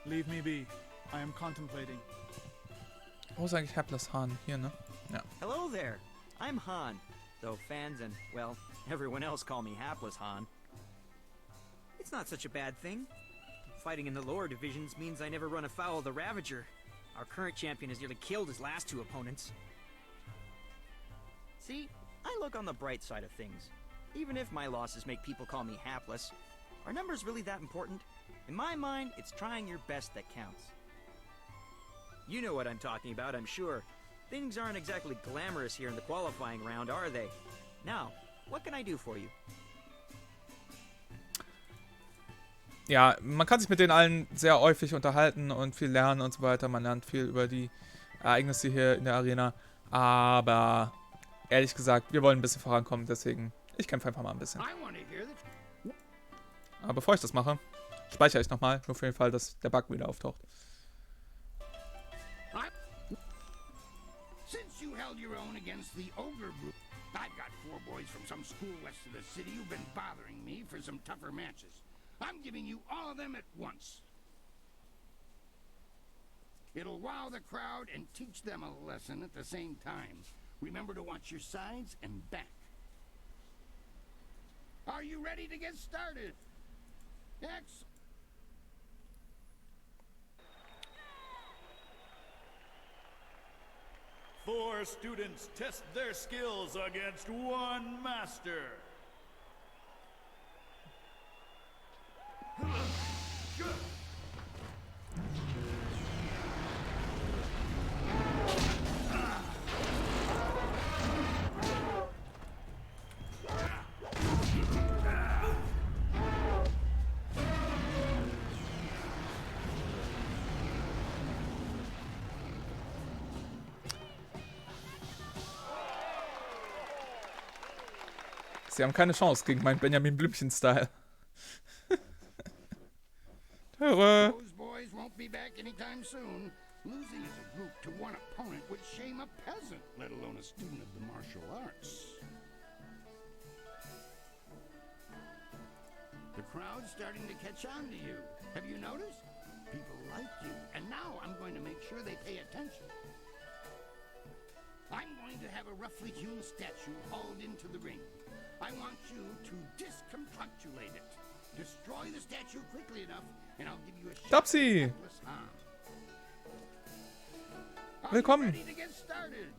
Leave me be. I am contemplating. Wo ist eigentlich Hapless Han? Hier, ne? Ja. Hello there. I'm Han, though fans and, well, everyone else call me Hapless Han. It's not such a bad thing. Fighting in the lower divisions means I never run afoul of the Ravager. Our current champion has nearly killed his last two opponents. See, I look on the bright side of things. Even if my losses make people call me hapless, are numbers really that important? In my mind, it's trying your best that counts. You know what I'm talking about, I'm sure. Things aren't exactly glamorous here in the qualifying round, are they? Now, what can I do for you? ja, man kann sich mit denen allen sehr häufig unterhalten und viel lernen und so weiter. Man lernt viel über die Ereignisse hier in der Arena. Aber ehrlich gesagt, wir wollen ein bisschen vorankommen, deswegen, ich kämpfe einfach mal ein bisschen. Aber bevor ich das mache, speichere ich nochmal, nur für den Fall, dass der Bug wieder auftaucht. Since you held your own against the ogre group, I've got 4 boys from some school west of the city who've been bothering me for some tougher matches. I'm giving you all of them at once. It'll wow the crowd and teach them a lesson at the same time. Remember to watch your sides and back. Are you ready to get started? Excellent. Four students test their skills against one master. Sie haben keine Chance gegen meinen Benjamin Blümchen-Style. Those boys won't be back anytime soon. Losing as a group to one opponent would shame a peasant, let alone a student of the martial arts. The crowd's starting to catch on to you. Have you noticed? People like you, and now I'm going to make sure they pay attention. I'm going to have a roughly hewn statue hauled into the ring. I want you to discombobulate it. Destroy the statue quickly enough, and I'll give you a shot. Dapsi! Willkommen! Ready to get started?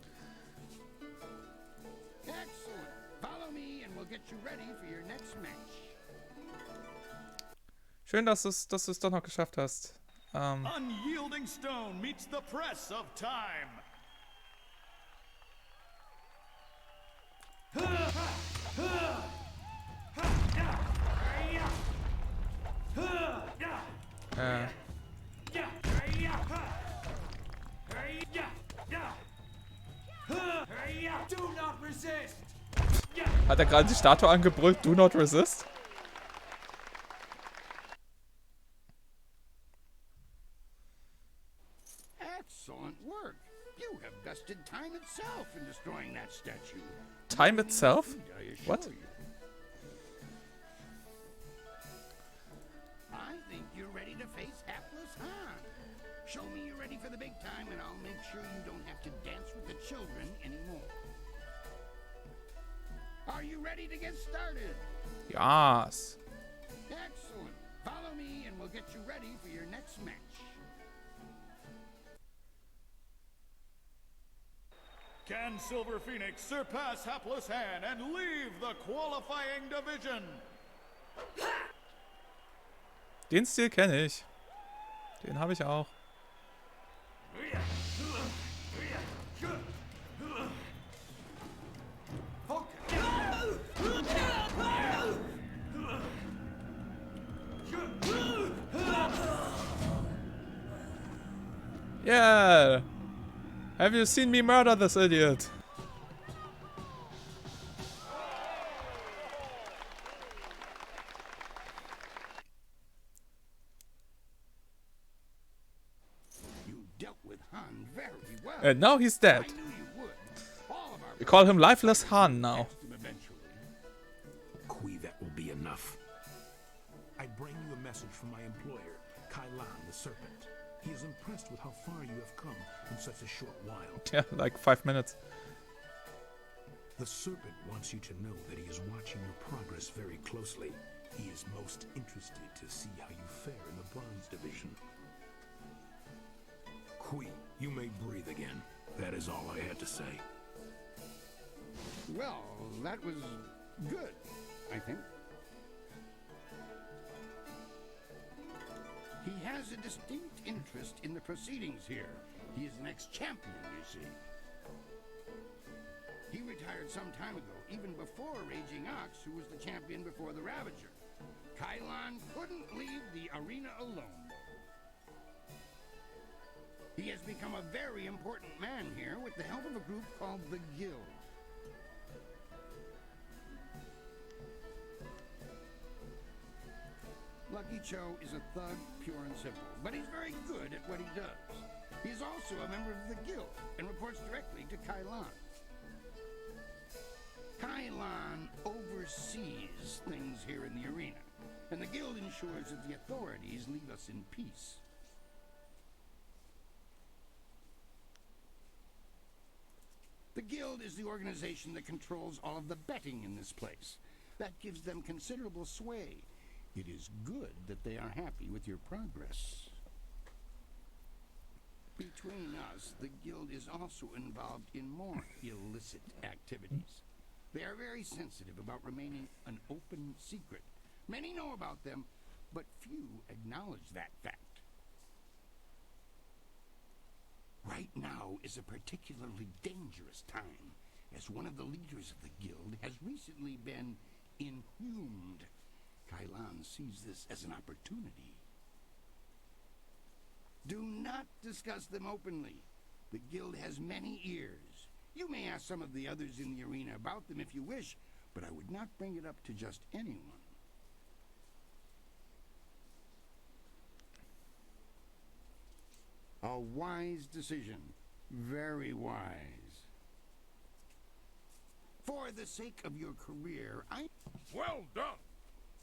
Excellent. Follow me, and we'll get you ready for your next match. Schön, dass du es doch noch geschafft hast. Unyielding stone meets the press of time. Hat er gerade die Statue angebrüllt? Do not resist? Excellent work. You have bested time itself in destroying that statue. Time itself? What? I think you're ready to face hapless Han. Show me you're ready for the big time, and I'll make sure you don't have to dance with the children anymore. Are you ready to get started? Yes. Excellent. Follow me, and we'll get you ready for your next match. Can Silver Phoenix surpass Hapless Han and leave the qualifying division? Den Stil kenne ich. Den habe ich auch. Yeah! Have you seen me murder this idiot? You dealt with Han very well. And now he's dead. I knew you would. All of our We call him Lifeless Han now. Kui, that will be enough. I bring you a message from my employer, Kai Lan the Serpent. He is impressed with how far you have come in such a short while. Yeah, like 5 minutes. The Serpent wants you to know that he is watching your progress very closely. He is most interested to see how you fare in the Bronze Division. Kui, you may breathe again. That is all I had to say. Well, that was good, I think. He has a distinct interest in the proceedings here. He is the next champion, you see. He retired some time ago, even before Raging Ox, who was the champion before the Ravager. Kylon couldn't leave the arena alone. He has become a very important man here with the help of a group called the Guild. Lucky Cho is a thug, pure and simple, but he's very good at what he does. He is also a member of the Guild and reports directly to Kylon. Kylon oversees things here in the arena, and the Guild ensures that the authorities leave us in peace. The Guild is the organization that controls all of the betting in this place. That gives them considerable sway. It is good that they are happy with your progress. Between us, the Guild is also involved in more illicit activities. They are very sensitive about remaining an open secret. Many know about them, but few acknowledge that fact. Right now is a particularly dangerous time, as one of the leaders of the Guild has recently been inhumed. Kylon sees this as an opportunity. Do not discuss them openly. The Guild has many ears. You may ask some of the others in the arena about them if you wish, but I would not bring it up to just anyone. A wise decision. Very wise. For the sake of your career, Well done!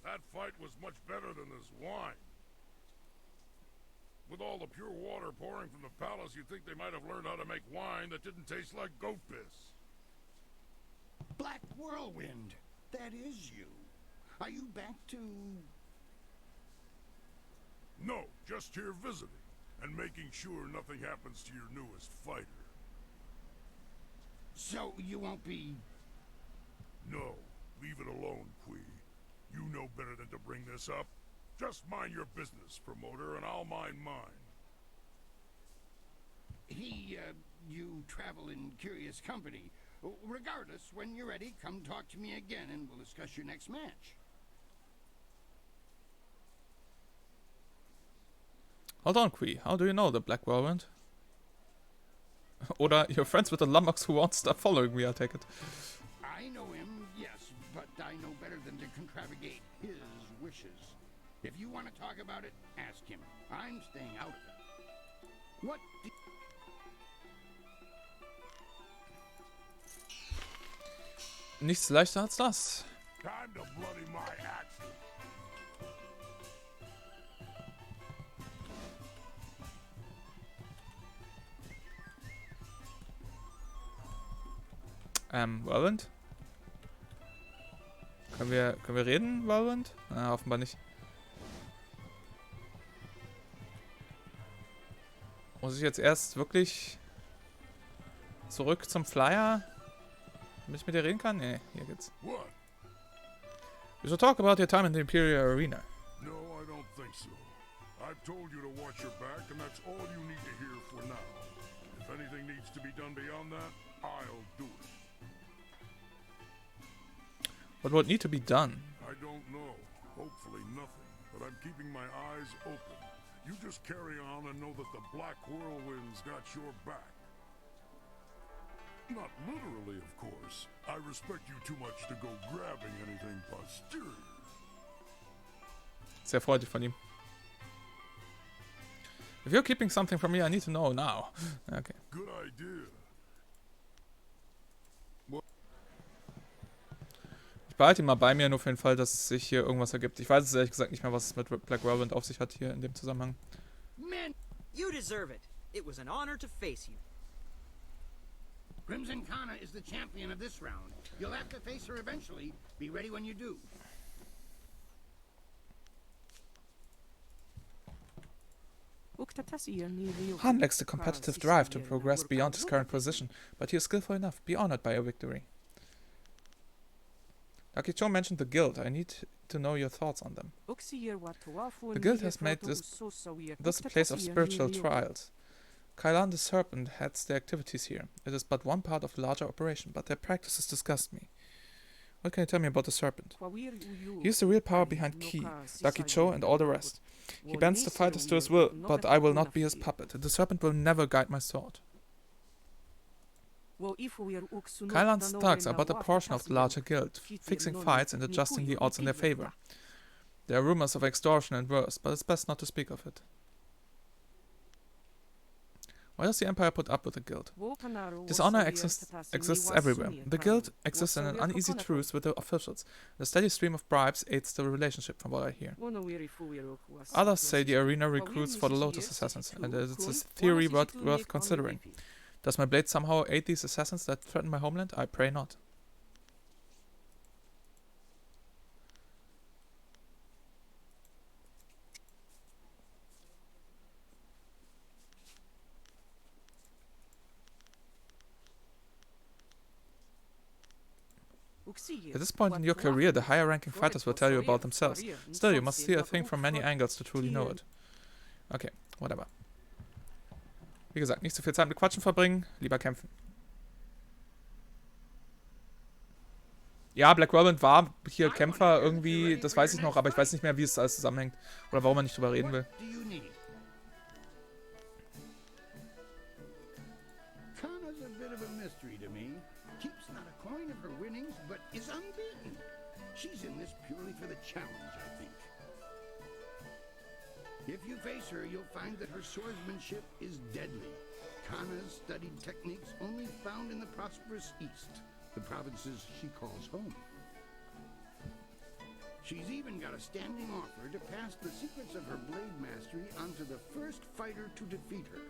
That fight was much better than this wine. With all the pure water pouring from the palace, you'd think they might have learned how to make wine that didn't taste like goat piss. Black Whirlwind, that is you. Are you back to... No, just here visiting, and making sure nothing happens to your newest fighter. So you won't be... No, leave it alone, Kui. You know better than to bring this up. Just mind your business, promoter, and I'll mind mine. You travel in curious company. Regardless, when you're ready, come talk to me again and we'll discuss your next match. Hold on, Kui. How do you know the Black Whirlwind? Oder you're friends with the Lummox who won't stop following me, I take it. I know him, yes, but I know better than to contravigate his wishes. If you want to talk about it, ask him. I'm staying out of it. What do... Nichts leichter als das. Time to bloody my axe. Whirlwind? Können wir reden, Whirlwind? Na, offenbar nicht. Muss ich jetzt erst wirklich zurück zum Flyer, damit ich mit dir reden kann? Nee, hier geht's. What? We should talk about your time in the Imperial Arena. No, I don't think so. I've told you to watch your back, and that's all you need to hear for now. If anything needs to be done beyond that, I'll do it. What would need to be done? I don't know. Hopefully nothing. But I'm keeping my eyes open. You just carry on and know that the Black Whirlwind's got your back. Not literally, of course. I respect you too much to go grabbing anything posterior. Sehr freundlich von ihm. If you're keeping something from me, I need to know now. Okay. Good idea. Ich behalte ihn mal bei mir, nur für den Fall, dass sich hier irgendwas ergibt. Ich weiß es ehrlich gesagt nicht mehr, was es mit Black Whirlwind auf sich hat hier in dem Zusammenhang. Man, you deserve it. It was an honor to face you. Crimson Kana is the champion of this round. You'll have to face her eventually. Be ready when you do. Han lacks the competitive drive to progress beyond his current position, but he is skillful enough. Be honored by a victory. Lucky Cho mentioned the Guild. I need to know your thoughts on them. The Guild has made this a place of spiritual trials. Kylon the Serpent heads their activities here. It is but one part of a larger operation, but their practices disgust me. What can you tell me about the serpent? He is the real power behind Ki, Daki Cho, and all the rest. He bends the fighters to his will, but I will not be his puppet. The serpent will never guide my sword. Kailan's thugs are but a portion of the larger guild, fixing fights and adjusting the odds in their favor. There are rumors of extortion and worse, but it's best not to speak of it. Why does the Empire put up with the guild? Dishonor exists everywhere. The guild exists in an uneasy truce with the officials. The steady stream of bribes aids the relationship, from what I hear. Others say the arena recruits for the Lotus Assassins, and it's a theory worth considering. Does my blade somehow aid these assassins that threaten my homeland? I pray not. At this point in your career, the higher-ranking fighters will tell you about themselves. Still, you must see a thing from many angles to truly know it. Okay, whatever. Wie gesagt, nicht so viel Zeit mit Quatschen verbringen, lieber kämpfen. Ja, Black Robin war hier Kämpfer irgendwie, das weiß ich noch, aber ich weiß nicht mehr, wie es alles zusammenhängt. Oder warum man nicht drüber reden will. Keeps not a coin of her winnings, but is unbeaten. She's in this purely for the challenge, I think. If you face her, you'll find that her swordsmanship is deadly. Kana's studied techniques only found in the prosperous East, the provinces she calls home. She's even got a standing offer to pass the secrets of her blade mastery onto the first fighter to defeat her.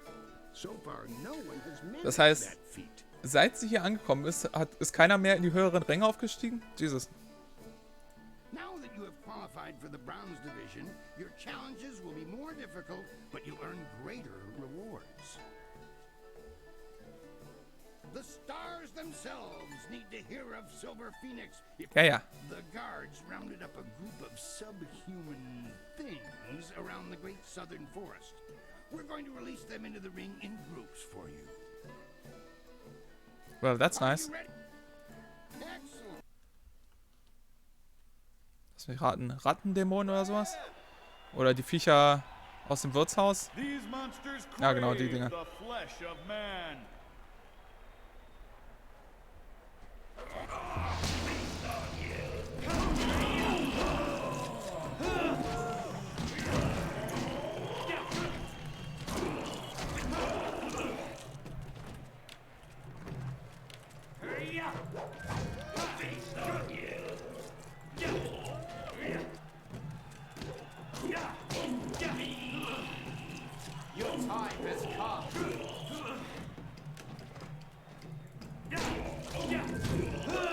So far, no one has managed that feat. Seit sie hier angekommen ist, ist keiner mehr in die höheren Ränge aufgestiegen? Jesus. Now that you have qualified for the bronze division, your challenges will be more difficult, but you'll earn greater rewards. The stars themselves need to hear of Silver Phoenix. Ja. The guards rounded up a group of subhuman things around the great southern forest. We're going to release them into the ring in groups for you. Well, that's nice. Lass mich raten. Rattendämon oder sowas? Oder die Viecher aus dem Wirtshaus? Ja, genau, die Dinger.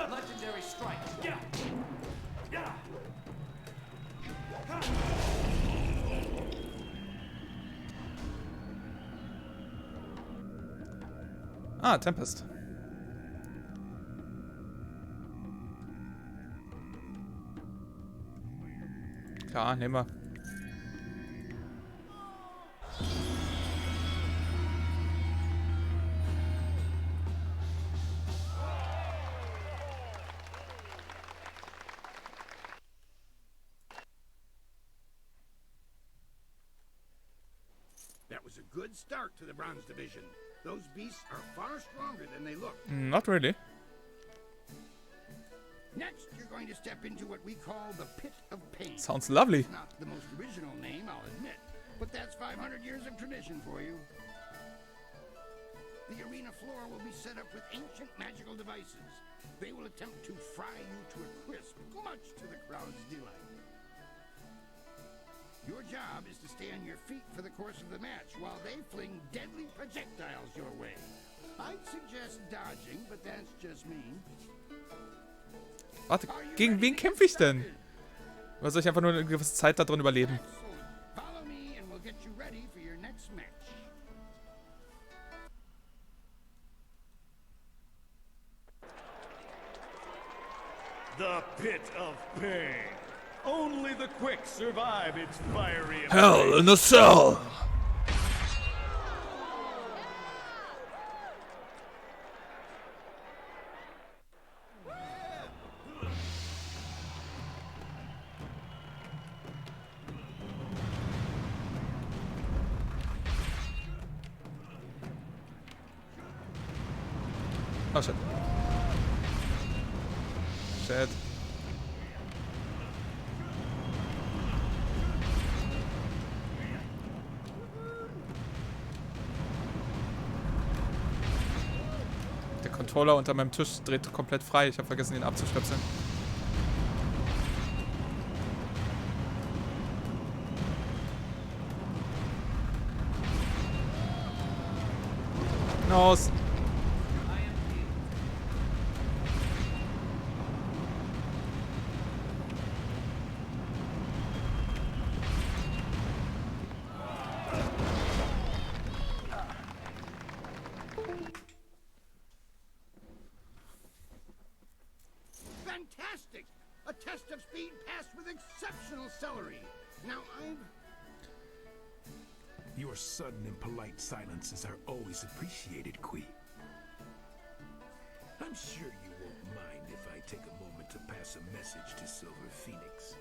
Legendary strike. Ah, Tempest. Klar, nehmen wir. That was a good start to the bronze division. Those beasts are far stronger than they look. Not really. Next, you're going to step into what we call the Pit of Pain. Sounds lovely. It's not the most original name, I'll admit, but that's 500 years of tradition for you. The arena floor will be set up with ancient magical devices. They will attempt to fry you to a crisp, much to the crowd's delight. Your job is to stay on your feet for the course of the match while they fling deadly projectiles your way. I'd suggest dodging, but that's just me. Warte, gegen wen kämpfe ich denn? Oder soll ich einfach nur eine gewisse Zeit da drin überleben? Follow me and we'll get you ready for your next match. The Pit of Pain. Only the quick survive its fiery Hell in a cell! Oh, shit. Shit. Der Controller unter meinem Tisch dreht komplett frei. Ich habe vergessen, ihn abzustöpseln. Aus. Fantastic! A test of speed passed with exceptional celery. Now Your sudden and polite silences are always appreciated, Qui. I'm sure you won't mind if I take a moment to pass a message to Silver Phoenix.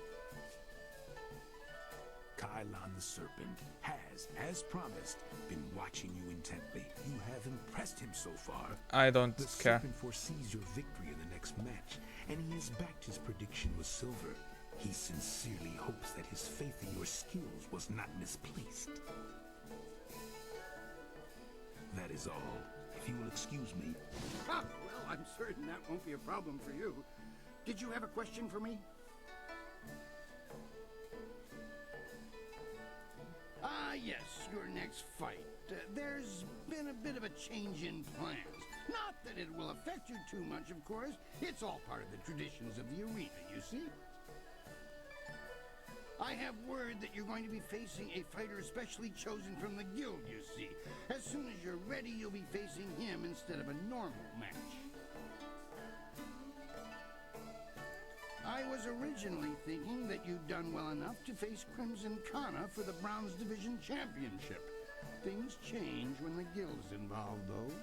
Kylon the Serpent has, as promised, been watching you intently. You have impressed him so far. I don't the care. Serpent foresees your victory in the next match, and he has backed his prediction with Silver. He sincerely hopes that his faith in your skills was not misplaced. That is all. If you will excuse me. Ah, well, I'm certain that won't be a problem for you. Did you have a question for me? Yes, your next fight. There's been a bit of a change in plans. Not that it will affect you too much, of course. It's all part of the traditions of the arena, you see. I have word that you're going to be facing a fighter specially chosen from the guild, you see. As soon as you're ready, you'll be facing him instead of a normal match. I was originally thinking that you'd done well enough to face Crimson Kana for the Bronze Division Championship. Things change when the guild's involved, though.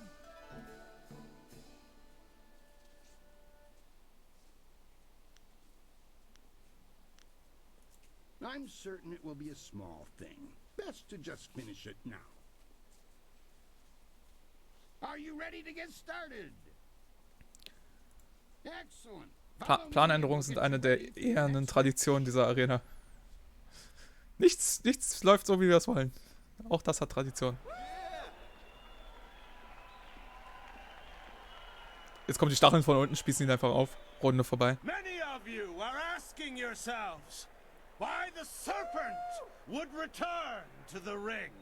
I'm certain it will be a small thing. Best to just finish it now. Are you ready to get started? Excellent. Planänderungen sind eine der ehernen Traditionen dieser Arena. Nichts läuft so, wie wir es wollen. Auch das hat Tradition. Jetzt kommen die Stacheln von unten, spießen ihn einfach auf. Runde vorbei. Many of you are asking yourselves why the serpent would return to the ring.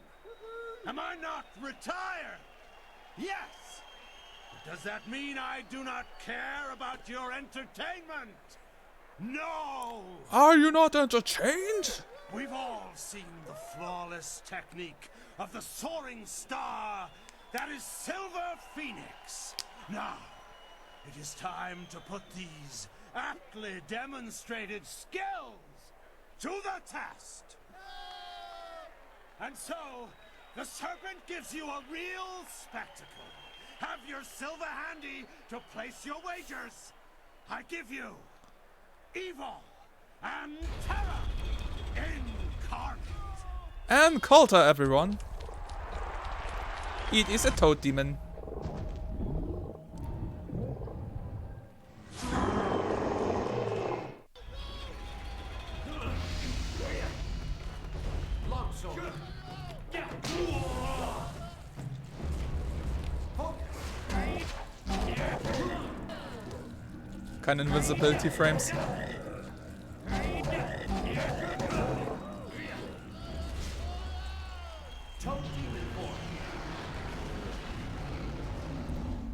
Am I not retired? Yes. Does that mean I do not care about your entertainment? No! Are you not entertained? We've all seen the flawless technique of the soaring star that is Silver Phoenix. Now, it is time to put these aptly demonstrated skills to the test. And so, the serpent gives you a real spectacle. Have your silver handy to place your wagers. I give you evil and terror incarnate. And Coulter, everyone. It is a toad demon. Keine Invisibility Frames.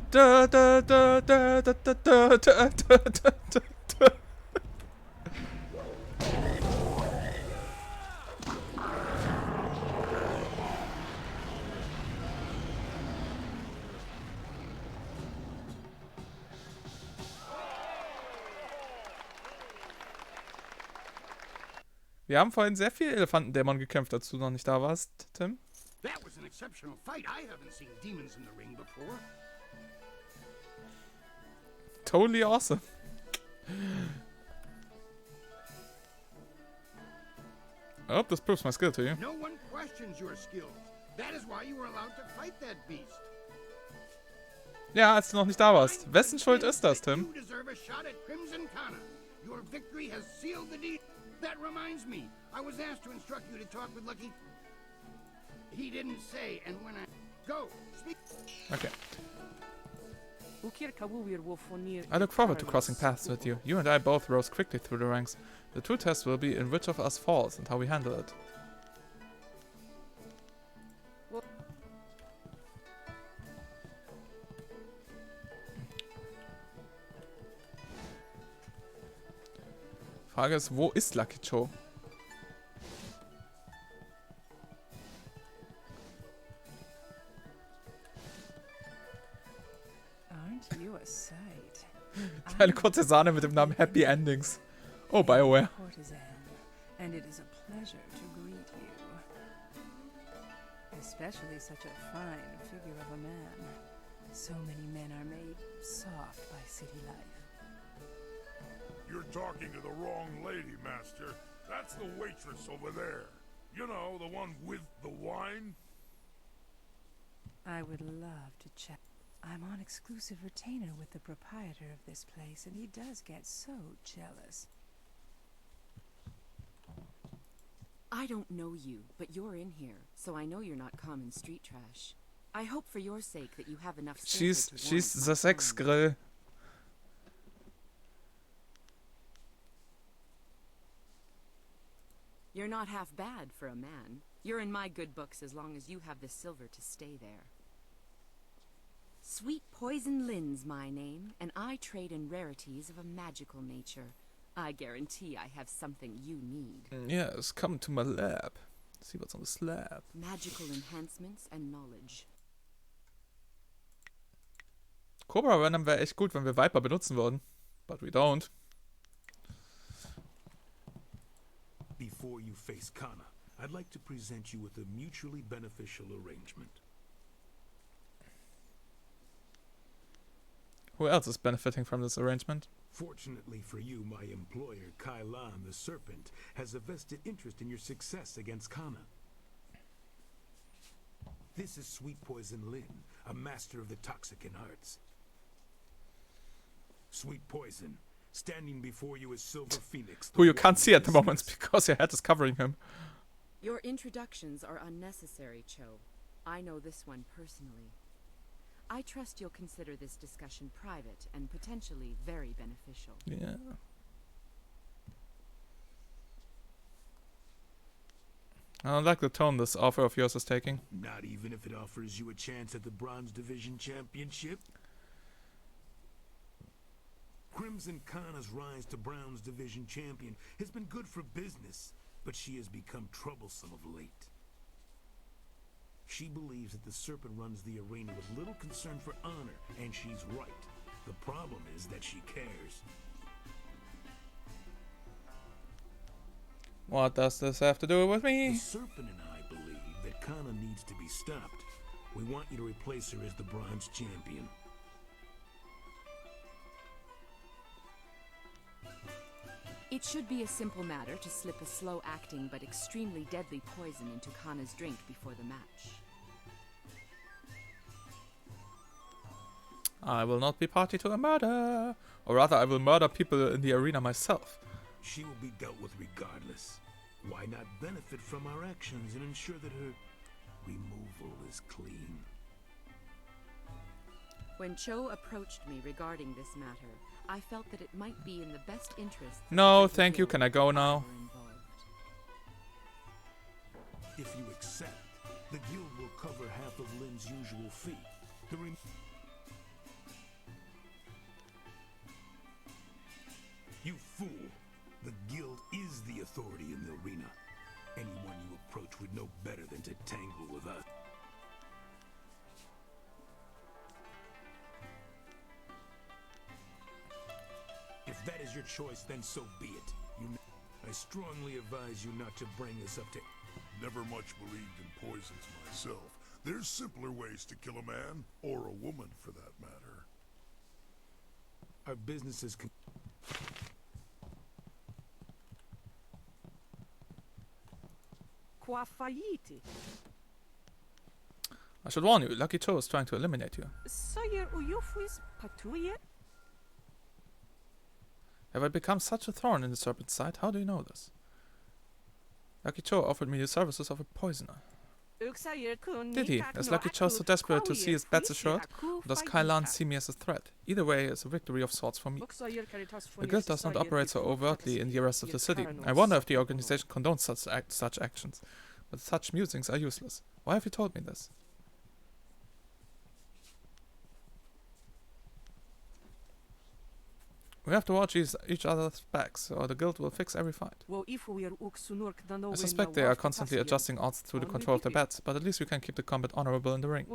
Da da da da da da da da da da. Wir haben vorhin sehr viel Elefantendämon gekämpft, als du noch nicht da warst, Tim. That was an exceptional fight. I haven't seen demons in the ring before. Totally awesome. Oh, this proves my skill to you. No one questions your skills. That is why you were allowed to fight that beast. Ja, als du noch nicht da warst. Wessen Schuld ist das, Tim? You deserve a shot at Crimson Kana. Your victory has sealed the deal. That reminds me, I was asked to instruct you to talk with Lucky. He didn't say, and when I go, speak. Okay. I look forward to crossing paths with you. You and I both rose quickly through the ranks. The true test will be in which of us falls and how we handle it. Frage ist, wo ist Lucky Joe? Aren't you a sight? Kleine kurze Sahne mit dem Namen Happy Endings. Oh, BioWare. And it is a pleasure to greet you. Especially such a fine figure of a man. So many men are made soft by city life. You're talking to the wrong lady, Master. That's the waitress over there. You know, the one with the wine? I would love to chat. I'm on exclusive retainer with the proprietor of this place, and he does get so jealous. I don't know you, but you're in here, so I know you're not common street trash. I hope for your sake that you have enough She's the sex grill. You're not half bad for a man. You're in my good books as long as you have the silver to stay there. Sweet Poison Lin's my name, and I trade in rarities of a magical nature. I guarantee I have something you need. Yes, come to my lab. See what's on the slab. Magical enhancements and knowledge. Cobra Venom wäre echt gut, wenn wir Viper benutzen würden. But we don't. Before you face Kana, I'd like to present you with a mutually beneficial arrangement. Who else is benefiting from this arrangement? Fortunately for you, my employer, Kailan the Serpent, has a vested interest in your success against Kana. This is Sweet Poison Lin, a master of the Toxicant arts. Sweet Poison, standing before you is Silver Phoenix. Who you can't see at the moment because your head is covering him. Your introductions are unnecessary, Cho. I know this one personally. I trust you'll consider this discussion private and potentially very beneficial. Yeah. I don't like the tone this offer of yours is taking. Not even if it offers you a chance at the Bronze Division Championship? Crimson Kana's rise to Bronze Division Champion has been good for business, but she has become troublesome of late. She believes that the Serpent runs the arena with little concern for honor, and she's right. The problem is that she cares. What does this have to do with me? The Serpent and I believe that Kana needs to be stopped. We want you to replace her as the Bronze Champion. It should be a simple matter to slip a slow-acting but extremely deadly poison into Kana's drink before the match. I will not be party to a murder. Or rather, I will murder people in the arena myself. She will be dealt with regardless. Why not benefit from our actions and ensure that her removal is clean? When Cho approached me regarding this matter, I felt that it might be in the best interest. No, thank you. Can I go now? If you accept, the guild will cover half of Lin's usual fee. You fool! The guild is the authority in the arena. Anyone you approach would know better than to tangle with us. If that is your choice, then so be it. I strongly advise you not to bring this up to... Never much believed in poisons myself. There's simpler ways to kill a man, or a woman for that matter. Our businesses can... I should warn you, Lucky Cho is trying to eliminate you. Have I become such a thorn in the serpent's side? How do you know this? Lucky Cho offered me the services of a poisoner. Did he? Is Lucky Cho so desperate to see his bets assured? Or does Kai Lan see me as a threat? Either way is a victory of sorts for me. The guild does not operate so overtly in the rest of the city. I wonder if the organization condones such actions. But such musings are useless. Why have you told me this? We have to watch each other's backs, or the guild will fix every fight. I suspect they are constantly adjusting odds through the control of their bets, but at least we can keep the combat honorable in the ring.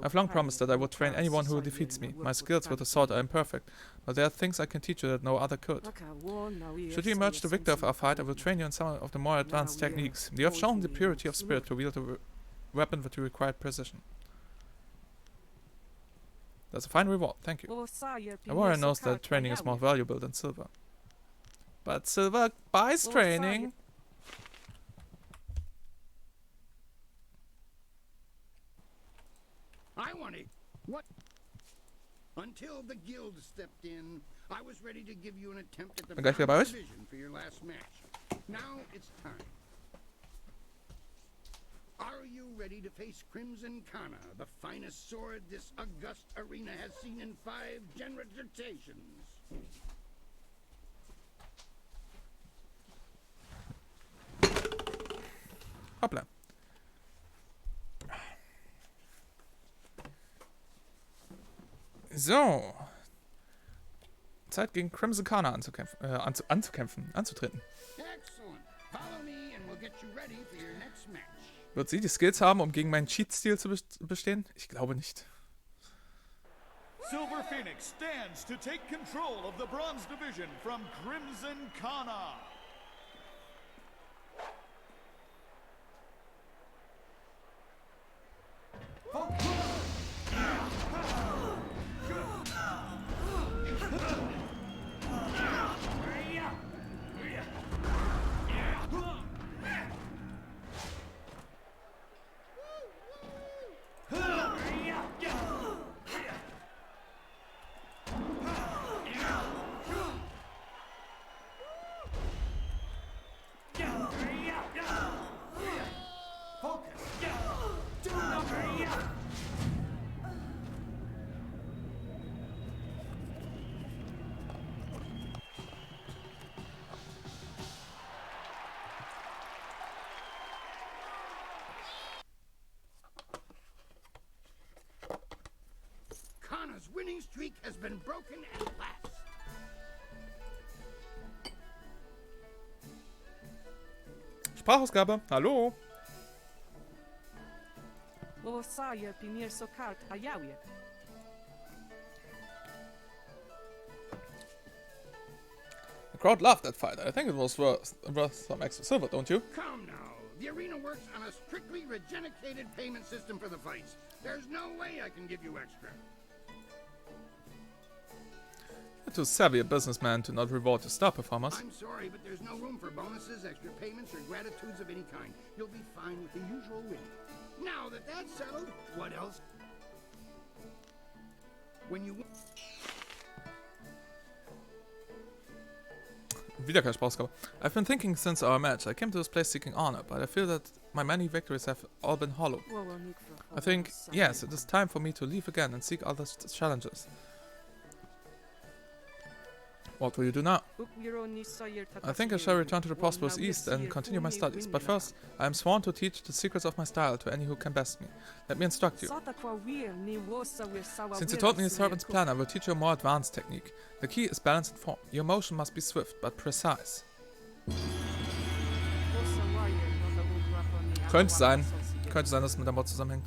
I've long promised that I would train anyone who defeats me. My skills with the sword are imperfect, but there are things I can teach you that no other could. Should you emerge the victor of our fight, I will train you in some of the more advanced techniques. You have shown the purity of spirit to wield a weapon with the required precision. That's a fine reward, thank you. A warrior knows that training is more valuable than silver. But silver buys training! I want it. What? Until the guild stepped in, I was ready to give you an attempt at the bronze division for your last match. Now it's time. Are you ready to face Crimson Kana, the finest sword this august arena has seen in 5 generations? Hoppla. So. Zeit gegen Crimson Kana anzutreten. Excellent. Follow me and we'll get you ready for your next match. Wird sie die Skills haben, um gegen meinen Cheat-Stil zu bestehen? Ich glaube nicht. Silver Phoenix stands to take control of the Bronze Division from Crimson Kana. Kana's winning streak has been broken at last. Sprachausgabe, hallo. The crowd loved that fight. I think it was worth some extra silver, don't you? Come now. The arena works on a strictly regenerated payment system for the fights. There's no way I can give you extra. You're too savvy a businessman to not reward your star performers. I'm sorry, but there's no room for bonuses, extra payments, or gratitudes of any kind. You'll be fine with the usual win. Now that that's settled, what else? When you... Wieder keine Sprachausgabe. I've been thinking since our match. I came to this place seeking honor, but I feel that my many victories have all been hollow. I think, yes, it is time for me to leave again and seek other challenges. What will you do now? I think I shall return to the prosperous East and continue my studies, but first, I am sworn to teach the secrets of my style to any who can best me. Let me instruct you. Since you told me the Serpent's plan, I will teach you a more advanced technique. The key is balance and form. Your motion must be swift, but precise. Könnte sein, dass es mit der Mod zusammenhängt.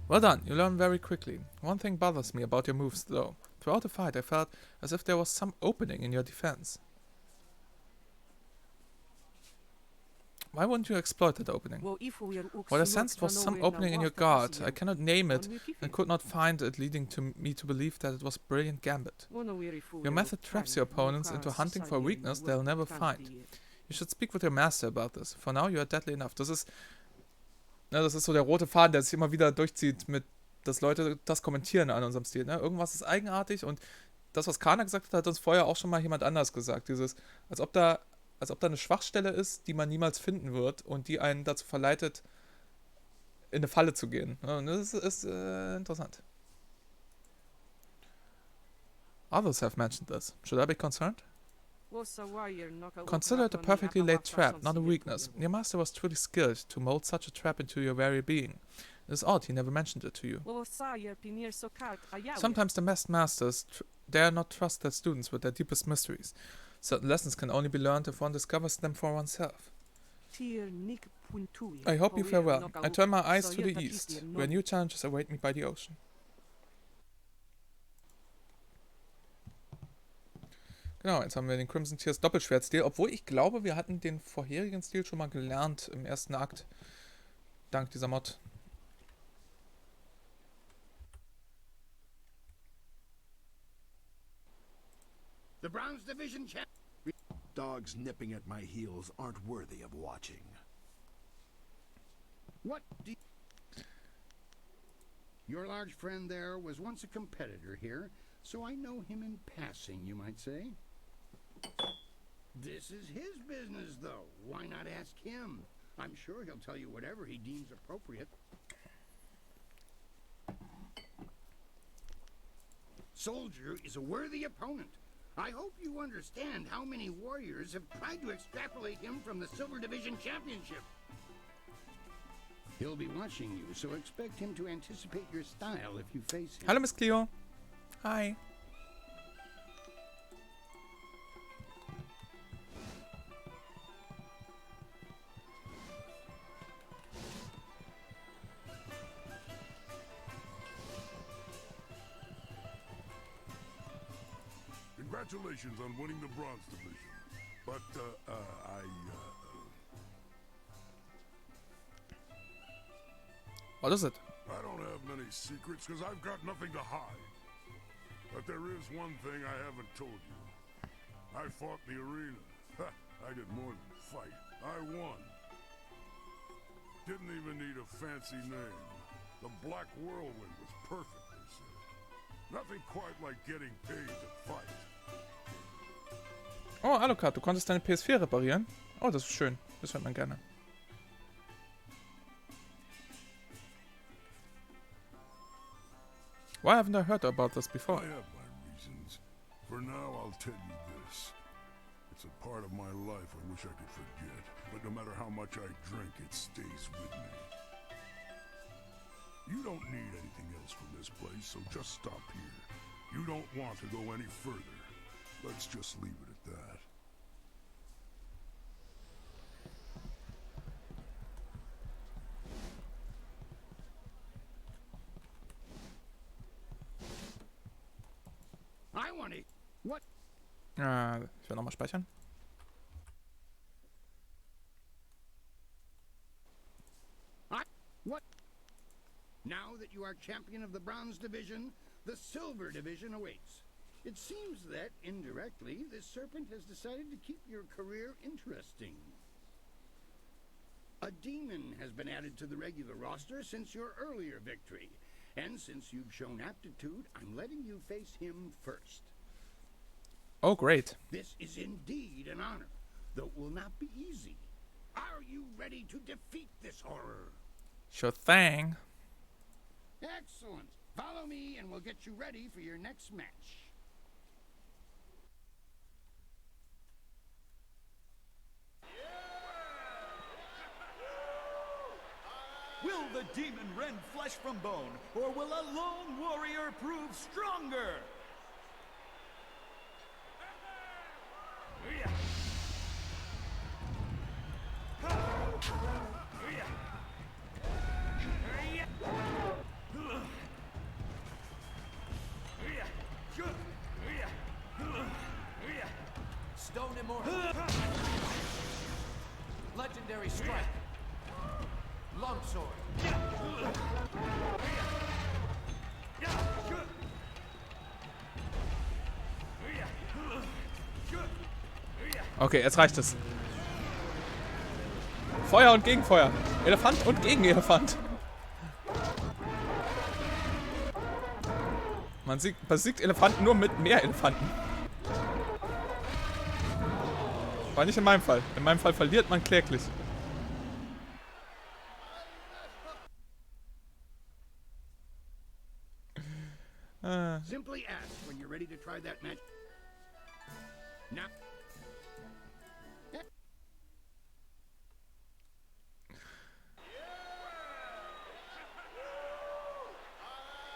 Well done, you learn very quickly. One thing bothers me about your moves, though. Throughout the fight, I felt as if there was some opening in your defense. Why wouldn't you exploit that opening? What I sensed was some opening in your guard. I cannot name it and could not find it, leading to me to believe that it was a brilliant gambit. Your method traps your opponents into hunting for a weakness they'll never find. You should speak with your master about this. For now, you are deadly enough. Das ist Ne, das ist so der rote Faden, der sich immer wieder durchzieht, dass Leute das kommentieren an unserem Stil. Ne? Irgendwas ist eigenartig und das, was Kana gesagt hat, hat uns vorher auch schon mal jemand anders gesagt. Als ob da eine Schwachstelle ist, die man niemals finden wird und die einen dazu verleitet, in eine Falle zu gehen. Ja, und das ist interessant. Others have mentioned this. Should I be concerned? Consider it a perfectly laid trap, not a weakness. Your master was truly skilled to mold such a trap into your very being. It is odd he never mentioned it to you. Sometimes the best masters dare not trust their students with their deepest mysteries. Certain lessons can only be learned if one discovers them for oneself. I hope you fare well. I turn my eyes to the east, where new challenges await me by the ocean. Genau, jetzt haben wir den Crimson Tears Doppelschwertstil, obwohl ich glaube, wir hatten den vorherigen Stil schon mal gelernt im ersten Akt, dank dieser Mod. The Bronze Division Dogs nipping at my heels aren't worthy of watching. What do Your large friend there was once a competitor here, so I know him in passing, you might say. This is his business, though. Why not ask him? I'm sure he'll tell you whatever he deems appropriate. Soldier is a worthy opponent. I hope you understand how many warriors have tried to extrapolate him from the Silver Division Championship. He'll be watching you, so expect him to anticipate your style if you face him. Hallo, Miss Cleo. Hi. Congratulations on winning the Bronze Division. But, What is it? I don't have many secrets because I've got nothing to hide. But there is one thing I haven't told you. I fought in the arena. I did more than fight. I won. Didn't even need a fancy name. The Black Whirlwind was perfect, they said. Nothing quite like getting paid to fight. Oh, Alucard, du konntest deine PS4 reparieren? Oh, das ist schön. Das hört man gerne. Why haven't I heard about this before? I have my reasons. For now, I'll tell you this. It's a part of my life I wish I could forget. But no matter how much I drink, it stays with me. You don't need anything else from this place, so just stop here. You don't want to go any further. Let's just leave it at that. I want it. What? Ich will nochmal speichern. What? Now that you are champion of the Bronze Division, the Silver Division awaits. It seems that, indirectly, this serpent has decided to keep your career interesting. A demon has been added to the regular roster since your earlier victory. And since you've shown aptitude, I'm letting you face him first. Oh, great. This is indeed an honor, though it will not be easy. Are you ready to defeat this horror? Sure thing. Excellent. Follow me and we'll get you ready for your next match. Will the demon rend flesh from bone, or will a lone warrior prove stronger? Stone Immortal. Legendary Strike. Longsword. Okay, jetzt reicht es. Feuer und Gegenfeuer. Elefant und Gegenelefant. Man besiegt Elefanten nur mit mehr Elefanten. War nicht in meinem Fall. In meinem Fall verliert man kläglich. Simply ask when you're ready to try that match. Now.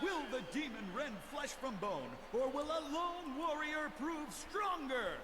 Will the demon rend flesh from bone, or will a lone warrior prove stronger?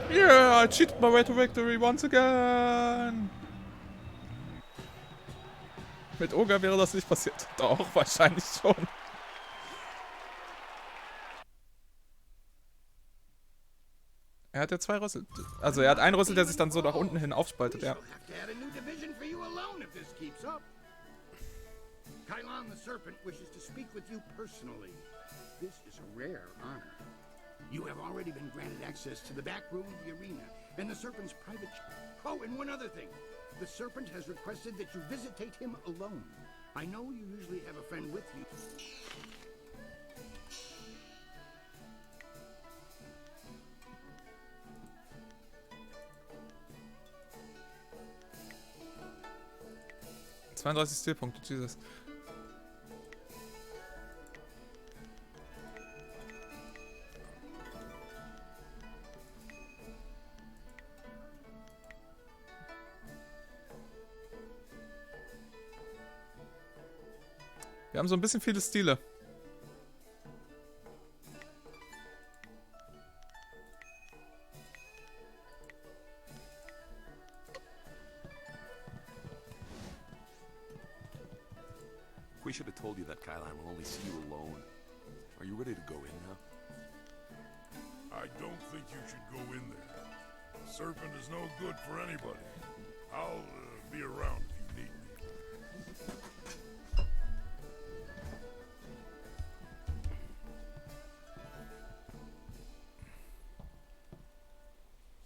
Yeah, I cheated my way to victory once again. Mit Ogre wäre das nicht passiert. Doch, wahrscheinlich schon. Er hat ja 2 Rüssel. Also er hat einen Rüssel, der sich dann so nach unten hin aufspaltet, ja. Kylon the Serpent wishes to speak with you personally. This is a rare honor. You have already been granted access to the back room of the arena and the Serpent's private... Oh, and one other thing. The Serpent has requested that you visitate him alone. I know you usually have a friend with you. Stilpunkte, Jesus. Wir haben so ein bisschen viele Stile. We should have told you that Kylon will only see you alone. Are you ready to go in now? I don't think you should go in there. Serpent is no good for anybody. I'll be around if you need me.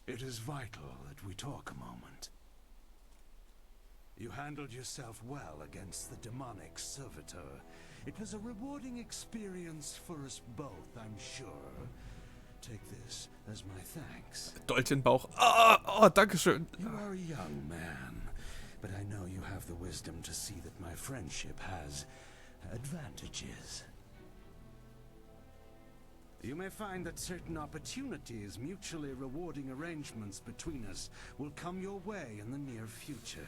It is vital that we talk a moment. You handled yourself well against the demonic servitor. It was a rewarding experience for us both, I'm sure. Take this as my thanks. Dolch in den Bauch. Oh, danke schön. You are a young man, but I know you have the wisdom to see that my friendship has advantages. You may find that certain opportunities, mutually rewarding arrangements between us, will come your way in the near future.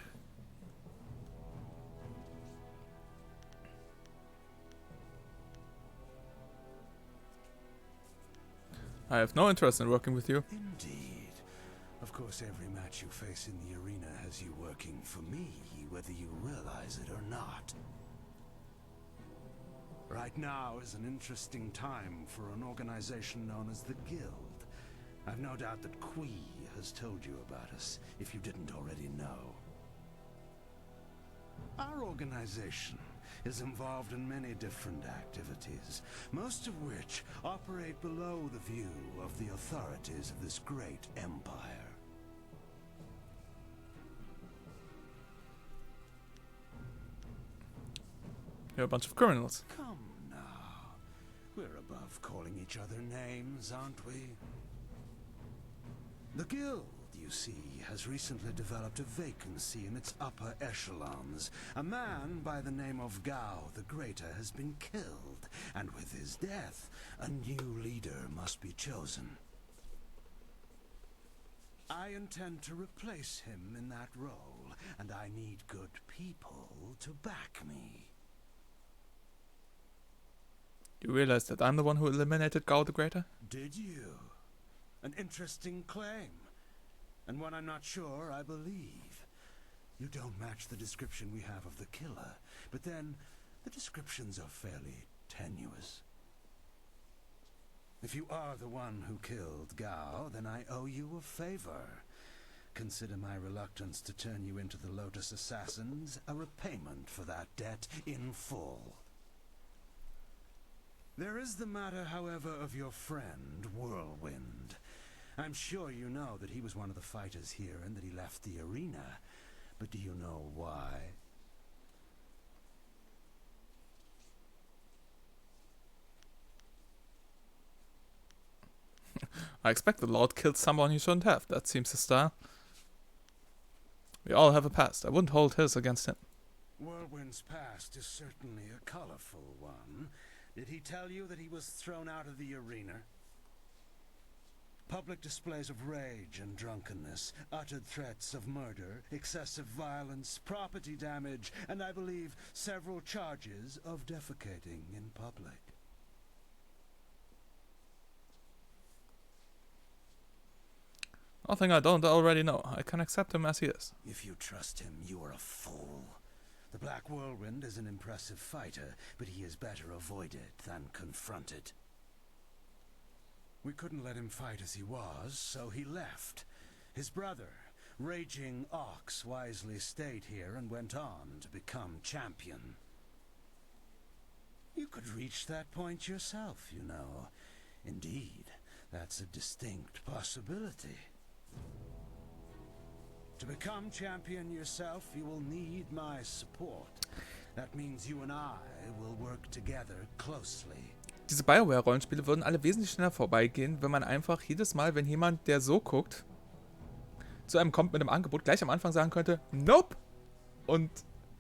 I have no interest in working with you. Indeed. Of course, every match you face in the arena has you working for me, whether you realize it or not. Right now is an interesting time for an organization known as the Guild. I've no doubt that Kui has told you about us, if you didn't already know. Our organization is involved in many different activities, most of which operate below the view of the authorities of this great empire. You're a bunch of criminals. Come now. We're above calling each other names, aren't we? The Guild, you see, has recently developed a vacancy in its upper echelons. A man by the name of Gao the Greater has been killed, and with his death, a new leader must be chosen. I intend to replace him in that role, and I need good people to back me. You realize that I'm the one who eliminated Gao the Greater? Did you? An interesting claim. And one I'm not sure I believe. You don't match the description we have of the killer, but then the descriptions are fairly tenuous. If you are the one who killed Gao, then I owe you a favor. Consider my reluctance to turn you into the Lotus Assassins a repayment for that debt in full. There is the matter, however, of your friend, Whirlwind. I'm sure you know that he was one of the fighters here and that he left the arena. But do you know why? I expect the Lord killed someone he shouldn't have. That seems his style. We all have a past. I wouldn't hold his against him. Whirlwind's past is certainly a colorful one. Did he tell you that he was thrown out of the arena? Public displays of rage and drunkenness, uttered threats of murder, excessive violence, property damage, and I believe several charges of defecating in public. Nothing I don't already know. I can accept him as he is. If you trust him, you are a fool. The Black Whirlwind is an impressive fighter, but he is better avoided than confronted. We couldn't let him fight as he was, so he left. His brother, Raging Ox, wisely stayed here and went on to become champion. You could reach that point yourself, you know. Indeed, that's a distinct possibility. To become champion yourself, you will need my support. That means you and I will work together closely. Diese BioWare-Rollenspiele würden alle wesentlich schneller vorbeigehen, wenn man einfach jedes Mal, wenn jemand, der so guckt, zu einem kommt mit einem Angebot, gleich am Anfang sagen könnte, Nope! Und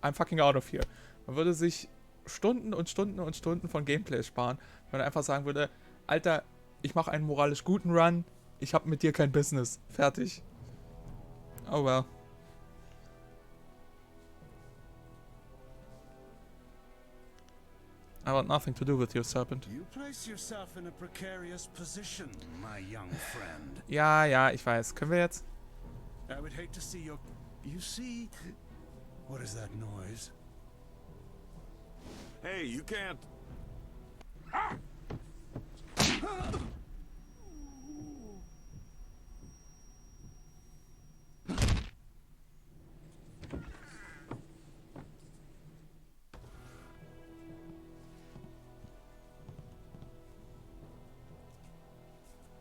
I'm fucking out of here. Man würde sich Stunden und Stunden und Stunden von Gameplay sparen, wenn man einfach sagen würde, Alter, ich mache einen moralisch guten Run, ich habe mit dir kein Business. Fertig. Oh well. I want nothing to do with you, Serpent. You place yourself in a precarious position, my young friend. Ja, ich weiß. Können wir jetzt? I would hate to see your... You see? What is that noise? Hey, you can't...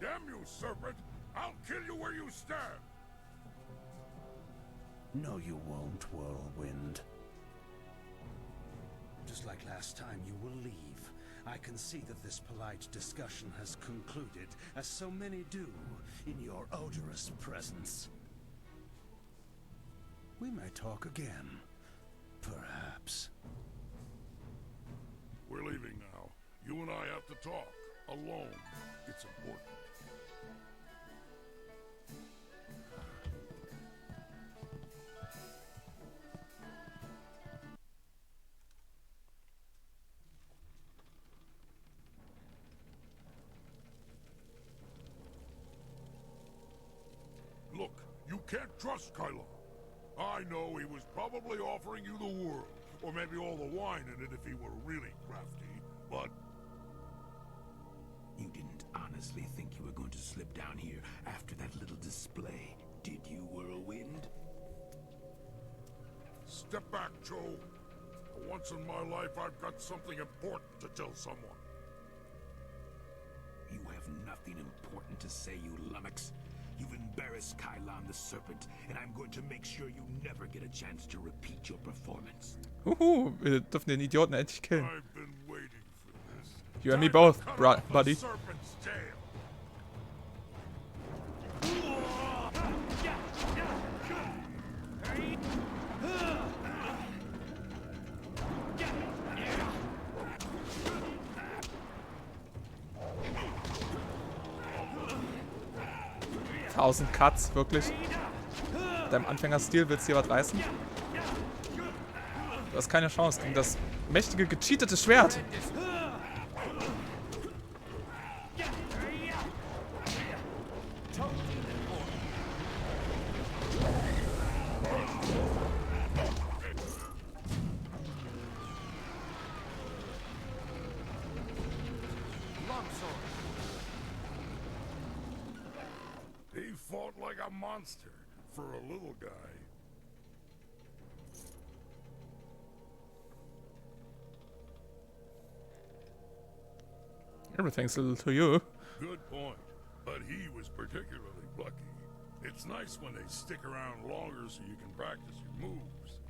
Damn you, serpent! I'll kill you where you stand! No, you won't, Whirlwind. Just like last time, you will leave. I can see that this polite discussion has concluded, as so many do, in your odorous presence. We may talk again. Perhaps. We're leaving now. You and I have to talk. Alone. It's important. Look, you can't trust Kylo. I know he was probably offering you the world, or maybe all the wine in it if he were really crafty, but... You didn't honestly think you were going to slip down here after that little display, did you, Whirlwind? Step back, Joe. For once in my life, I've got something important to tell someone. You have nothing important to say, you lummox. You've embarrassed Kylon the Serpent, and I'm going to make sure you never get a chance to repeat your performance. Wir dürfen den Idioten endlich killen. I've been waiting for this. You and me both, buddy. Serpent's tail. 1000 Cuts, wirklich. Deinem Anfängerstil willst du dir was reißen? Du hast keine Chance gegen das mächtige, gecheatete Schwert. monster for a little guy. Everything's little to you. Good point. But he was particularly lucky. It's nice when they stick around longer so you can practice your moves.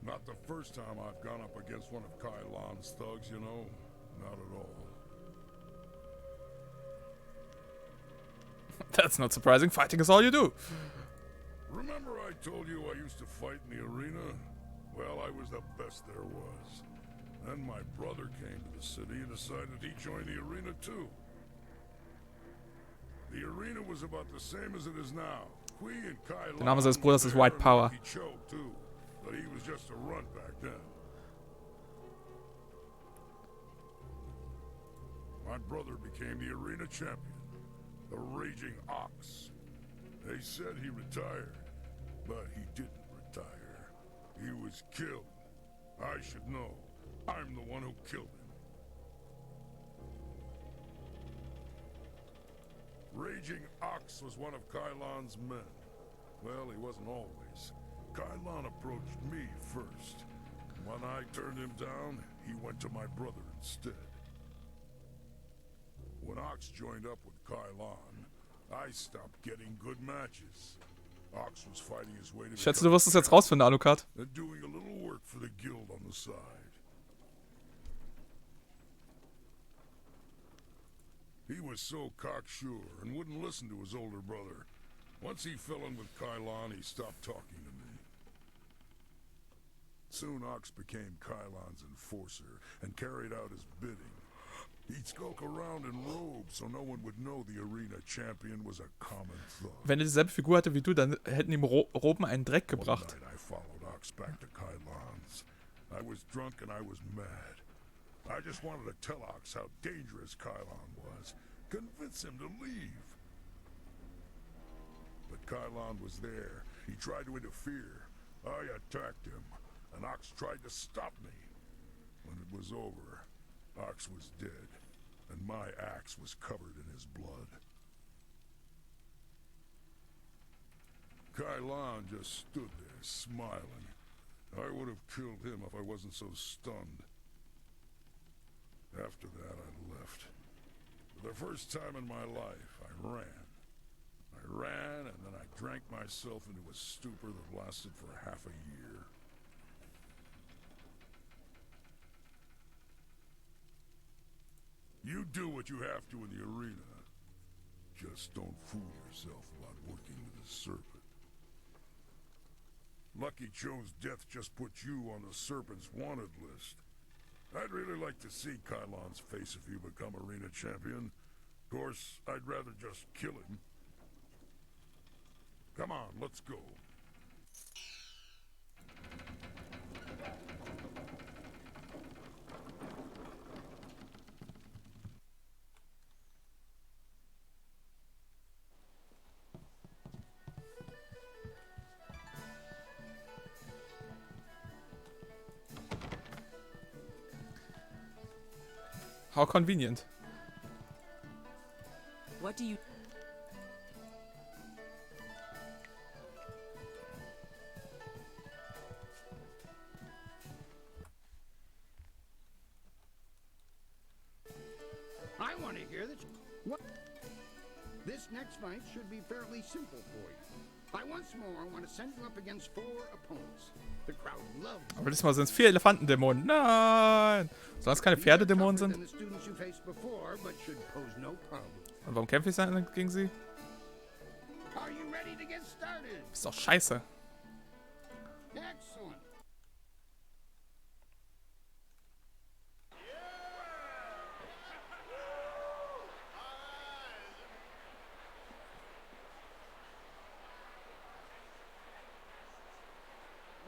Not the first time I've gone up against one of Kai Lan's thugs, you know. Not at all. That's not surprising. Fighting is all you do. Remember I told you I used to fight in the arena? Well, I was the best there was. Then my brother came to the city and decided he'd join the arena too. The arena was about the same as it is now. Kui and Kai Der Name seines Bruders ist White Power. He choked too, but he was just a runt back then. My brother became the arena champion, the Raging Ox. They said he retired, but he didn't retire. He was killed. I should know. I'm the one who killed him. Raging Ox was one of Kai Lan's men. Well, he wasn't always. Kai Lan approached me first. When I turned him down, he went to my brother instead. When Ox joined up with Kai Lan, I stopped getting good matches. Ox was fighting his way to Ich schätze, du wirst es jetzt rausfinden, Alucard. and doing a little work for the guild on the side. He was so cocksure and wouldn't listen to his older brother. Once he fell in with Kai Lan, he stopped talking to me. Soon Ox became Kai Lan's enforcer and carried out his bidding. He'd skulk around in robes so no one would know the arena champion was a common thug. Wenn er dieselbe Figur hatte wie du, dann hätten ihm Roben einen Dreck gebracht. One night I followed Ox back to Kai Lan's. I was drunk and I was mad. I just wanted to tell Ox how dangerous Kai Lan was. Convince him to leave. But Kai Lan was there. He tried to interfere. I attacked him, and Ox tried to stop me. When it was over, Ox was dead, and my axe was covered in his blood. Kai Lan just stood there, smiling. I would have killed him if I wasn't so stunned. After that, I left. For the first time in my life, I ran. I ran, and then I drank myself into a stupor that lasted for half a year. You do what you have to in the arena. Just don't fool yourself about working with the Serpent. Lucky Joe's death just put you on the Serpent's wanted list. I'd really like to see Kai Lan's face if you become arena champion. Of course, I'd rather just kill him. Come on, let's go. How convenient. What do you... I want to hear this. What? This next fight should be fairly simple for you. I once more want to send you up against 4 opponents. The crowd loves. Aber diesmal sind es 4 Elefantendämonen. Nein! Sollen es keine Pferdedämonen sind? than the students you faced before, but should pose no problem. Und warum kämpfe ich dann gegen sie? Are you ready to get started? Ist doch scheiße. Excellent.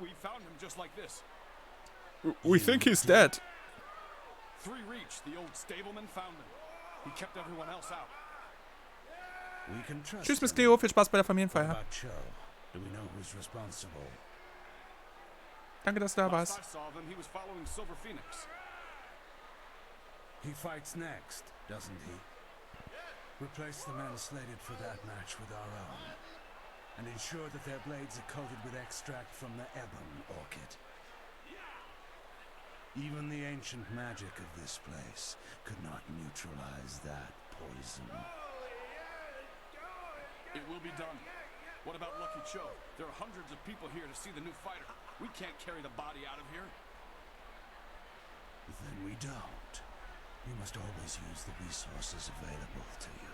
We found him just like this. We think he's dead. 3 Reach, the old stableman, found him. He kept everyone else out. We can trust Tschüss, Miss him. Cleo. Viel Spaß bei der What Familienfeier. about Cho? Do we know who's responsible? Danke, dass du da Last warst. I saw them, he was following Silver Phoenix. He fights next, doesn't he? Replace the men slated for that match with our own, and ensure that their blades are coated with extract from the ebon orchid. Even the ancient magic of this place could not neutralize that poison. It will be done. What about Lucky Cho? There are hundreds of people here to see the new fighter. We can't carry the body out of here. Then we don't. You must always use the resources available to you.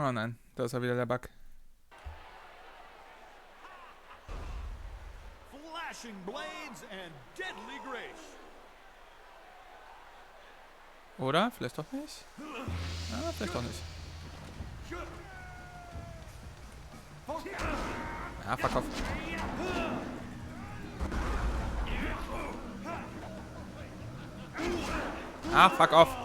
Oh nein, da ist ja wieder der Bug. Flashing blades and deadly grace. Oder? Vielleicht doch nicht? Ah, vielleicht doch nicht. Ja, fuck off. Ah, fuck off.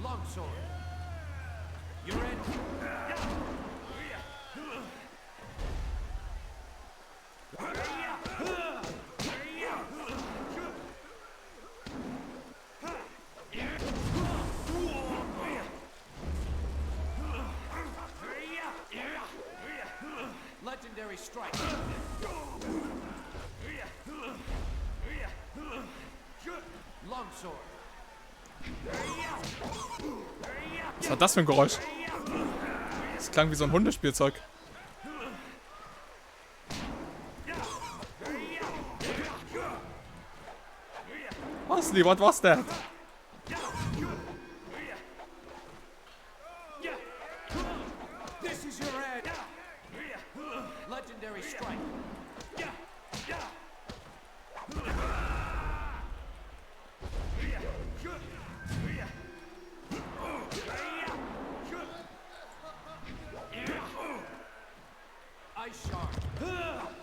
Longsword. You're in. Legendary strike. Longsword. Was war das für ein Geräusch? Das klang wie so ein Hundespielzeug. Honestly, what was that? This is your end. Legendary strike. Ice shard.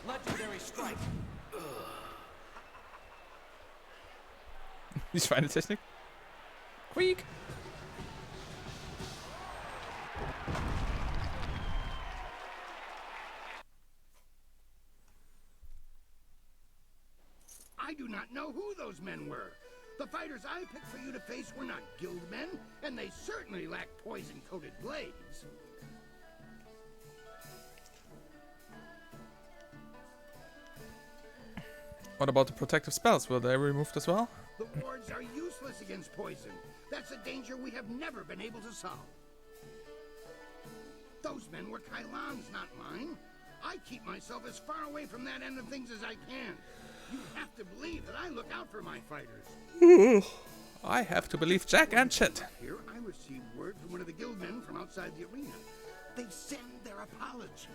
Legendary strike. Die Schweinetechnik. Quiek. I do not know who those men were. The fighters I picked for you to face were not guild men, and they certainly lacked poison-coated blades. What about the protective spells? Were they removed as well? The wards are useless against poison. That's a danger we have never been able to solve. Those men were Kylon's, not mine. I keep myself as far away from that end of things as I can. You have to believe that I look out for my fighters. I have to believe Jack and shit. Here, I received word from one of the guildmen from outside the arena. They send their apologies.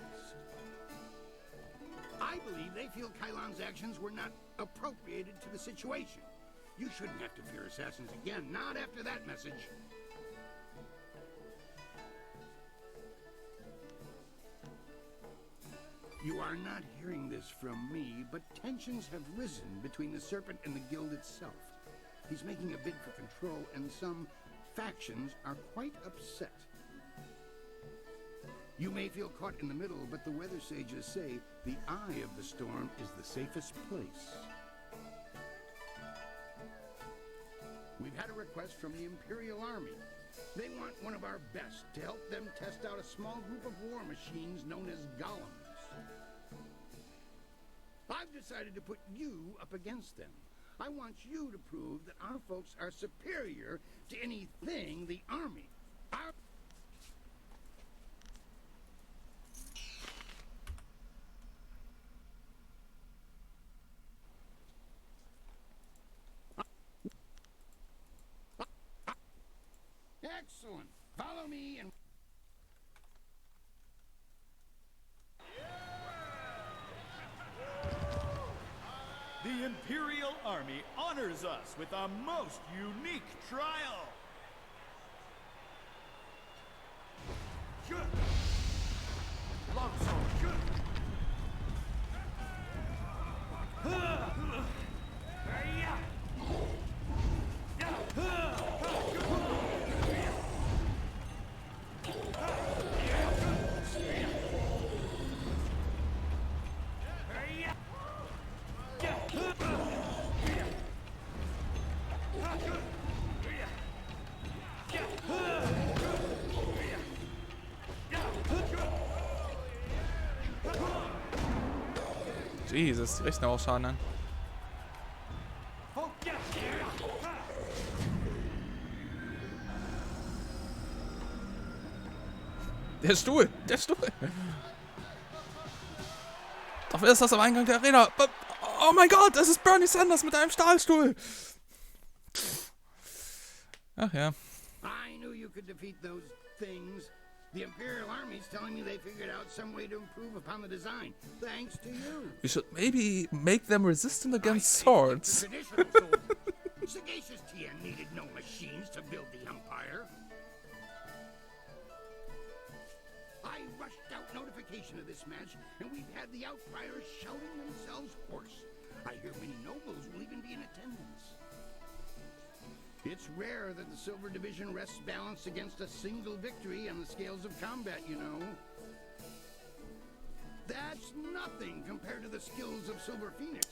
I believe they feel Kylon's actions were not appropriated to the situation. You shouldn't have to fear assassins again, not after that message. You are not hearing this from me, but tensions have risen between the Serpent and the Guild itself. He's making a bid for control, and some factions are quite upset. You may feel caught in the middle, but the weather sages say the eye of the storm is the safest place. We've had a request from the Imperial Army. They want one of our best to help them test out a small group of war machines known as golems. I've decided to put you up against them. I want you to prove that our folks are superior to anything the Army. Excellent. Follow me and... army honors us with a most unique trial. Longsword. Jesus, die richten auch Schaden an. Der Stuhl! Der Stuhl! Doch wer ist das am Eingang der Arena? Oh mein Gott, das ist Bernie Sanders mit einem Stahlstuhl! Ach ja. I knew you could defeat those things. The Imperial Army's telling me they figured out some way to improve upon the design. Thanks to you. We should maybe make them resistant against swords. Sagacious Tien needed no machines to build the Empire. I rushed out notification of this match, and we've had the Outriders shouting themselves hoarse. I hear many nobles will even be in attendance. It's rare that the Silver Division rests balanced against a single victory on the scales of combat, you know. That's nothing compared to the skills of Silver Phoenix.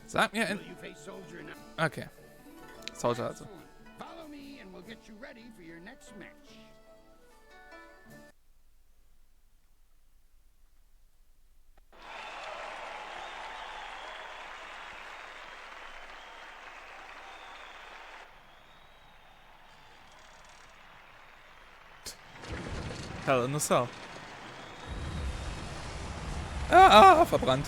Sag mir Will you face Soldier now? Okay. Soldier also. Follow me and we'll get you ready for your next match. Hell in a Cell. Verbrannt.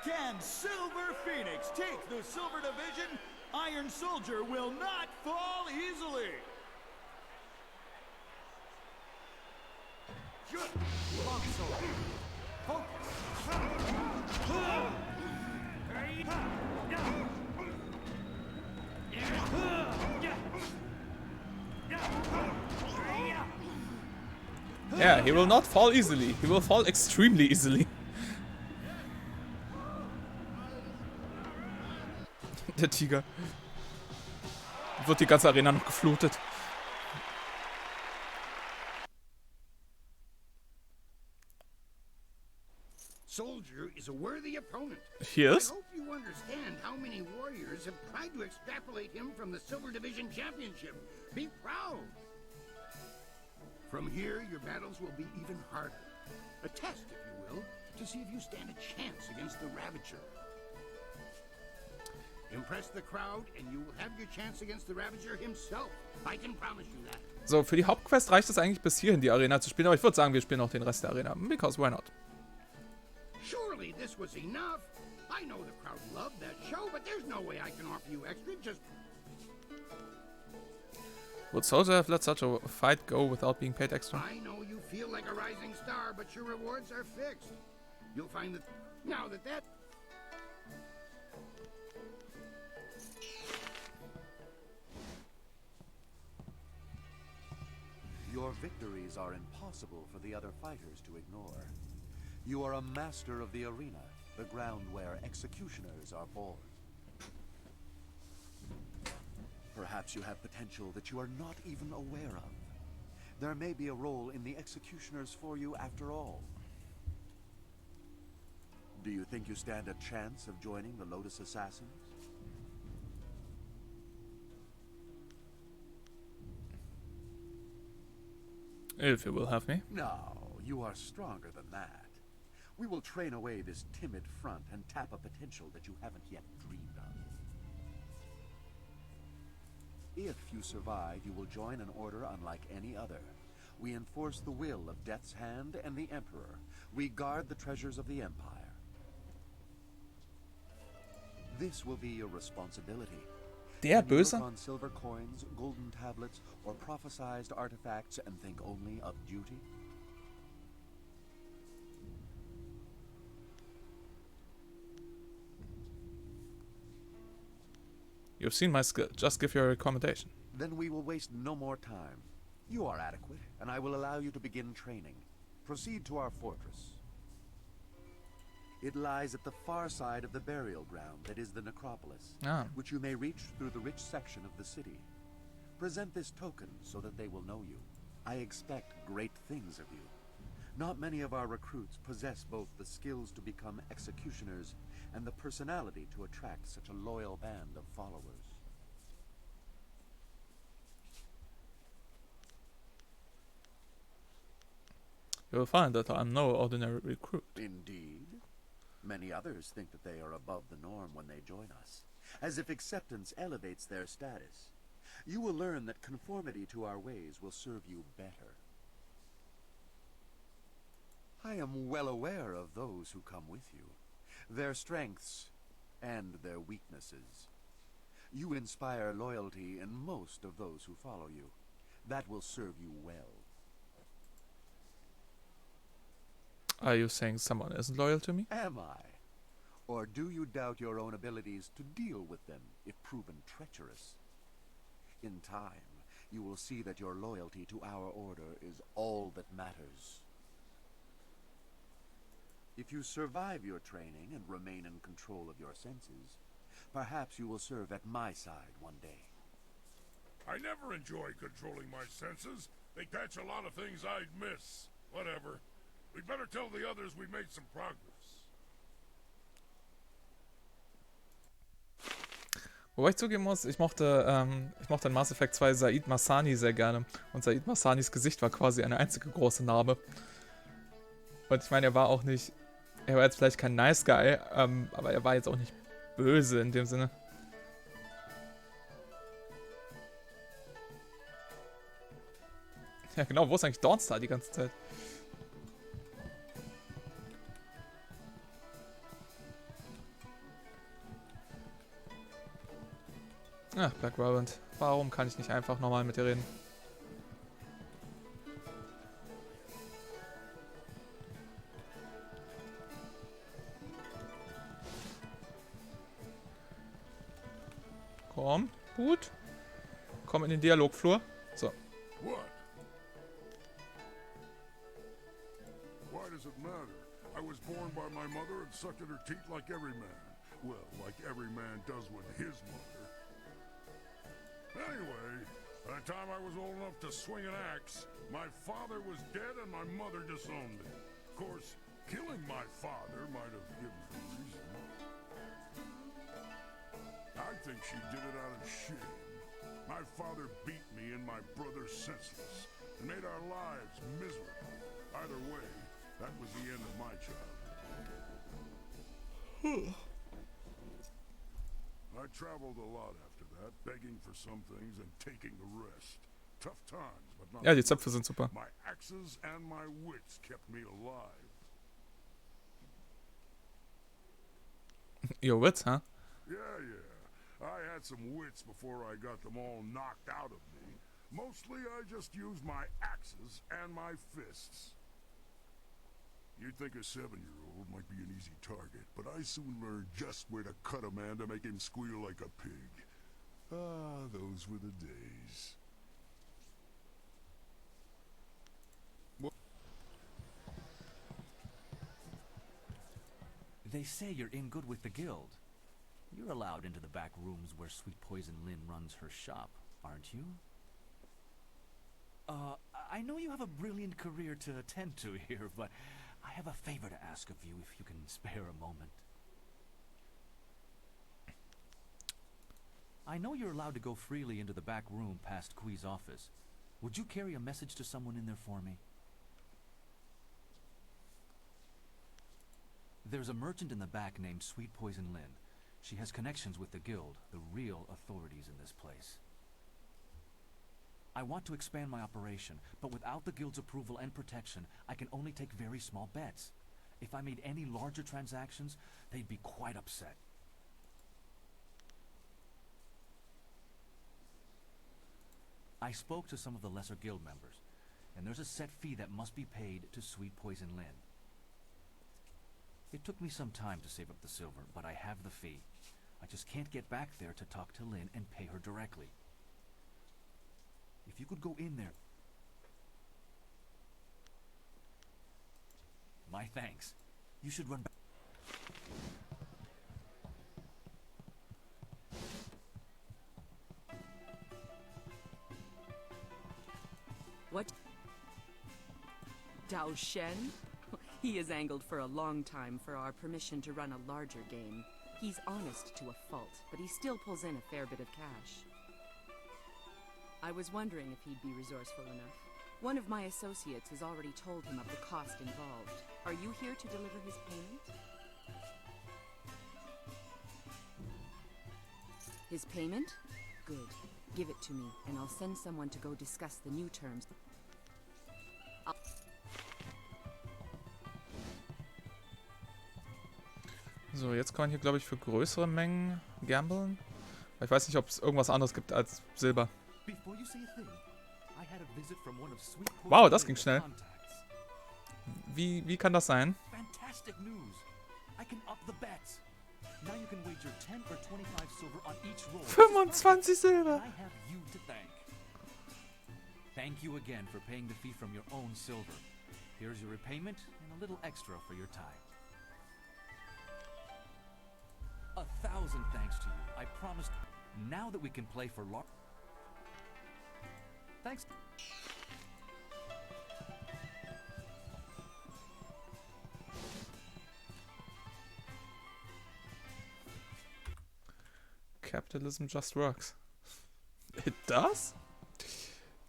Can Silver Phoenix take the Silver Division? Iron Soldier will not fall easily. Longsword. Yeah, he will not fall easily. He will fall extremely easily. Der Tiger. Wird die ganze Arena noch geflutet. Soldier is a worthy opponent. He is? I hope you understand how many warriors have tried to extrapolate him from the Silver Division Championship. Be proud. From here, your battles will be even harder. A test, if you will, to see if you stand a chance against the Ravager. Impress the crowd, and you will have your chance against the Ravager himself. I can promise you that. So, für die Hauptquest reicht es eigentlich bis hierhin, die Arena zu spielen. Aber ich würde sagen, wir spielen auch den Rest der Arena. Because why not? Surely this was enough. I know the crowd loved that show, but there's no way I can offer you extra. Just... Would Soldier have let such a fight go without being paid extra? I know you feel like a rising star, but your rewards are fixed. You'll find that now that Your victories are impossible for the other fighters to ignore. You are a master of the arena, the ground where executioners are born. Perhaps you have potential that you are not even aware of. There may be a role in the executioners for you after all. Do you think you stand a chance of joining the Lotus Assassins? If you will have me. No, you are stronger than that. We will train away this timid front and tap a potential that you haven't yet dreamed of. If you survive, you will join an order unlike any other. We enforce the will of Death's Hand and the Emperor. We guard the treasures of the Empire. This will be your responsibility. Der Can you look Böse? on silver coins, golden tablets, or prophesized artifacts and think only of duty? You've seen my skill. Just give your recommendation. Then we will waste no more time. You are adequate, and I will allow you to begin training. Proceed to our fortress. It lies at the far side of the burial ground that is the necropolis, which you may reach through the rich section of the city. Present this token so that they will know you. I expect great things of you. Not many of our recruits possess both the skills to become executioners and the personality to attract such a loyal band of followers. You will find that I am no ordinary recruit. Indeed. Many others think that they are above the norm when they join us, as if acceptance elevates their status. You will learn that conformity to our ways will serve you better. I am well aware of those who come with you, their strengths and their weaknesses. You inspire loyalty in most of those who follow you. That will serve you well. Are you saying someone isn't loyal to me? Am I? Or do you doubt your own abilities to deal with them if proven treacherous? In time, you will see that your loyalty to our order is all that matters. If you survive your training and remain in control of your senses, perhaps you will serve at my side one day. I never enjoy controlling my senses. They catch a lot of things I'd miss. Whatever. We'd better tell the others we made some progress. Wobei ich zugeben muss, ich mochte in Mass Effect 2 Said Massani sehr gerne. Und Said Massanis Gesicht war quasi eine einzige große Narbe. Und ich meine, er war jetzt vielleicht kein Nice Guy, aber er war jetzt auch nicht böse in dem Sinne. Ja genau, wo ist eigentlich Dawnstar die ganze Zeit? Ach, Black Warrant. Warum kann ich nicht einfach nochmal mit dir reden? Komm, gut. Komm in den Dialogflur. So. What? Why does it matter? I was born by my mother and sucked at her teat like every man. Well, like every man does with his mother. Anyway, by the time I was old enough to swing an axe, my father was dead and my mother disowned me. Of course, killing my father might have given her reason. I think she did it out of shame. My father beat me and my brother senseless and made our lives miserable. Either way, that was the end of my childhood. I traveled a lot after that, begging for some things and taking the rest. Tough times, but not. Ja, die Zöpfe sind super. My axes and my wits kept me alive. Your wits, huh? Yeah. I had some wits before I got them all knocked out of me. Mostly I just used my axes and my fists. You'd think a 7-year-old might be an easy target, but I soon learned just where to cut a man to make him squeal like a pig. Ah, those were the days. They say you're in good with the guild. You're allowed into the back rooms where Sweet Poison Lynn runs her shop, aren't you? I know you have a brilliant career to attend to here, but I have a favor to ask of you if you can spare a moment. I know you're allowed to go freely into the back room past Kui's office. Would you carry a message to someone in there for me? There's a merchant in the back named Sweet Poison Lynn. She has connections with the guild, the real authorities in this place. I want to expand my operation, but without the guild's approval and protection, I can only take very small bets. If I made any larger transactions, they'd be quite upset. I spoke to some of the lesser guild members, and there's a set fee that must be paid to Sweet Poison Lynn. It took me some time to save up the silver, but I have the fee. I just can't get back there to talk to Lynn and pay her directly. If you could go in there... My thanks. You should run back. What? Dao Shen? He has angled for a long time for our permission to run a larger game. He's honest to a fault, but he still pulls in a fair bit of cash. I was wondering if he'd be resourceful enough. One of my associates has already told him of the cost involved. Are you here to deliver his payment? His payment? Good. Give it to me, and I'll send someone to go discuss the new terms. So, jetzt kann man hier, glaube ich, für größere Mengen gamblen. Ich weiß nicht, ob es irgendwas anderes gibt als Silber. Wow, das ging schnell. Wie kann das sein? Fantastic news. I can up the bets. Now you can wager 10 or 25 silver on each roll. 25 Silber. I have you to thank. Thank you again for paying the fee from your own silver. Here's your repayment and a little extra for your time. 1,000 thanks to you. I promised. Now that we can play for large. Thanks. Capitalism just works. It does?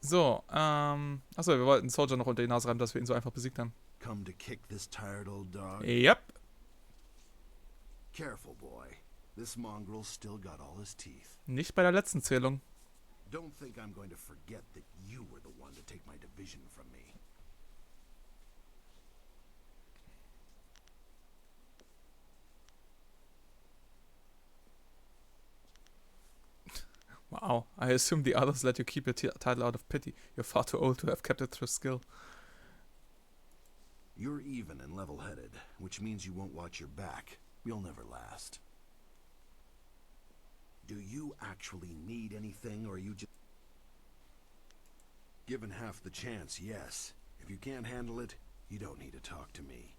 So, achso, wir wollten Soldier noch unter die Nase reiben, dass wir ihn so einfach besiegt haben. Come to kick this tired old dog? Yep. Careful, boy. This mongrel's still got all his teeth. Nicht bei der letzten Zählung. Don't think I'm going to forget that you were the one to take my division from me. Wow, I assume the others let you keep your title out of pity. You're far too old to have kept it through skill. You're even and level-headed, which means you won't watch your back. You'll never last. Do you actually need anything, or are you just... Given half the chance, yes. If you can't handle it, you don't need to talk to me.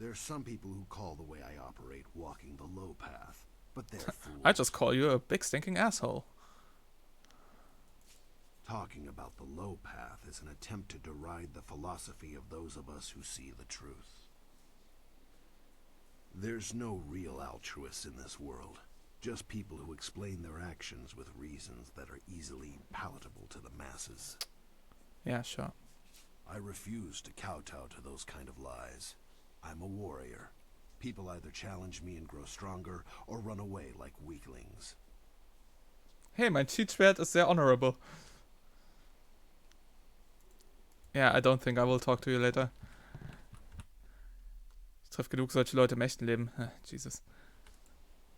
There's some people who call the way I operate walking the low path, but they're fools. I just call you a big stinking asshole. Talking about the low path is an attempt to deride the philosophy of those of us who see the truth. There's no real altruists in this world. Just people who explain their actions with reasons that are easily palatable to the masses. Yeah, sure. I refuse to kowtow to those kind of lies. I'm a warrior. People either challenge me and grow stronger, or run away like weaklings. Hey, mein Cheatschwert ist sehr honorable. Yeah, I don't think I will talk to you later. Ich treffe genug solche Leute im echten Leben. Jesus.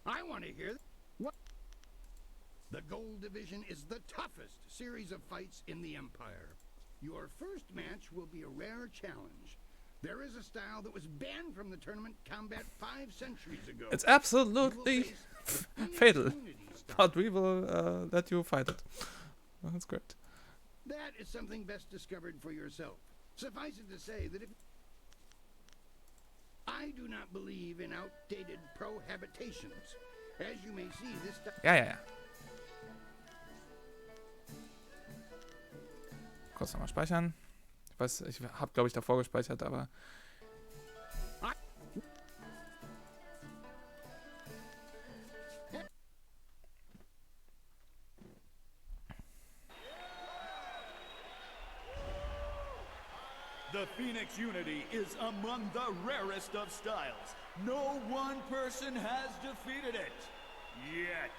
I want to hear what. The Gold Division is the toughest series of fights in the Empire. Your first match will be a rare challenge. There is a style that was banned from the tournament combat 5 centuries ago. It's absolutely fatal, but we will let you fight it. That's great. That is something best discovered for yourself. Suffice it to say that if I do not believe in outdated prohabitations. As you may see, this Ja. Kurz nochmal speichern. Ich weiß, ich habe, glaube ich, davor gespeichert, aber... The Phoenix Unity is among the rarest of styles. No one person has defeated it. Yet.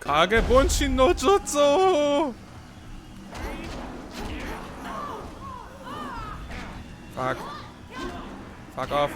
Kagebunshi no Jutsu! Fuck. Fuck off.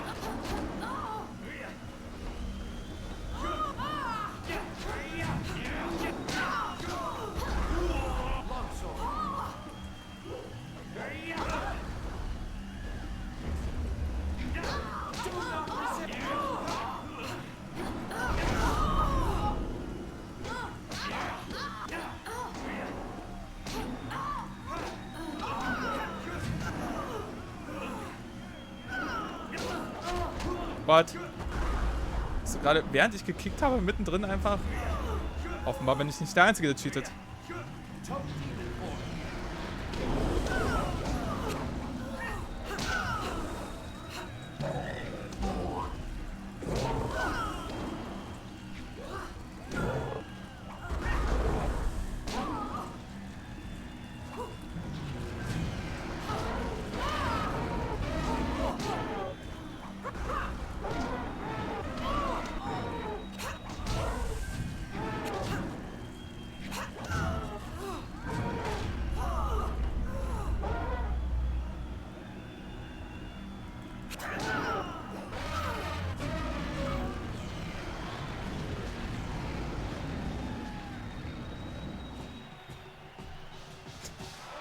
What? Hast du gerade, während ich gekickt habe, mittendrin einfach... Offenbar bin ich nicht der Einzige, der cheatet.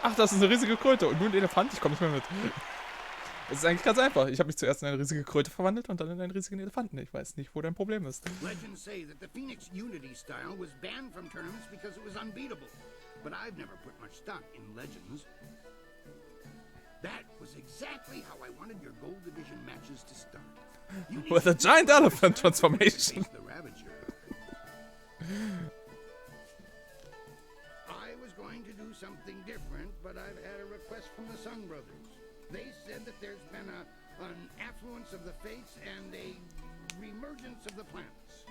Ach, das ist eine riesige Kröte und nun ein Elefant, ich komme nicht mehr mit. Es ist eigentlich ganz einfach. Ich habe mich zuerst in eine riesige Kröte verwandelt und dann in einen riesigen Elefanten. Ich weiß nicht, wo dein Problem ist. Legends say that the Phoenix Unity style was banned from tournaments because it was unbeatable. But I've never put much stock in legends. That was exactly how I wanted your Gold Division matches to start. With a giant elephant transformation. I was going to do something different, but I've had a request from the Sung Brothers. They said that there's been an affluence of the fates and a reemergence of the planets.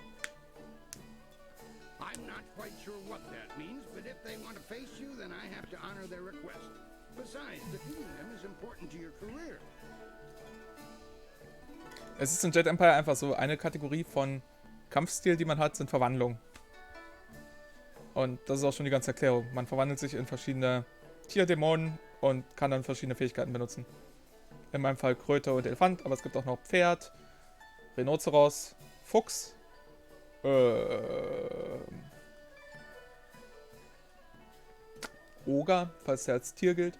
I'm not quite sure what that means, but if they want to face you, then I have to honor their request. Besides, defeating them is important to your career. Es ist in Jade Empire einfach so, eine Kategorie von Kampfstil, die man hat, sind Verwandlungen. Und das ist auch schon die ganze Erklärung. Man verwandelt sich in verschiedene Tierdämonen und kann dann verschiedene Fähigkeiten benutzen. In meinem Fall Kröte und Elefant, aber es gibt auch noch Pferd, Rhinoceros, Fuchs, Oger, falls der als Tier gilt.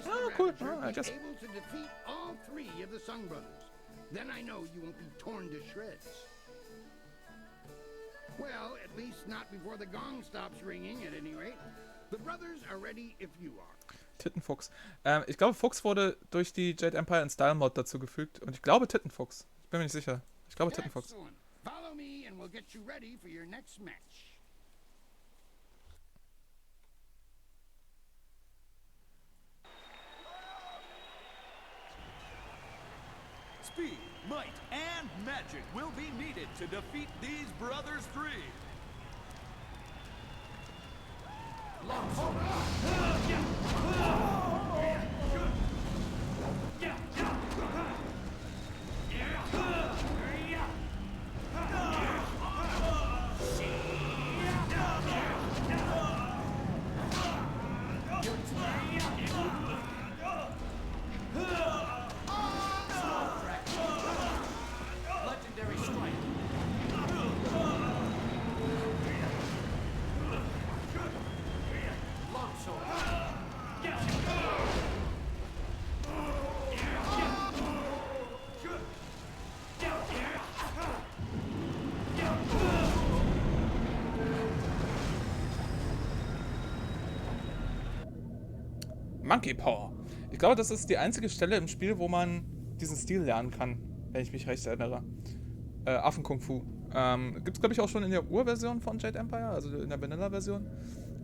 Ah, cool. Ah, just... able to defeat all three of the Sung Brothers. Then I know you won't be torn to shreds. Well, at least not before the gong stops ringing, at any rate. The brothers are ready if you are. Tittenfuchs. Ich glaube, Fuchs wurde durch die Jade Empire in Style Mod dazugefügt. Und ich glaube Tittenfuchs. Ich bin mir nicht sicher. Ich glaube Tittenfuchs. Follow me and we'll get you ready for your next match. Speed, might, and magic will be needed to defeat these brothers three. Monkey Power. Ich glaube, das ist die einzige Stelle im Spiel, wo man diesen Stil lernen kann, wenn ich mich recht erinnere. Affen-Kung-Fu. Gibt es, glaube ich, auch schon in der Urversion von Jade Empire, also in der Vanilla-Version.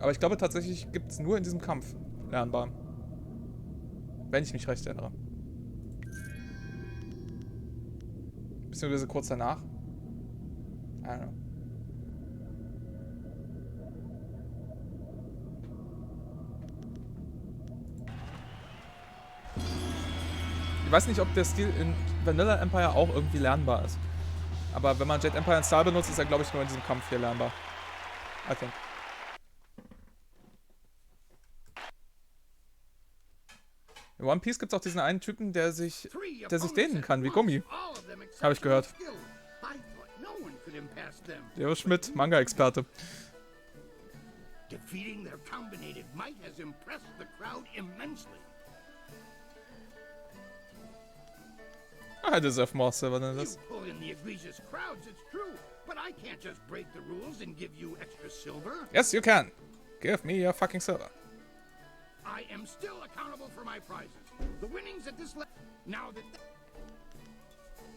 Aber ich glaube tatsächlich gibt es nur in diesem Kampf lernbar. Wenn ich mich recht erinnere. Beziehungsweise kurz danach. I don't know. weiß nicht, ob der Stil in Vanilla Empire auch irgendwie lernbar ist. Aber wenn man Jade Empire in Style benutzt, ist er, glaube ich, nur in diesem Kampf hier lernbar. I think. In One Piece gibt es auch diesen einen Typen, der sich dehnen kann, wie Gummi. Habe ich gehört. Leo Schmidt, Manga-Experte. Defeating their combinated might has impressed the crowd immensely. I deserve more silver than this. You pull in the egregious crowds, it's true, but I can't just break the rules and give you extra silver. Yes, you can. Give me your fucking silver. I am still accountable for my prizes. The winnings at this level. Now that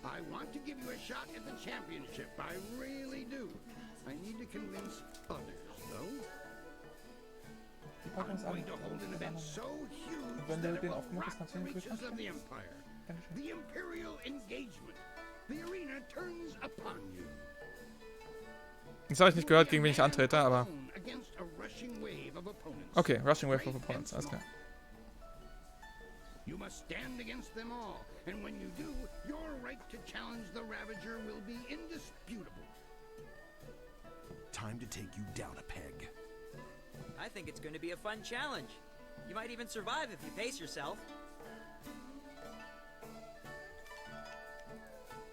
I want to give you a shot at the championship, I really do. I need to convince others, though. I'm going to hold an event so huge that it will rock the reaches of the Empire. The Imperial Engagement. The arena turns upon you. Das habe ich nicht gehört, gegen wen ich antrete, aber... Okay, Rushing Wave of Opponents, alles klar. You must stand against them all, and when you do, your right to challenge the Ravager will be indisputable. Time to take you down a peg. I think it's going to be a fun challenge. You might even survive if you pace yourself.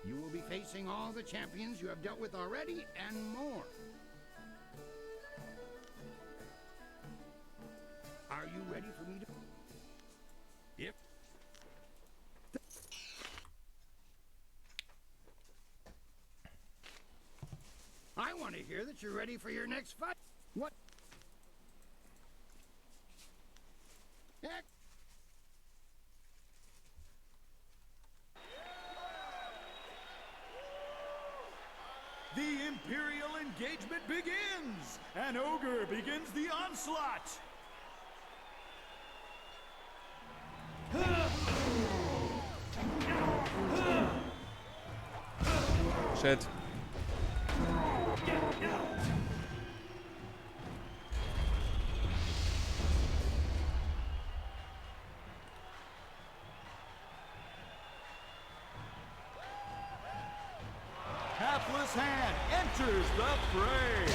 You will be facing all the champions you have dealt with already, and more. Are you ready for me to... Yep. I want to hear that you're ready for your next fight. What? Heck. The Imperial engagement begins! An ogre begins the onslaught! Shit. Hapless Hand enters the fray!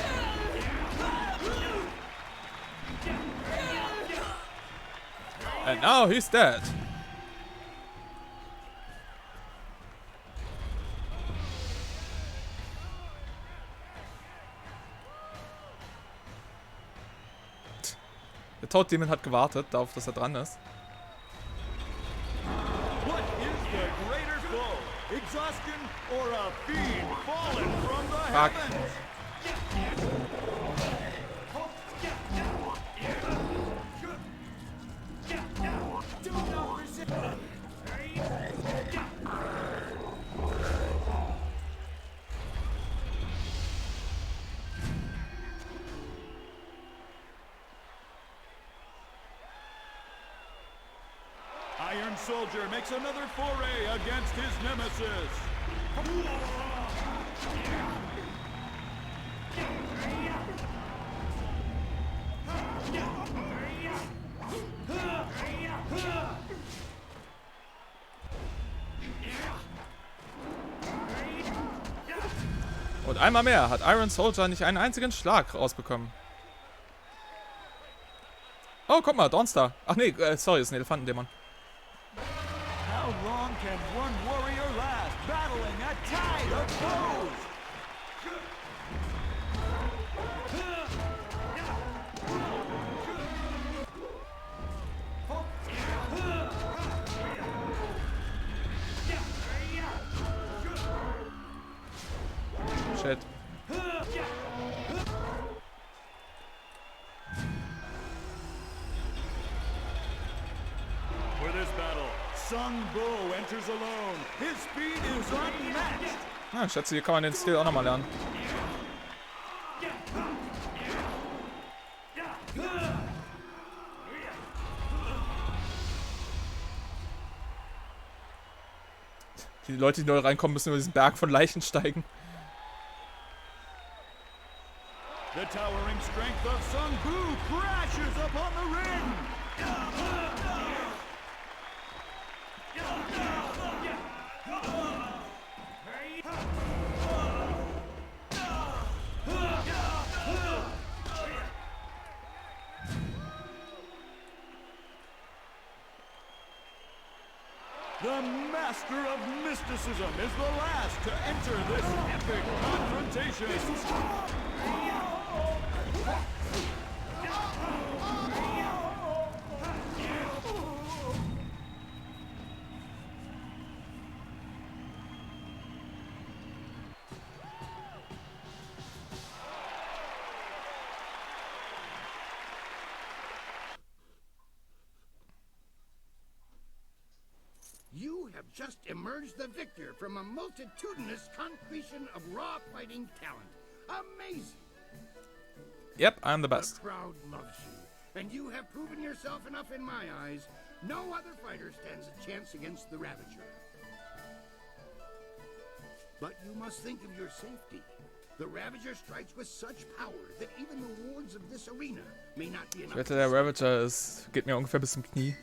And now he's dead. Der Toddemon hat gewartet darauf, dass er dran ist. What is the greater foe? Exhaustion or a fiend fallen from the heavens? Iron Soldier makes another foray against his nemesis. Und einmal mehr hat Iron Soldier nicht einen einzigen Schlag rausbekommen. Oh, guck mal, Dawnstar. Ach nee, sorry, ist ein Elefantendämon. How long can one warrior last, battling a tide of foes? Shit. For this battle, Sung Bo enters alone. His speed is unmatched. Ah, ich schätze, hier kann man den Stil auch nochmal lernen. Die Leute, die neu reinkommen, müssen über diesen Berg von Leichen steigen. The towering strength of Sung Bu crashes upon the ring. The Master of Mysticism is the last to enter this epic confrontation. You have just emerged the victor from a multitudinous concretion of raw fighting talent. Amazing! Yep, I'm the best. The crowd loves you, and you have proven yourself enough in my eyes. No other fighter stands a chance against the Ravager. But you must think of your safety. The Ravager strikes with such power that even the wards of this arena may not be Ich enough. wette, der Ravager geht mir ungefähr bis zum Knie.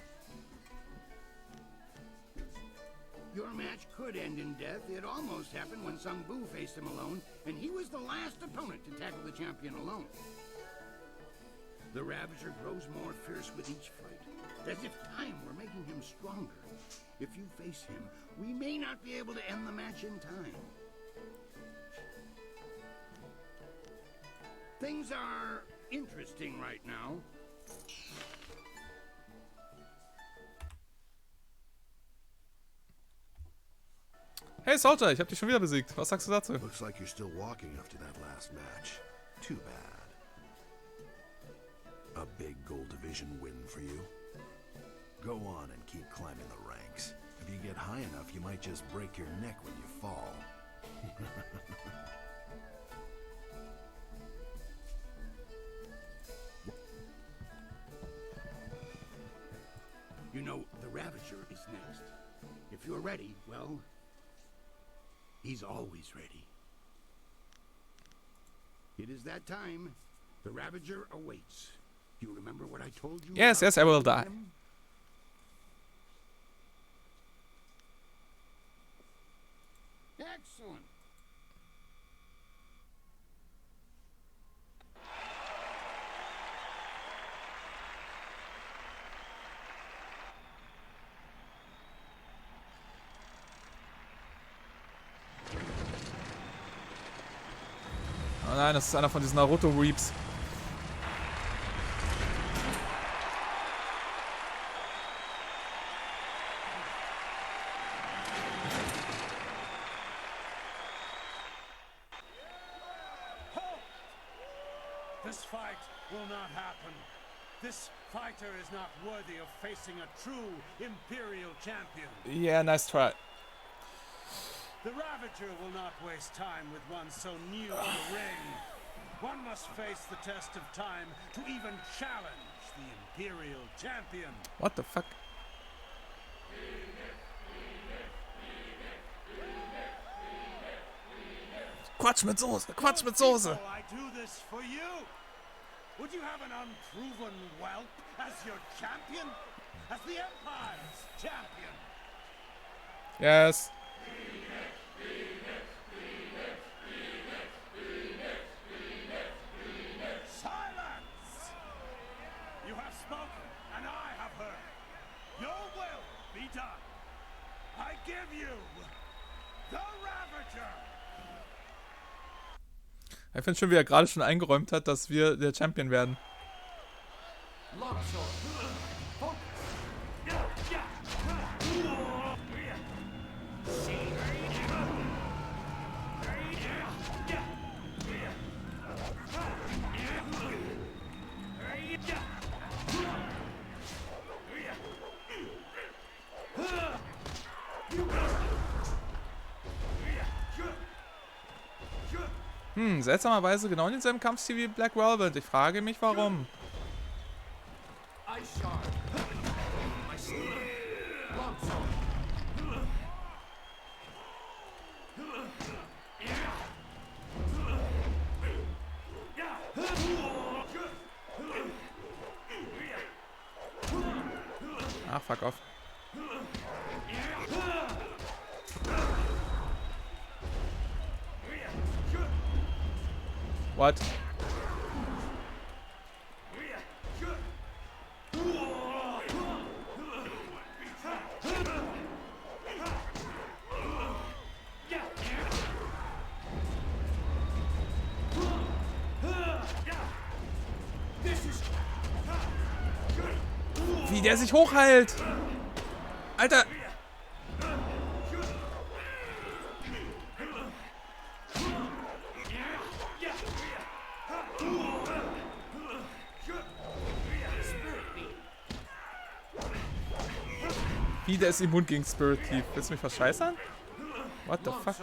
Your match could end in death. It almost happened when Sung Bu faced him alone, and he was the last opponent to tackle the champion alone. The Ravager grows more fierce with each fight, as if time were making him stronger. If you face him, we may not be able to end the match in time. Things are interesting right now. Hey Soldier, ich hab dich schon wieder besiegt. Was sagst du dazu? Looks like you're still walking after that last match. Too bad. A big gold division win for you. Go on and keep climbing the ranks. If you get high enough, you might just break your neck when you fall. You know, the Ravager is next. If you're ready, well, he's always ready. It is that time. The Ravager awaits. Do you remember what I told you? Yes, yes, I will die. Excellent. Oh nein, das ist einer von diesen Naruto-Reaps. This fight will not happen. This fighter is not worthy of facing a true Imperial champion. Yeah, nice try. The Ravager will not waste time with one so new in the ring. One must face the test of time to even challenge the Imperial champion. What the fuck? Quatsch mit Soße, Quatsch mit Soße. I do this for you. Would you have an unproven whelp as your champion? As the Empire's champion? Yes. Silence! You have spoken, and I have heard. Your will be done. I give you the Ravager. Ich finde schon, wie er gerade schon eingeräumt hat, dass wir der Champion werden. Seltsamerweise genau in denselben Kampfstil wie Black Velvet. Ich frage mich, warum. Ach, fuck off. What? der sich hochheilt. Alter. Wie, der ist immun gegen Spirit Thief. Willst du mich verscheißern? What the fuck?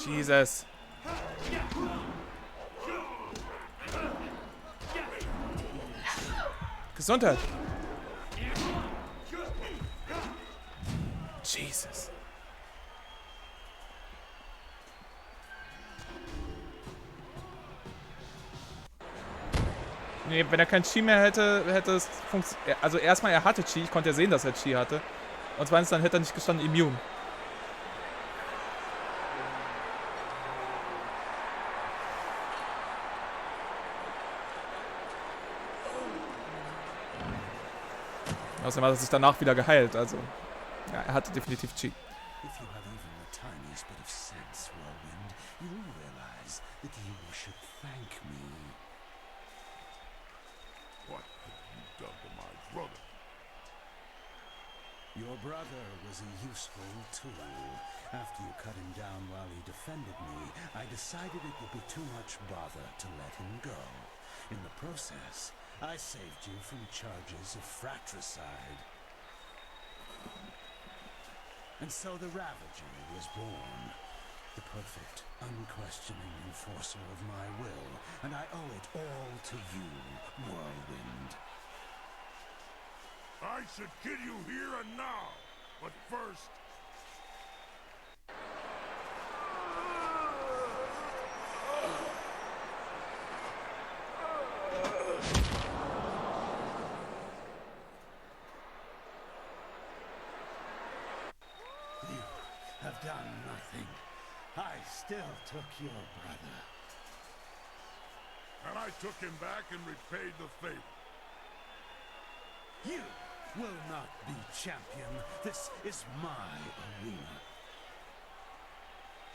Jesus. Gesundheit. Jesus. Nee, wenn er kein Chi mehr hätte, hätte es funktioniert. Also erstmal, er hatte Chi. Ich konnte ja sehen, dass er Chi hatte. Und zweitens, dann hätte er nicht gestanden, immun. Außerdem hat er sich danach wieder geheilt, also. Ja, er hatte definitiv Chi. If you have even the tiniest bit of sense, Whirlwind, you'll realize that you should thank me. What have you done to my brother? Your brother was a useful tool. After you cut him down while he defended me, I decided it would be too much bother to let him go. In the process, I saved you from charges of fratricide. And so the Ravager was born. The perfect, unquestioning enforcer of my will. And I owe it all to you, Whirlwind. I should kill you here and now, but first... Have done nothing. I still took your brother. And I took him back and repaid the favor. You will not be champion. This is my arena.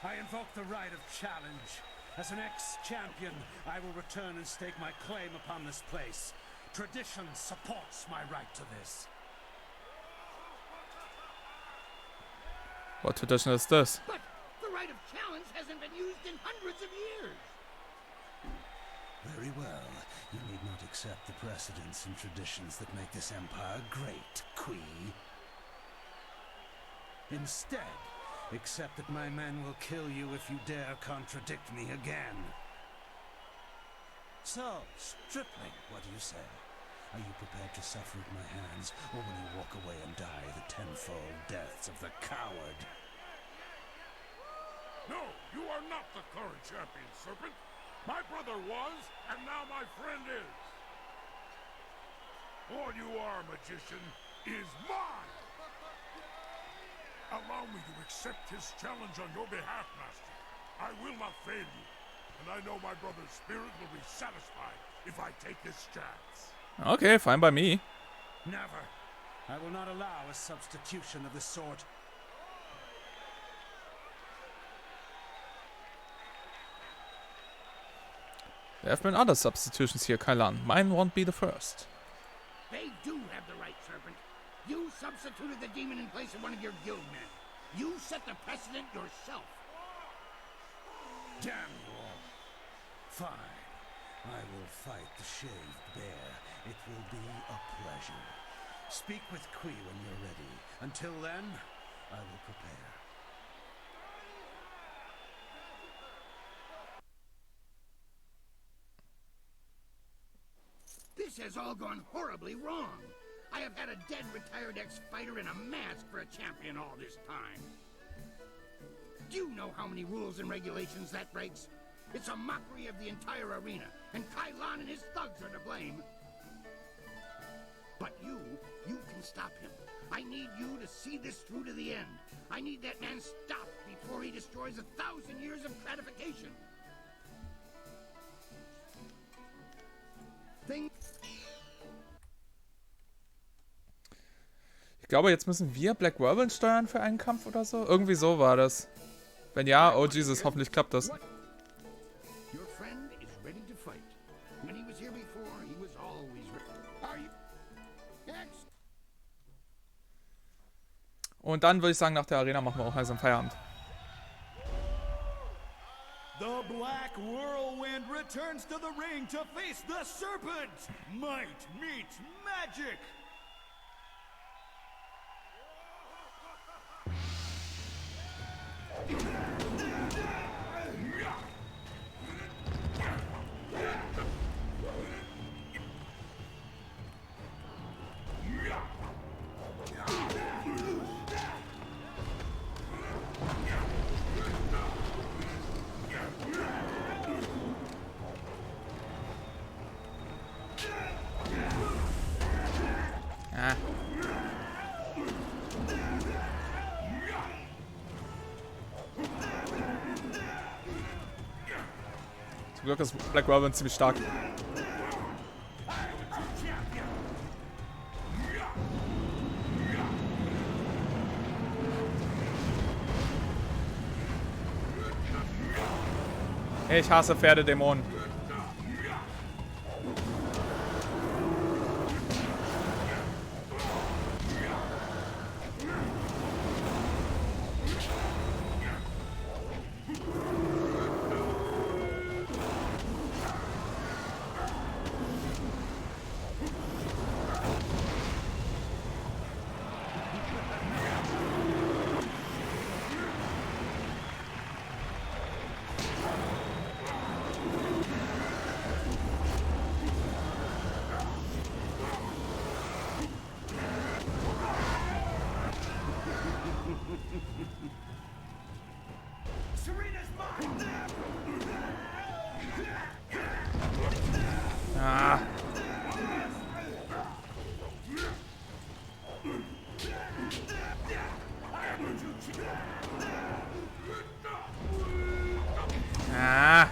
I invoke the right of challenge. As an ex-champion, I will return and stake my claim upon this place. Tradition supports my right to this. What tradition is this? But the right of challenge hasn't been used in hundreds of years. Very well. You need not accept the precedents and traditions that make this empire great, Quee. Instead, accept that my men will kill you if you dare contradict me again. So, stripling, what do you say? Are you prepared to suffer at my hands, or will you walk away and die the tenfold deaths of the coward? No, you are not the current champion, Serpent. My brother was, and now my friend is. All you are, magician, is mine. Allow me to accept his challenge on your behalf, Master. I will not fail you, and I know my brother's spirit will be satisfied if I take this chance. Okay, fine by me. Never. I will not allow a substitution of this sort. There have been other substitutions here, Kailan. Mine won't be the first. They do have the right, Serpent. You substituted the demon in place of one of your guild men. You set the precedent yourself. Damn you all. Fine. I will fight the shaved bear. It will be a pleasure. Speak with Quee when you're ready. Until then, I will prepare. This has all gone horribly wrong. I have had a dead retired ex-fighter in a mask for a champion all this time. Do you know how many rules and regulations that breaks? It's a mockery of the entire arena, and Kailan and his thugs are to blame. But you can stop him. I need you to see this through to the end. I need that man stopped before he destroys 1,000 years of gratification. Ich glaube, jetzt müssen wir Black Whirlwind steuern für einen Kampf oder so. Irgendwie so war das. Wenn ja, oh Jesus, hoffentlich klappt das. Und dann würde ich sagen, nach der Arena machen wir auch langsam Feierabend. The Black Whirlwind returns to the ring to face the Serpent. Might meets magic. Zum Glück ist Black Whirlwind ziemlich stark. Ich hasse Pferdedämonen. Ah. Ah.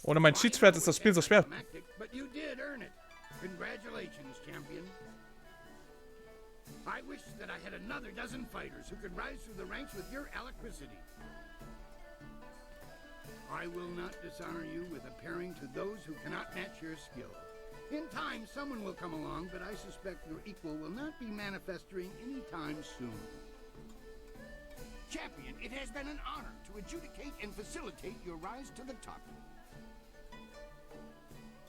Ohne mein Cheat-Thread ist das Spiel so schwer. But you did earn it. Congratulations, champion. I wish that I had another dozen fighters who could rise through the ranks with your alacrity. I will not dishonor you with appearing to those who cannot match your skill. In time, someone will come along, but I suspect your equal will not be manifesting anytime soon. Champion, it has been an honor to adjudicate and facilitate your rise to the top.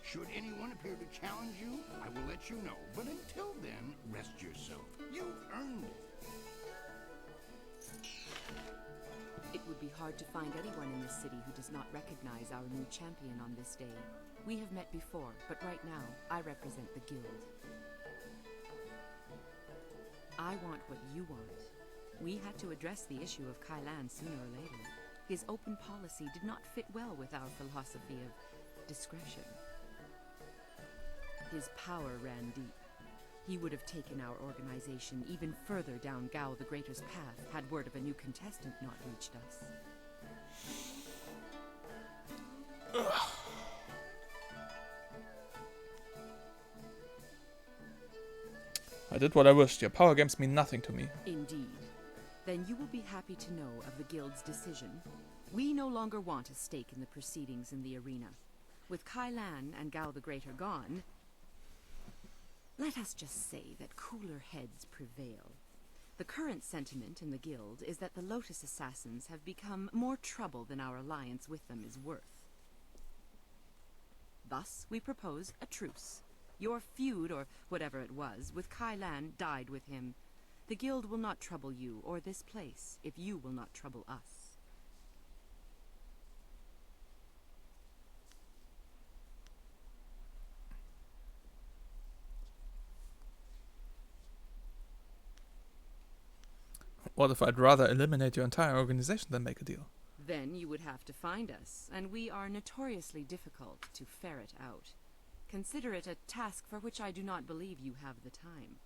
Should anyone appear to challenge you, I will let you know. But until then, rest yourself. You've earned it. It would be hard to find anyone in this city who does not recognize our new champion on this day. We have met before, but right now, I represent the guild. I want what you want. We had to address the issue of Kailan sooner or later. His open policy did not fit well with our philosophy of discretion. His power ran deep. He would have taken our organization even further down Gao the Greater's path had word of a new contestant not reached us. I did what I wished. Your power games mean nothing to me. Indeed. Then you will be happy to know of the Guild's decision. We no longer want a stake in the proceedings in the arena. With Kai Lan and Gao the Greater gone, let us just say that cooler heads prevail. The current sentiment in the Guild is that the Lotus Assassins have become more trouble than our alliance with them is worth. Thus, we propose a truce. Your feud, or whatever it was, with Kai Lan died with him. The Guild will not trouble you or this place if you will not trouble us. What if I'd rather eliminate your entire organization than make a deal? Then you would have to find us, and we are notoriously difficult to ferret out. Consider it a task for which I do not believe you have the time.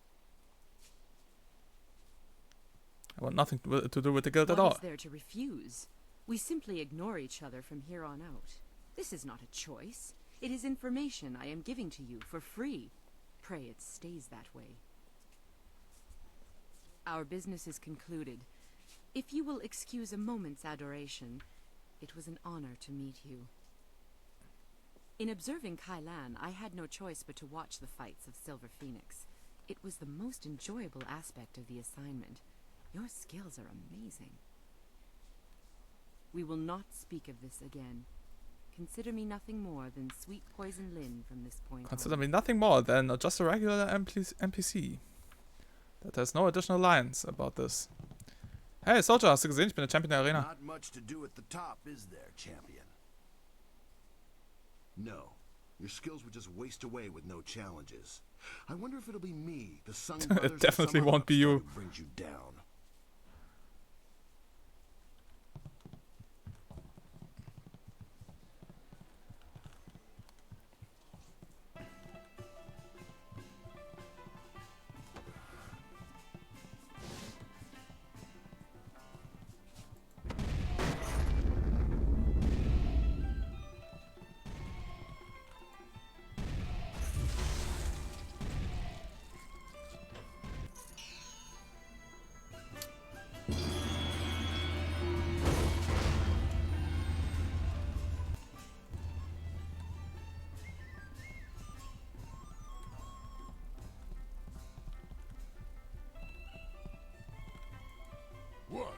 I want nothing to do with the Guild at all. What is there to refuse? We simply ignore each other from here on out. This is not a choice. It is information I am giving to you for free. Pray it stays that way. Our business is concluded. If you will excuse a moment's adoration, it was an honor to meet you. In observing Kai Lan, I had no choice but to watch the fights of Silver Phoenix. It was the most enjoyable aspect of the assignment. Your skills are amazing. We will not speak of this again. Consider me nothing more than Sweet Poison Lin from this point on. Consider me nothing more than just a regular NPC. That has no additional lines about this. Hey, Soldier, hast du gesehen? Ich bin der Champion der Arena. Not much to do at the top, is there, champion? No. Your skills would just waste away with no challenges. I wonder if it'll be me, the Sung Brothers, It definitely won't be you. who brings you down. What?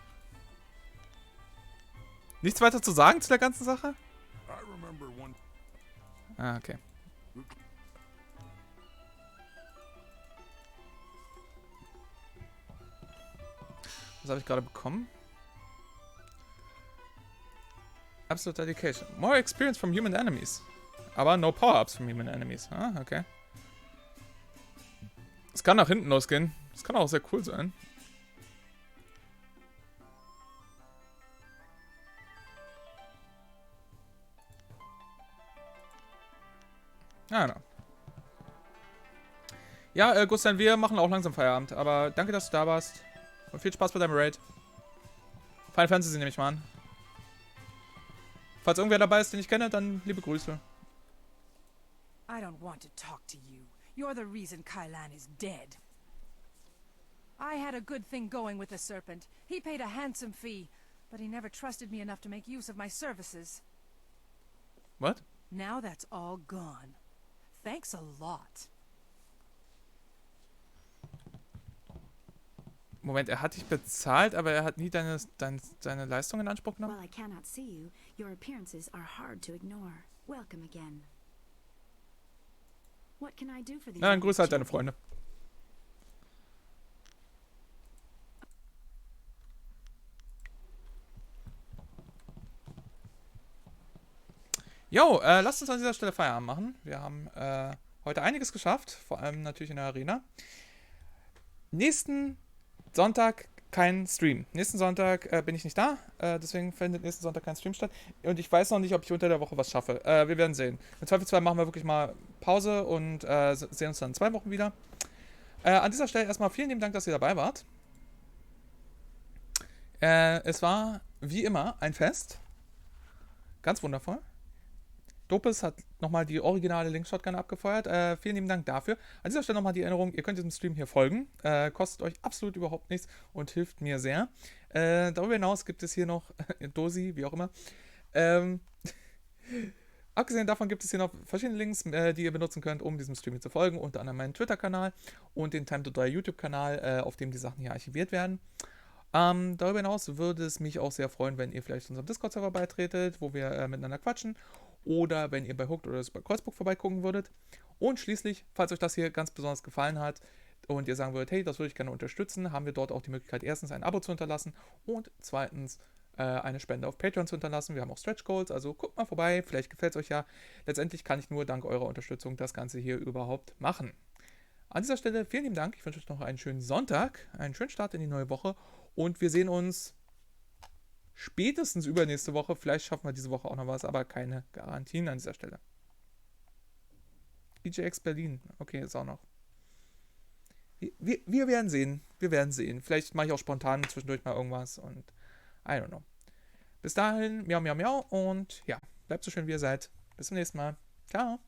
Nichts weiter zu sagen zu der ganzen Sache? I remember one. Ah, okay. Was habe ich gerade bekommen? Absolute Dedication. More experience from human enemies. Aber no power-ups from human enemies. Ah, okay. Es kann nach hinten losgehen. Das kann auch sehr cool sein. Ah, no. Ja, Gustav, wir machen auch langsam Feierabend. Aber danke, dass du da warst. Und viel Spaß bei deinem Raid. Final Fantasy nehme ich mal an. Falls irgendwer dabei ist, den ich kenne, dann liebe Grüße. I don't want to talk to you. You're the reason Kai Lan is dead. I had a good thing going with the Serpent. He paid a handsome fee, but he never trusted me enough to make use of my services. What? Now that's all gone. Thanks a lot. Moment, er hat dich bezahlt, aber er hat nie deine Leistung in Anspruch genommen? While I cannot see you, your appearances are hard to ignore. Welcome again. What can I do for the Na, dann grüße halt deine Freunde. Jo, lasst uns an dieser Stelle Feierabend machen. Wir haben heute einiges geschafft, vor allem natürlich in der Arena. Nächsten Sonntag kein Stream. Nächsten Sonntag bin ich nicht da, deswegen findet nächsten Sonntag kein Stream statt. Und ich weiß noch nicht, ob ich unter der Woche was schaffe. Wir werden sehen. Im Zweifelsfall machen wir wirklich mal Pause und sehen uns dann in 2 Wochen wieder. An dieser Stelle erstmal vielen lieben Dank, dass ihr dabei wart. Es war, wie immer, ein Fest. Ganz wundervoll. Dopes hat nochmal die originale Link-Shotgun abgefeuert. Vielen lieben Dank dafür. An dieser Stelle nochmal die Erinnerung, ihr könnt diesem Stream hier folgen. Kostet euch absolut überhaupt nichts und hilft mir sehr. Darüber hinaus gibt es hier noch Dosi, wie auch immer. Abgesehen davon gibt es hier noch verschiedene Links, die ihr benutzen könnt, um diesem Stream hier zu folgen. Unter anderem meinen Twitter-Kanal und den Time to 3 YouTube-Kanal, auf dem die Sachen hier archiviert werden. Darüber hinaus würde es mich auch sehr freuen, wenn ihr vielleicht unserem Discord-Server beitretet, wo wir miteinander quatschen. Oder wenn ihr bei Hooked oder bei Kreuzburg vorbeigucken würdet. Und schließlich, falls euch das hier ganz besonders gefallen hat und ihr sagen würdet, hey, das würde ich gerne unterstützen, haben wir dort auch die Möglichkeit, erstens ein Abo zu hinterlassen und zweitens eine Spende auf Patreon zu hinterlassen. Wir haben auch Stretch Goals, also guckt mal vorbei, vielleicht gefällt es euch ja. Letztendlich kann ich nur dank eurer Unterstützung das Ganze hier überhaupt machen. An dieser Stelle vielen lieben Dank, ich wünsche euch noch einen schönen Sonntag, einen schönen Start in die neue Woche und wir sehen uns spätestens übernächste Woche. Vielleicht schaffen wir diese Woche auch noch was, aber keine Garantien an dieser Stelle. EJX Berlin. Okay, ist auch noch. Wir werden sehen. Wir werden sehen. Vielleicht mache ich auch spontan zwischendurch mal irgendwas und I don't know. Bis dahin, miau, miau, miau und ja, bleibt so schön wie ihr seid. Bis zum nächsten Mal. Ciao.